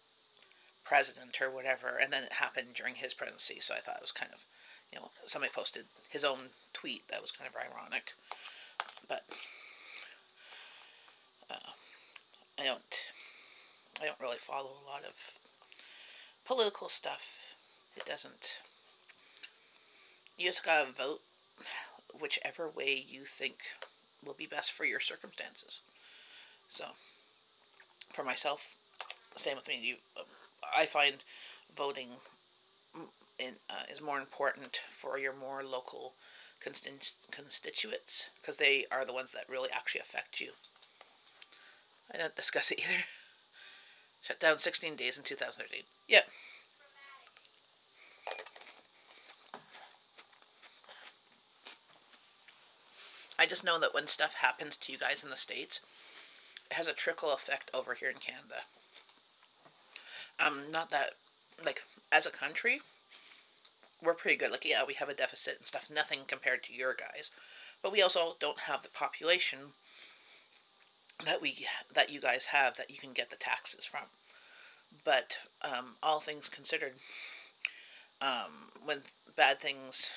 president or whatever, and then it happened during his presidency, so I thought it was kind of, somebody posted his own tweet that was kind of ironic, but I don't really follow a lot of political stuff. It doesn't. You just gotta vote whichever way you think will be best for your circumstances. So, for myself, same with me. I find voting is more important for your more local constituents, because they are the ones that really actually affect you. I don't discuss it either. Shut down 16 days in 2013. Yep. I just know that when stuff happens to you guys in the States, it has a trickle effect over here in Canada. Not that, like, as a country, we're pretty good. Like, yeah, we have a deficit and stuff, nothing compared to your guys. But we also don't have the population that you guys have, that you can get the taxes from. But all things considered, when bad things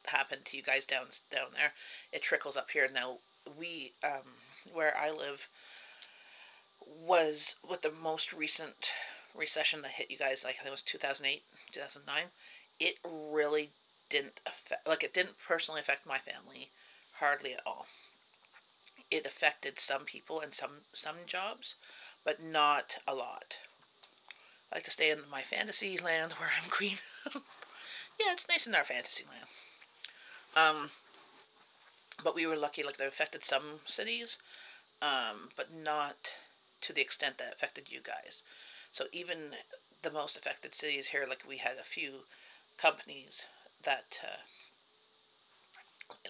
happen to you guys down there, it trickles up here. Now, we, where I live, was with the most recent recession that hit you guys, like I think it was 2008, 2009. It really didn't affect, like, it didn't personally affect my family hardly at all. It affected some people and some jobs, but not a lot. I like to stay in my fantasy land where I'm queen. Yeah, it's nice in our fantasy land. But we were lucky, like, that affected some cities, but not to the extent that affected you guys. So even the most affected cities here, like, we had a few companies that,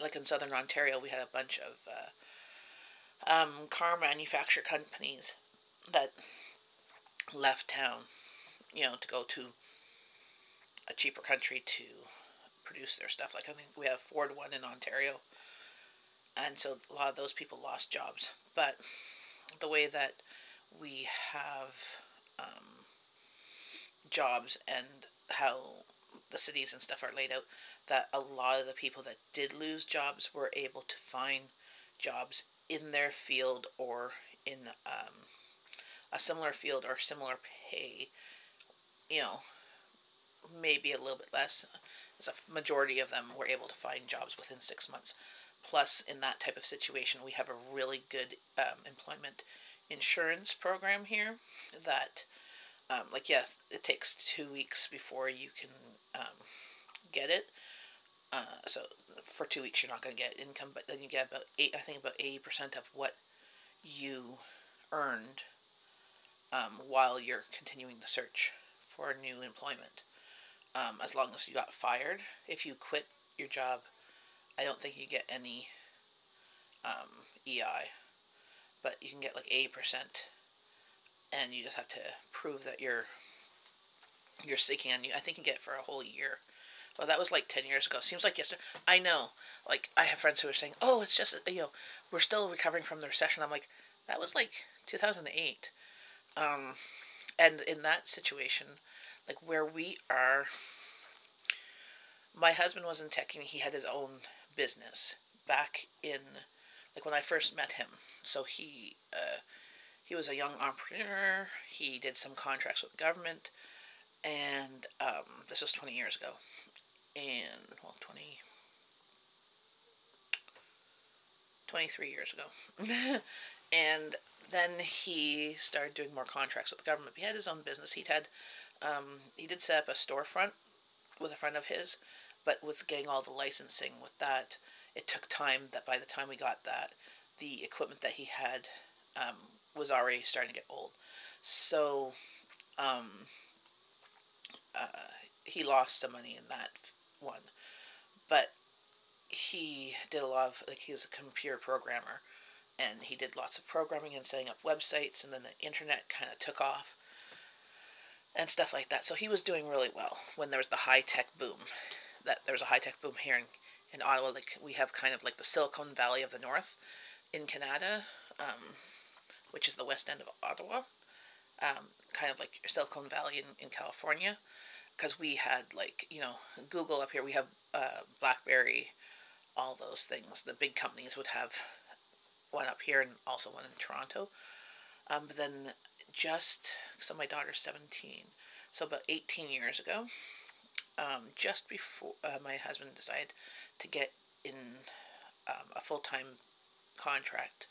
like in southern Ontario, we had a bunch of car manufacturer companies that left town, to go to a cheaper country to produce their stuff. Like, I think we have Ford One in Ontario, and so a lot of those people lost jobs. But the way that we have jobs and how the cities and stuff are laid out, that a lot of the people that did lose jobs were able to find jobs in their field, or in a similar field or similar pay, maybe a little bit less. As a majority of them were able to find jobs within 6 months. Plus, in that type of situation, we have a really good employment insurance program here that, like, yes, it takes 2 weeks before you can get it. So for 2 weeks, you're not going to get income, but then you get about 80% of what you earned while you're continuing the search for new employment. As long as you got fired. If you quit your job, I don't think you get any EI, but you can get like 80%, and you just have to prove that you're seeking, and I think you get it for a whole year. Well, that was like 10 years ago. Seems like yesterday. I know. Like, I have friends who are saying, oh, it's just, we're still recovering from the recession. I'm like, that was like 2008. And in that situation, like where we are, my husband was in tech, and he had his own business back in, like, when I first met him. So he was a young entrepreneur. He did some contracts with the government, and this was 20 years ago. And, well, 23 years ago. And then he started doing more contracts with the government. He had his own business. He did set up a storefront with a friend of his, but with getting all the licensing with that, it took time. That by the time we got that, the equipment that he had was already starting to get old. So he lost some money in that one. But he did a lot of, like, he was a computer programmer, and he did lots of programming and setting up websites, and then the internet kind of took off and stuff like that. So he was doing really well when there was the high-tech boom. There was a high-tech boom here in Ottawa. Like, we have kind of like the Silicon Valley of the North in Canada, which is the west end of Ottawa, kind of like Silicon Valley in California, because we had, like, Google up here. We have BlackBerry, all those things. The big companies would have one up here and also one in Toronto. But then so my daughter's 17, so about 18 years ago, just before my husband decided to get in a full-time contract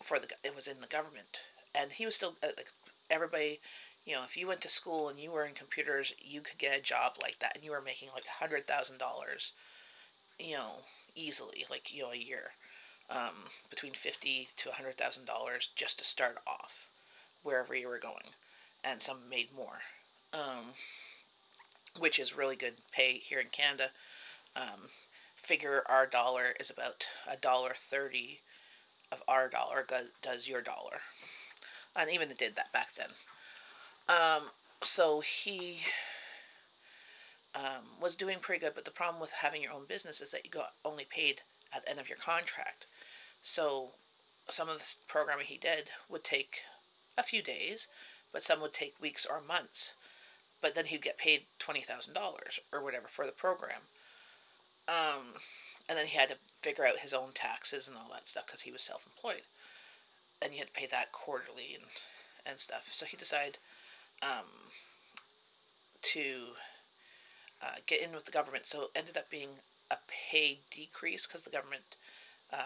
for it was in the government, and he was still like everybody. If you went to school and you were in computers, you could get a job like that, and you were making like $100,000, easily, like a year, between $50,000 to $100,000 just to start off wherever you were going, and some made more, which is really good pay here in Canada. Figure our dollar is about $1.30 of our dollar does your dollar, and even it did that back then. So he was doing pretty good, but the problem with having your own business is that you got only paid at the end of your contract. So some of the programming he did would take a few days, but some would take weeks or months. But then he'd get paid $20,000 or whatever for the program. And then he had to figure out his own taxes and all that stuff because he was self-employed. And you had to pay that quarterly and stuff. So he decided to get in with the government. So it ended up being a pay decrease because the government,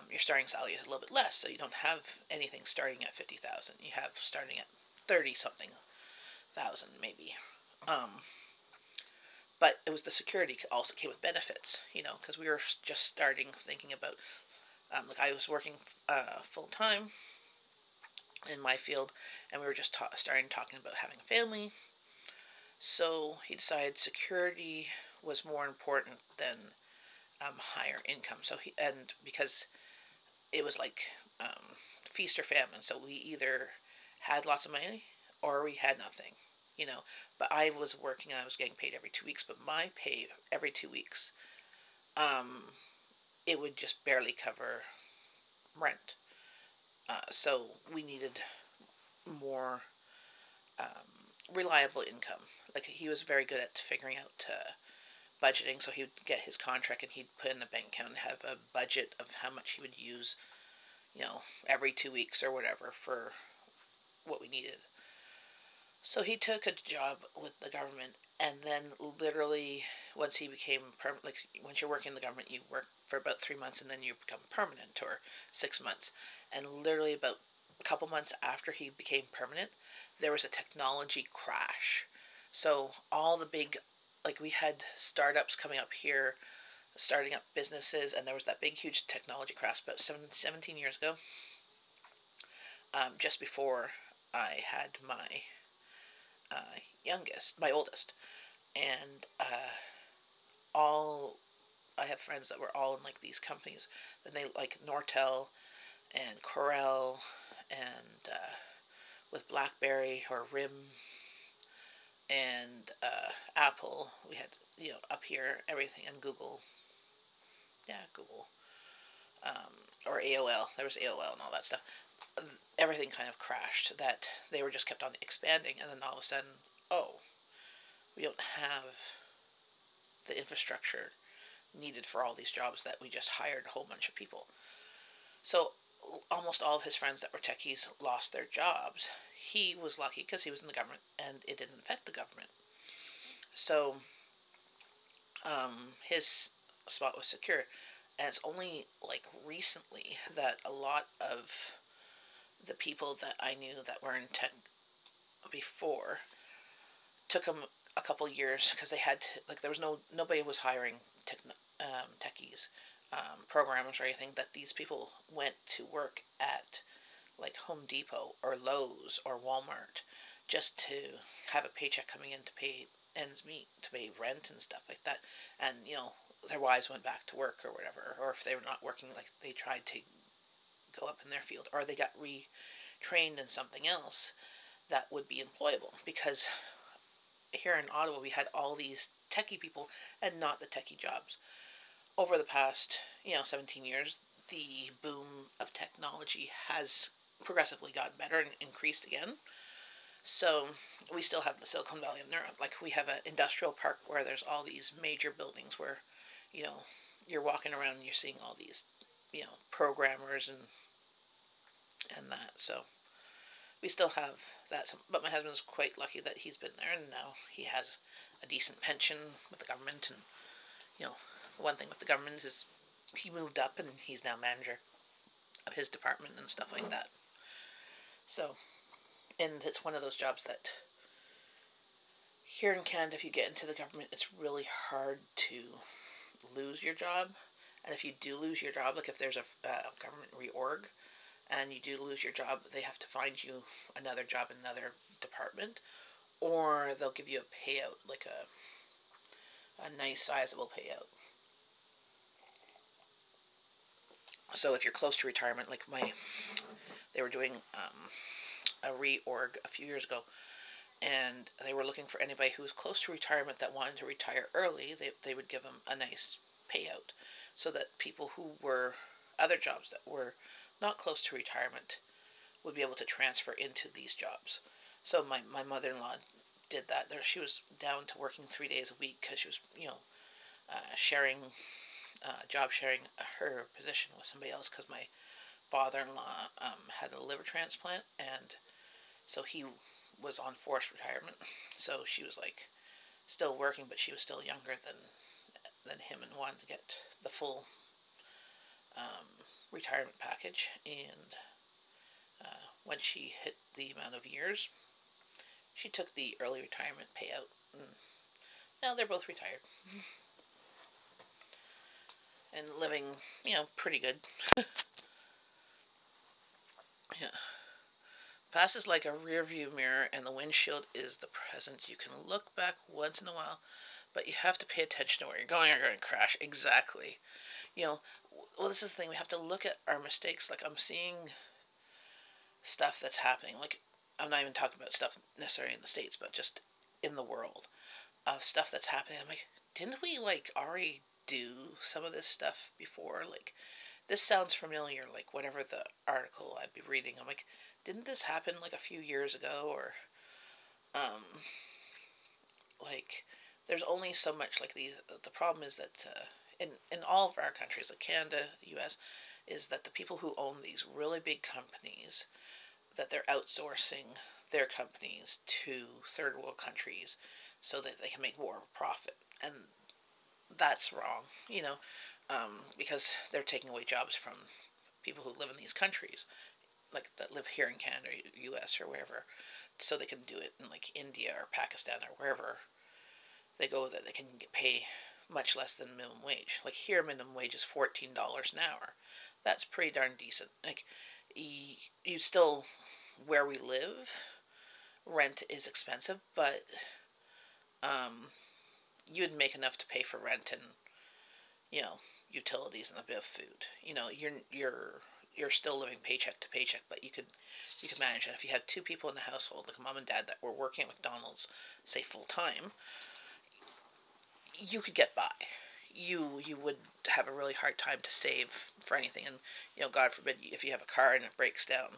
your starting salary is a little bit less. So you don't have anything starting at $50,000. You have starting at 30-something thousand maybe. But it was the security also came with benefits, because we were just starting thinking about, like I was working full-time in my field, and we were just starting talking about having a family. So he decided security was more important than higher income. So because it was like feast or famine, so we either had lots of money or we had nothing. But I was working and I was getting paid every 2 weeks, but my pay every 2 weeks, it would just barely cover rent. So we needed more reliable income. Like he was very good at figuring out budgeting, so he would get his contract and he'd put in a bank account and have a budget of how much he would use, every 2 weeks or whatever for what we needed. So he took a job with the government, and then literally once he became permanent, like once you're working in the government, you work for about 3 months and then you become permanent, or 6 months. And literally about a couple months after he became permanent, there was a technology crash. So all the big, like we had startups coming up here, starting up businesses, and there was that big huge technology crash about 17 years ago, just before I had my my oldest, and I have friends that were all in like these companies. Then they like Nortel and Corel and with BlackBerry or RIM and Apple. We had up here everything, and Google. Yeah, Google. Or AOL. There was AOL and all that stuff. Everything kind of crashed. That they were just kept on expanding, and then all of a sudden, we don't have the infrastructure needed for all these jobs that we just hired a whole bunch of people. So almost all of his friends that were techies lost their jobs. He was lucky because he was in the government and it didn't affect the government. So his spot was secure. And it's only like recently that a lot of the people that I knew that were in tech before took them a couple years because they had to, like, there was nobody was hiring techies, programmers or anything, that these people went to work at like Home Depot or Lowe's or Walmart just to have a paycheck coming in to pay ends meet, to pay rent and stuff like that. And their wives went back to work or whatever, or if they were not working, like they tried to go up in their field, or they got retrained in something else that would be employable. Because here in Ottawa we had all these techie people and not the techie jobs. Over the past 17 years, the boom of technology has progressively gotten better and increased again. So we still have the Silicon Valley, and like we have an industrial park where there's all these major buildings where you're walking around and you're seeing all these programmers and that. So we still have that. But my husband's quite lucky that he's been there, and now he has a decent pension with the government. And the one thing with the government is he moved up and he's now manager of his department and stuff like that. So, and it's one of those jobs that here in Canada, if you get into the government, it's really hard to lose your job. And if you do lose your job, like if there's a government reorg and you do lose your job, they have to find you another job in another department, or they'll give you a payout, like a nice sizable payout. So if you're close to retirement, like they were doing a reorg a few years ago, and they were looking for anybody who was close to retirement that wanted to retire early. They would give them a nice payout, so that people who were other jobs that were not close to retirement would be able to transfer into these jobs. So my mother-in-law did that. She was down to working 3 days a week because she was, job sharing her position with somebody else, because my father-in-law had a liver transplant, and so he was on forced retirement. So she was like still working, but she was still younger than him and wanted to get the full retirement package. And when she hit the amount of years, she took the early retirement payout, and now they're both retired and living, pretty good. Yeah. Past is like a rear view mirror, and the windshield is the present. You can look back once in a while, but you have to pay attention to where you're going or you're going to crash. Exactly. Well, this is the thing. We have to look at our mistakes. Like, I'm seeing stuff that's happening. Like, I'm not even talking about stuff necessarily in the States, but just in the world of stuff that's happening. I'm like, didn't we, already do some of this stuff before? Like, this sounds familiar, like whatever the article I'd be reading. I'm like, didn't this happen like a few years ago? Or, there's only so much, like, the problem is that in all of our countries, like Canada, US, is that the people who own these really big companies, that they're outsourcing their companies to third world countries so that they can make more profit. And that's wrong, because they're taking away jobs from people who live in these countries, like that live here in Canada or US or wherever, so they can do it in like India or Pakistan or wherever they go, that they can pay much less than minimum wage. Like here, minimum wage is $14 an hour. That's pretty darn decent. Like, you still, where we live, rent is expensive, but you'd make enough to pay for rent and utilities and a bit of food. You're still living paycheck to paycheck, but you could manage it. If you had two people in the household, like a mom and dad, that were working at McDonald's, say full time, you could get by. You would have a really hard time to save for anything, and God forbid, if you have a car and it breaks down,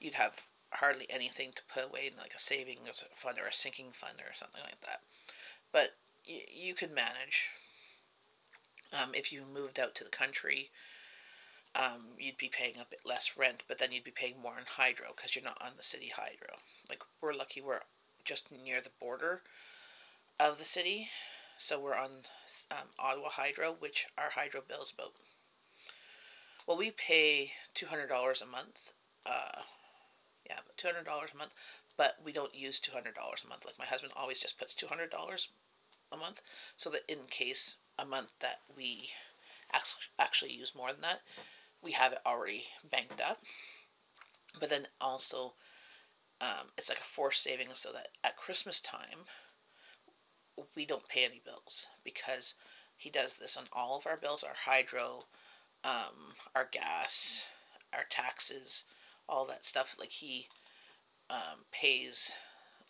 you'd have hardly anything to put away in like a savings fund or a sinking fund or something like that. But you could manage. If you moved out to the country, you'd be paying a bit less rent, but then you'd be paying more on hydro because you're not on the city hydro. Like, we're lucky we're just near the border of the city, so we're on Ottawa Hydro, which our hydro bill is about, well, we pay $200 a month. About $200 a month, but we don't use $200 a month. Like, my husband always just puts $200 a month, so that in case a month that we actually use more than that, we have it already banked up. But then also, it's like a forced savings, so that at Christmas time, we don't pay any bills, because he does this on all of our bills, our hydro, our gas, our taxes, all that stuff. Like, he pays,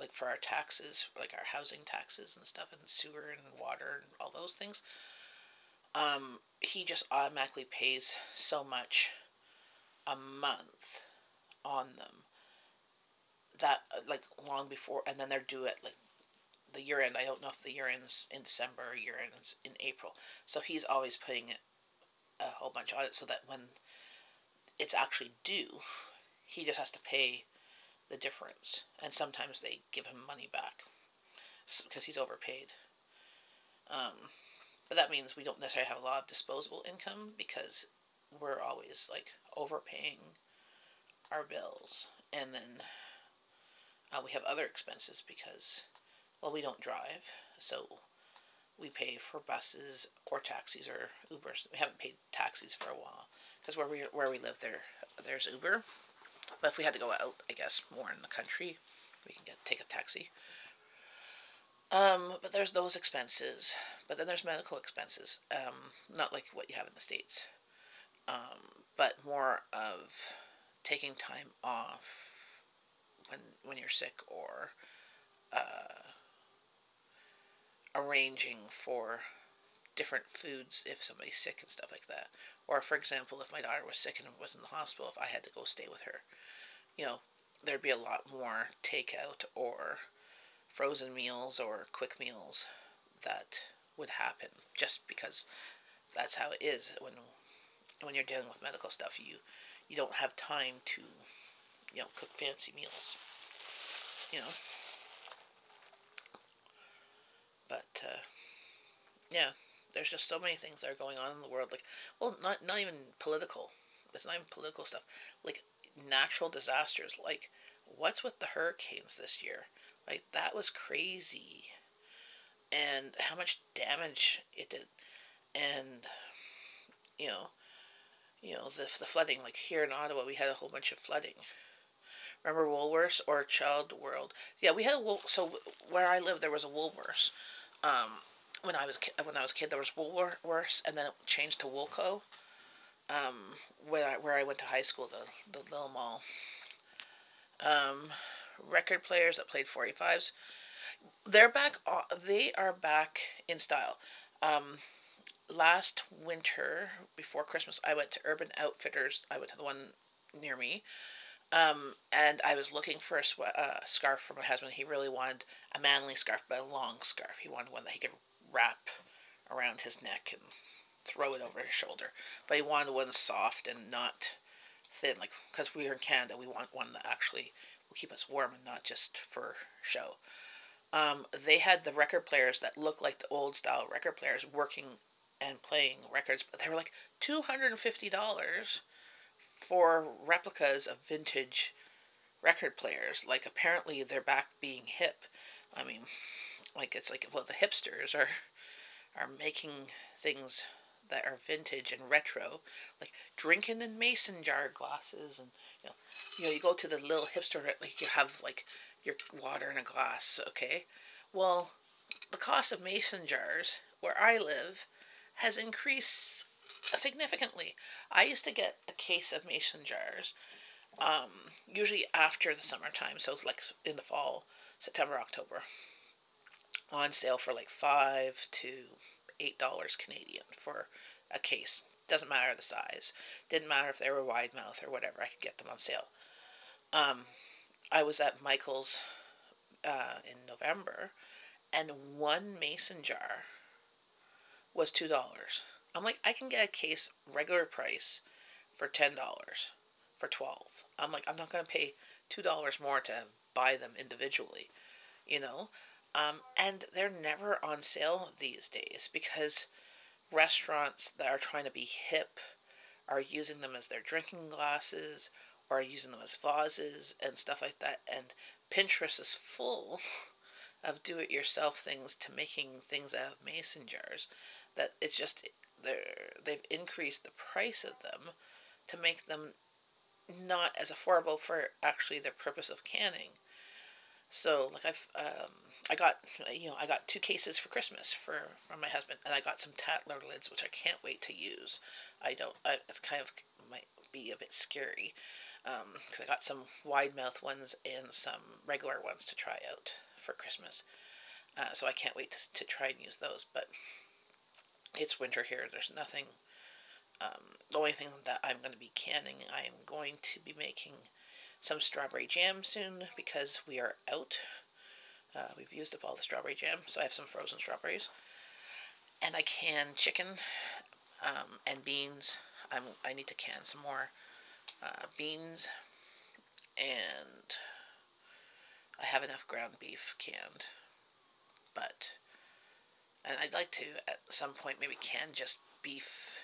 like, for our taxes, like our housing taxes and stuff, and sewer and water and all those things. He just automatically pays so much a month on them, that like long before, and then they're due at like the year end. I don't know if the year ends in December or year ends in April. So he's always putting a whole bunch on it, so that when it's actually due, he just has to pay the difference. And sometimes they give him money back because he's overpaid. But that means we don't necessarily have a lot of disposable income, because we're always like overpaying our bills, and then we have other expenses because, well, we don't drive, so we pay for buses or taxis or Ubers. We haven't paid taxis for a while because where we live there's Uber, but if we had to go out, I guess more in the country, we can take a taxi. But there's those expenses, but then there's medical expenses. Not like what you have in the States, but more of taking time off when you're sick, or arranging for different foods if somebody's sick and stuff like that. Or, for example, if my daughter was sick and was in the hospital, if I had to go stay with her, there'd be a lot more takeout or frozen meals or quick meals that would happen, just because that's how it is when you're dealing with medical stuff. You don't have time to cook fancy meals, but yeah, there's just so many things that are going on in the world, like, well, not even political. It's not even political stuff, like natural disasters, like what's with the hurricanes this year? Like, that was crazy, and how much damage it did. And the flooding, like here in Ottawa, we had a whole bunch of flooding. Remember Woolworths or Child World? Yeah, we had so where I live there was a Woolworths. When I was a kid, there was Woolworths, and then it changed to Woolco. Where I went to high school, the little mall. Record players that played 45s, they're back. They are back in style. Last winter, before Christmas, I went to Urban Outfitters. I went to the one near me. And I was looking for a scarf for my husband. He really wanted a manly scarf, but a long scarf. He wanted one that he could wrap around his neck and throw it over his shoulder. But he wanted one soft and not thin, like, because we're in Canada, we want one that actually will keep us warm and not just for show. They had the record players that looked like the old style record players working and playing records, but they were like $250 for replicas of vintage record players. Like, apparently they're back being hip. I mean, like, it's like, well, the hipsters are making things that are vintage and retro, like drinking in mason jar glasses, and you go to the little hipster, like, you have like your water in a glass. Okay, well, the cost of mason jars where I live has increased significantly. I used to get a case of mason jars, usually after the summertime, so like in the fall, September, October, on sale for like $5 to $8 Canadian for a case. Doesn't matter the size. Didn't matter if they were wide mouth or whatever. I could get them on sale. I was at Michael's in November, and one mason jar was $2. I'm like, I can get a case regular price for $10 for 12. I'm like, I'm not going to pay $2 more to buy them individually, and they're never on sale these days because restaurants that are trying to be hip are using them as their drinking glasses, or are using them as vases and stuff like that. And Pinterest is full of do-it-yourself things to making things out of mason jars, that it's just they've increased the price of them to make them not as affordable for actually the purpose of canning. So, like, I got 2 cases for Christmas from my husband, and I got some Tatler lids, which I can't wait to use. It's kind of might be a bit scary, because I got some wide mouth ones and some regular ones to try out for Christmas. So I can't wait to try and use those. But it's winter here. There's nothing. The only thing that I'm going to be canning, I am going to be making some strawberry jam soon because we are out. We've used up all the strawberry jam, so I have some frozen strawberries. And I can chicken and beans. I need to can some more beans, and I have enough ground beef canned. And I'd like to at some point maybe can just beef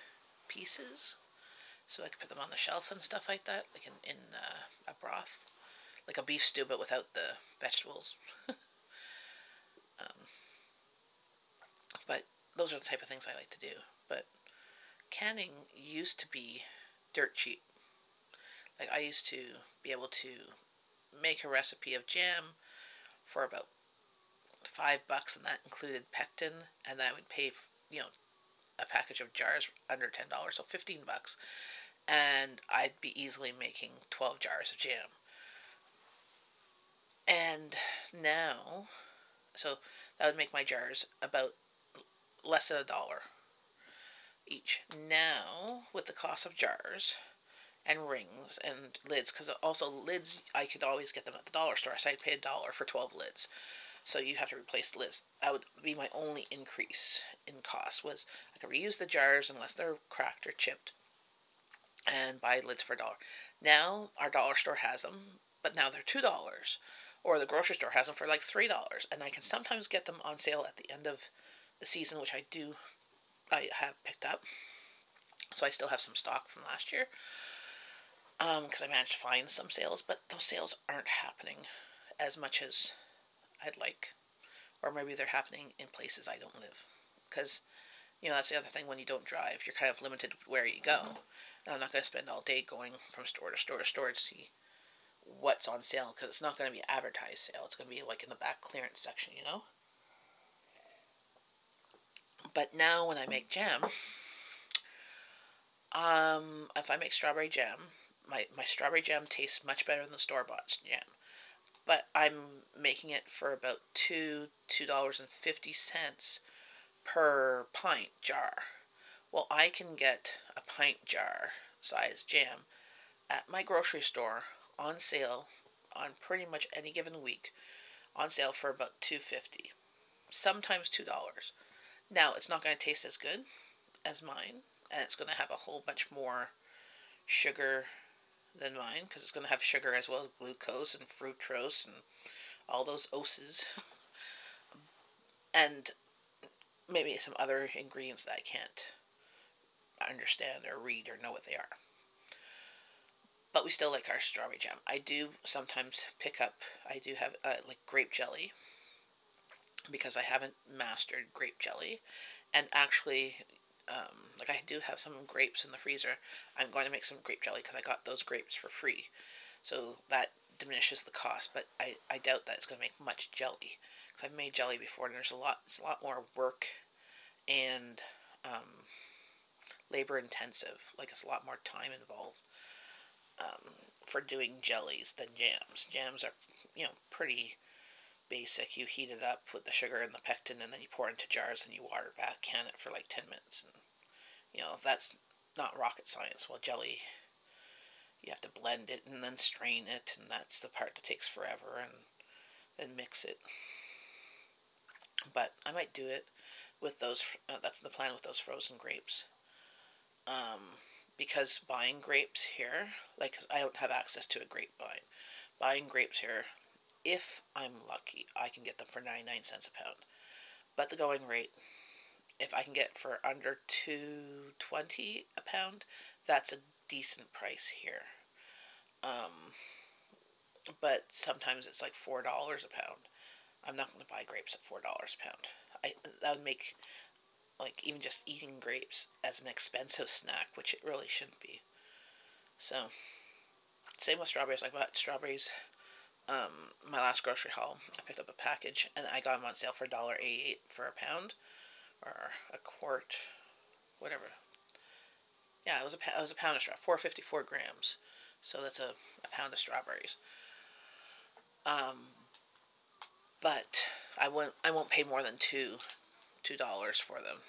pieces so I could put them on the shelf and stuff like that, like in a broth, like a beef stew but without the vegetables. um, but those are the type of things I like to do. But canning used to be dirt cheap. Like I used to be able to make a recipe of jam for about $5, and that included pectin, and I would pay, a package of jars under $10, so $15, and I'd be easily making 12 jars of jam. And now, so that would make my jars about less than $1 each. Now, with the cost of jars and rings and lids, because also lids, I could always get them at the dollar store, so I'd pay $1 for 12 lids. So you'd have to replace the lids. That would be my only increase in cost, was I could reuse the jars unless they're cracked or chipped and buy lids for $1. Now our dollar store has them, but now they're $2, or the grocery store has them for like $3, and I can sometimes get them on sale at the end of the season, which I have picked up. So I still have some stock from last year, because I managed to find some sales, but those sales aren't happening as much as I'd like, or maybe they're happening in places I don't live, because that's the other thing. When you don't drive, you're kind of limited where you go, and I'm not going to spend all day going from store to store to store to see what's on sale, because it's not going to be advertised sale. It's going to be like in the back clearance section, But now when I make jam, if I make strawberry jam, my strawberry jam tastes much better than the store-bought jam. But I'm making it for about $2.50 per pint jar. Well, I can get a pint jar size jam at my grocery store on sale on pretty much any given week, on sale for about $2.50, sometimes $2. Now, it's not going to taste as good as mine, and it's going to have a whole bunch more sugar than mine, because it's going to have sugar as well as glucose and fructose and all those oses, and maybe some other ingredients that I can't understand or read or know what they are. But we still like our strawberry jam. I do sometimes pick up, I do have like grape jelly, because I haven't mastered grape jelly. And actually, like I do have some grapes in the freezer. I'm going to make some grape jelly because I got those grapes for free. So that diminishes the cost, but I doubt that it's going to make much jelly, because I've made jelly before, and it's a lot more work and labor intensive. Like, it's a lot more time involved for doing jellies than jams. Jams are, pretty basic. You heat it up with the sugar and the pectin, and then you pour it into jars, and you water bath can it for like 10 minutes. And, that's not rocket science. Well, jelly, you have to blend it and then strain it, and that's the part that takes forever, and then mix it. But I might do it with those, that's the plan with those frozen grapes. Because buying grapes here, like, 'cause I don't have access to a grapevine. Buying grapes here, if I'm lucky, I can get them for 99 cents a pound. But the going rate, if I can get for under $2.20 a pound, that's a decent price here. But sometimes it's like $4 a pound. I'm not going to buy grapes at $4 a pound. That would make, like, even just eating grapes as an expensive snack, which it really shouldn't be. So, same with strawberries. I bought strawberries, my last grocery haul. I picked up a package, and I got them on sale for $1.88 for a pound, or a quart, whatever. Yeah, it was a pound of strawberries, 454 grams. So that's a pound of strawberries. But I won't pay more than $2 for them.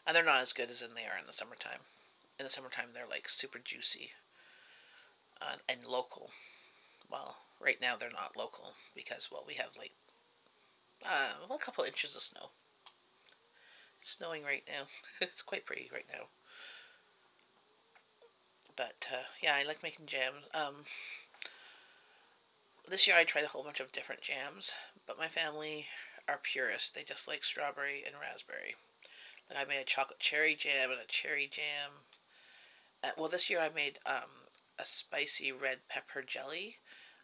And they're not as good as they are in the summertime. In the summertime, they're like super juicy and local. Well, right now they're not local because, well, we have like a couple inches of snow. It's snowing right now. It's quite pretty right now. But yeah, I like making jams. This year I tried a whole bunch of different jams, but my family are purists. They just like strawberry and raspberry. Like, I made a chocolate cherry jam and a cherry jam. well, this year I made a spicy red pepper jelly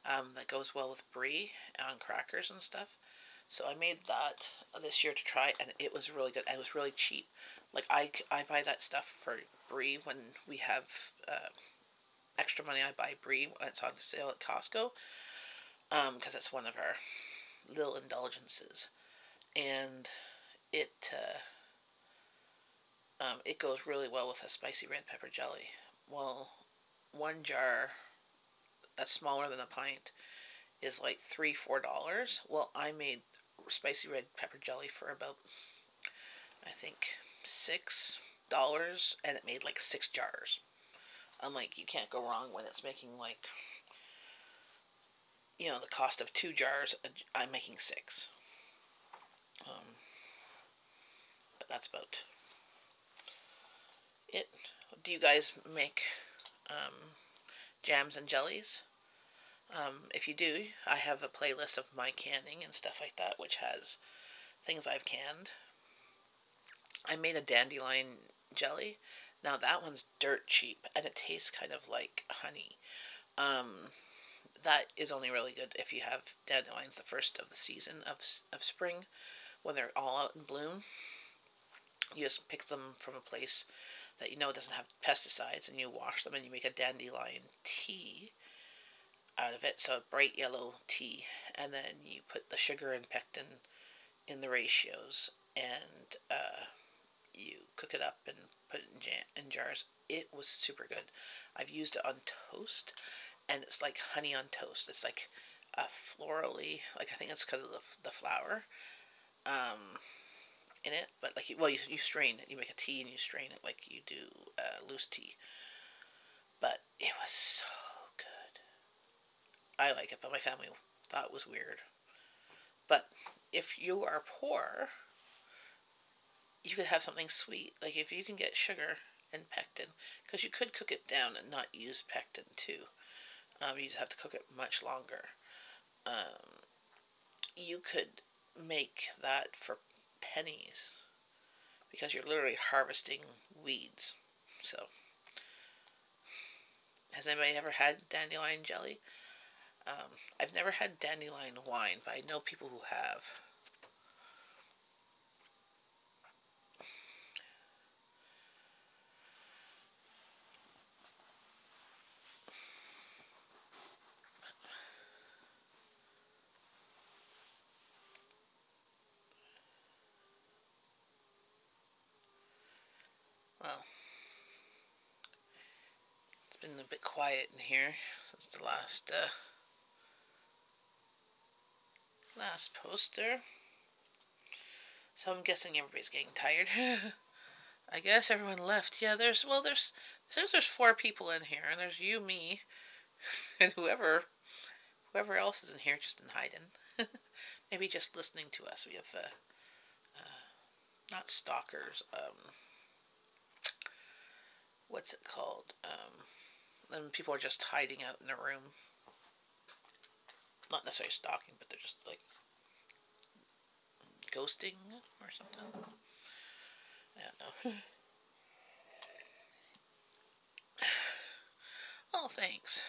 that goes well with brie on crackers and stuff. So I made that this year to try, and it was really good. And it was really cheap. Like I buy that stuff for brie when we have extra money. I buy brie when it's on sale at Costco, because it's one of our little indulgences, and it it goes really well with a spicy red pepper jelly. Well, one jar that's smaller than a pint is like $3-4. Well, I made spicy red pepper jelly for about, I think, $6, and it made like 6 jars. I'm like, you can't go wrong when it's making like, the cost of 2 jars. I'm making 6. But that's about it. Do you guys make jams and jellies? If you do, I have a playlist of my canning and stuff like that, which has things I've canned. I made a dandelion jelly. Now that one's dirt cheap, and it tastes kind of like honey. That is only really good if you have dandelions the first of the season of spring, when they're all out in bloom. You just pick them from a place that you know doesn't have pesticides, and you wash them, and you make a dandelion tea out of it, so a bright yellow tea, and then you put the sugar and pectin in the ratios, and you cook it up and put it in jars. It was super good. I've used it on toast, and it's like honey on toast. It's like a florally, like I think it's because of the flour in it, but like you strain it. You make a tea and you strain it like you do loose tea. But it was so good. I like it, but my family thought it was weird. But if you are poor, you could have something sweet. Like if you can get sugar and pectin, because you could cook it down and not use pectin too. You just have to cook it much longer. You could make that for pennies, because you're literally harvesting weeds. So, has anybody ever had dandelion jelly? I've never had dandelion wine, but I know people who have. Well, it's been a bit quiet in here since the last poster. So I'm guessing everybody's getting tired. I guess everyone left. Yeah, there's 4 people in here, and there's you, me, and whoever else is in here just in hiding. Maybe just listening to us. We have not stalkers. What's it called? And people are just hiding out in a room. Not necessarily stalking, but they're just like ghosting or something. I don't know. Oh, thanks.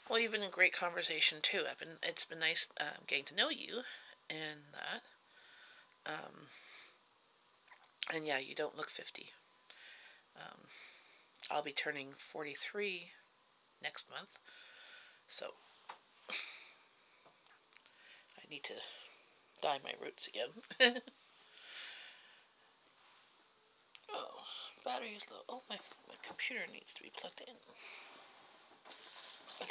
Well, you've been in great conversation too. It's been nice getting to know you, and that. And yeah, you don't look 50. I'll be turning 43 next month, so I need to dye my roots again. Oh, battery is low. Oh, my computer needs to be plugged in. It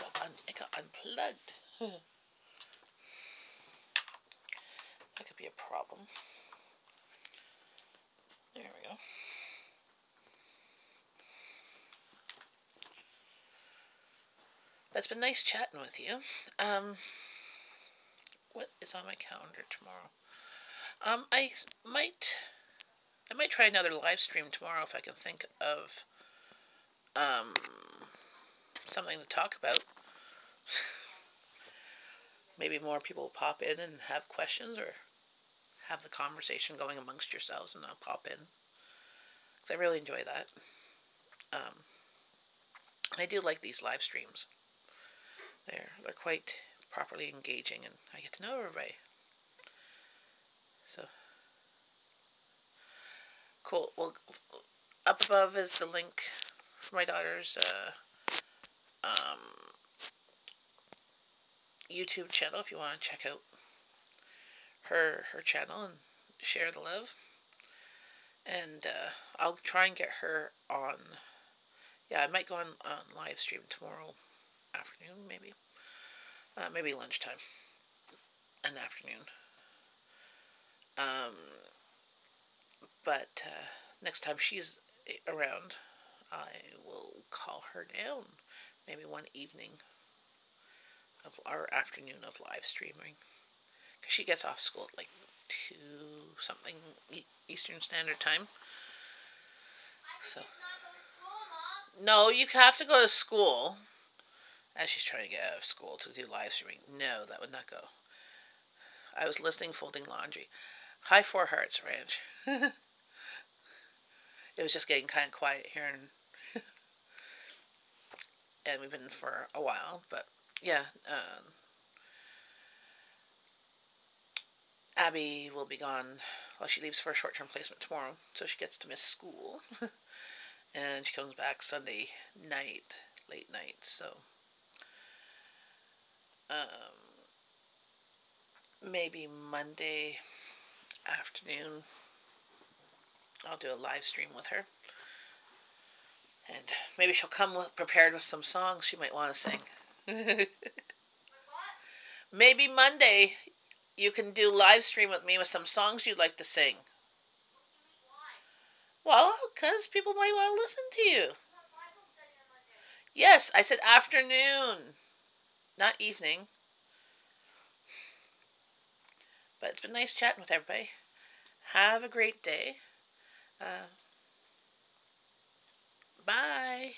got unplugged. That could be a problem. There we go. But it's been nice chatting with you. What is on my calendar tomorrow? I might try another live stream tomorrow if I can think of something to talk about. Maybe more people will pop in and have questions, or have the conversation going amongst yourselves, and I'll pop in, because I really enjoy that. I do like these live streams. They're quite properly engaging, and I get to know everybody. So cool. Well, up above is the link for my daughter's YouTube channel if you want to check out her channel and share the love. And I'll try and get her on. Yeah, I might go on live stream tomorrow afternoon, maybe. Maybe lunchtime and afternoon. But next time she's around, I will call her down. Maybe one evening of our afternoon of live streaming. Because she gets off school at like 2 something Eastern Standard Time. So. No, you have to go to school. As she's trying to get out of school to do live streaming. No, that would not go. I was listening, folding laundry. Hi, Four Hearts Ranch. It was just getting kind of quiet here, and we've been for a while. But yeah, Abby will be gone. Well, she leaves for a short-term placement tomorrow, so she gets to miss school. And she comes back Sunday night, late night. So maybe Monday afternoon I'll do a live stream with her. And maybe she'll come prepared with some songs she might want to sing. Maybe Monday you can do live stream with me with some songs you'd like to sing. Well, because people might want to listen to you. Yes, I said afternoon, not evening. But it's been nice chatting with everybody. Have a great day. Bye.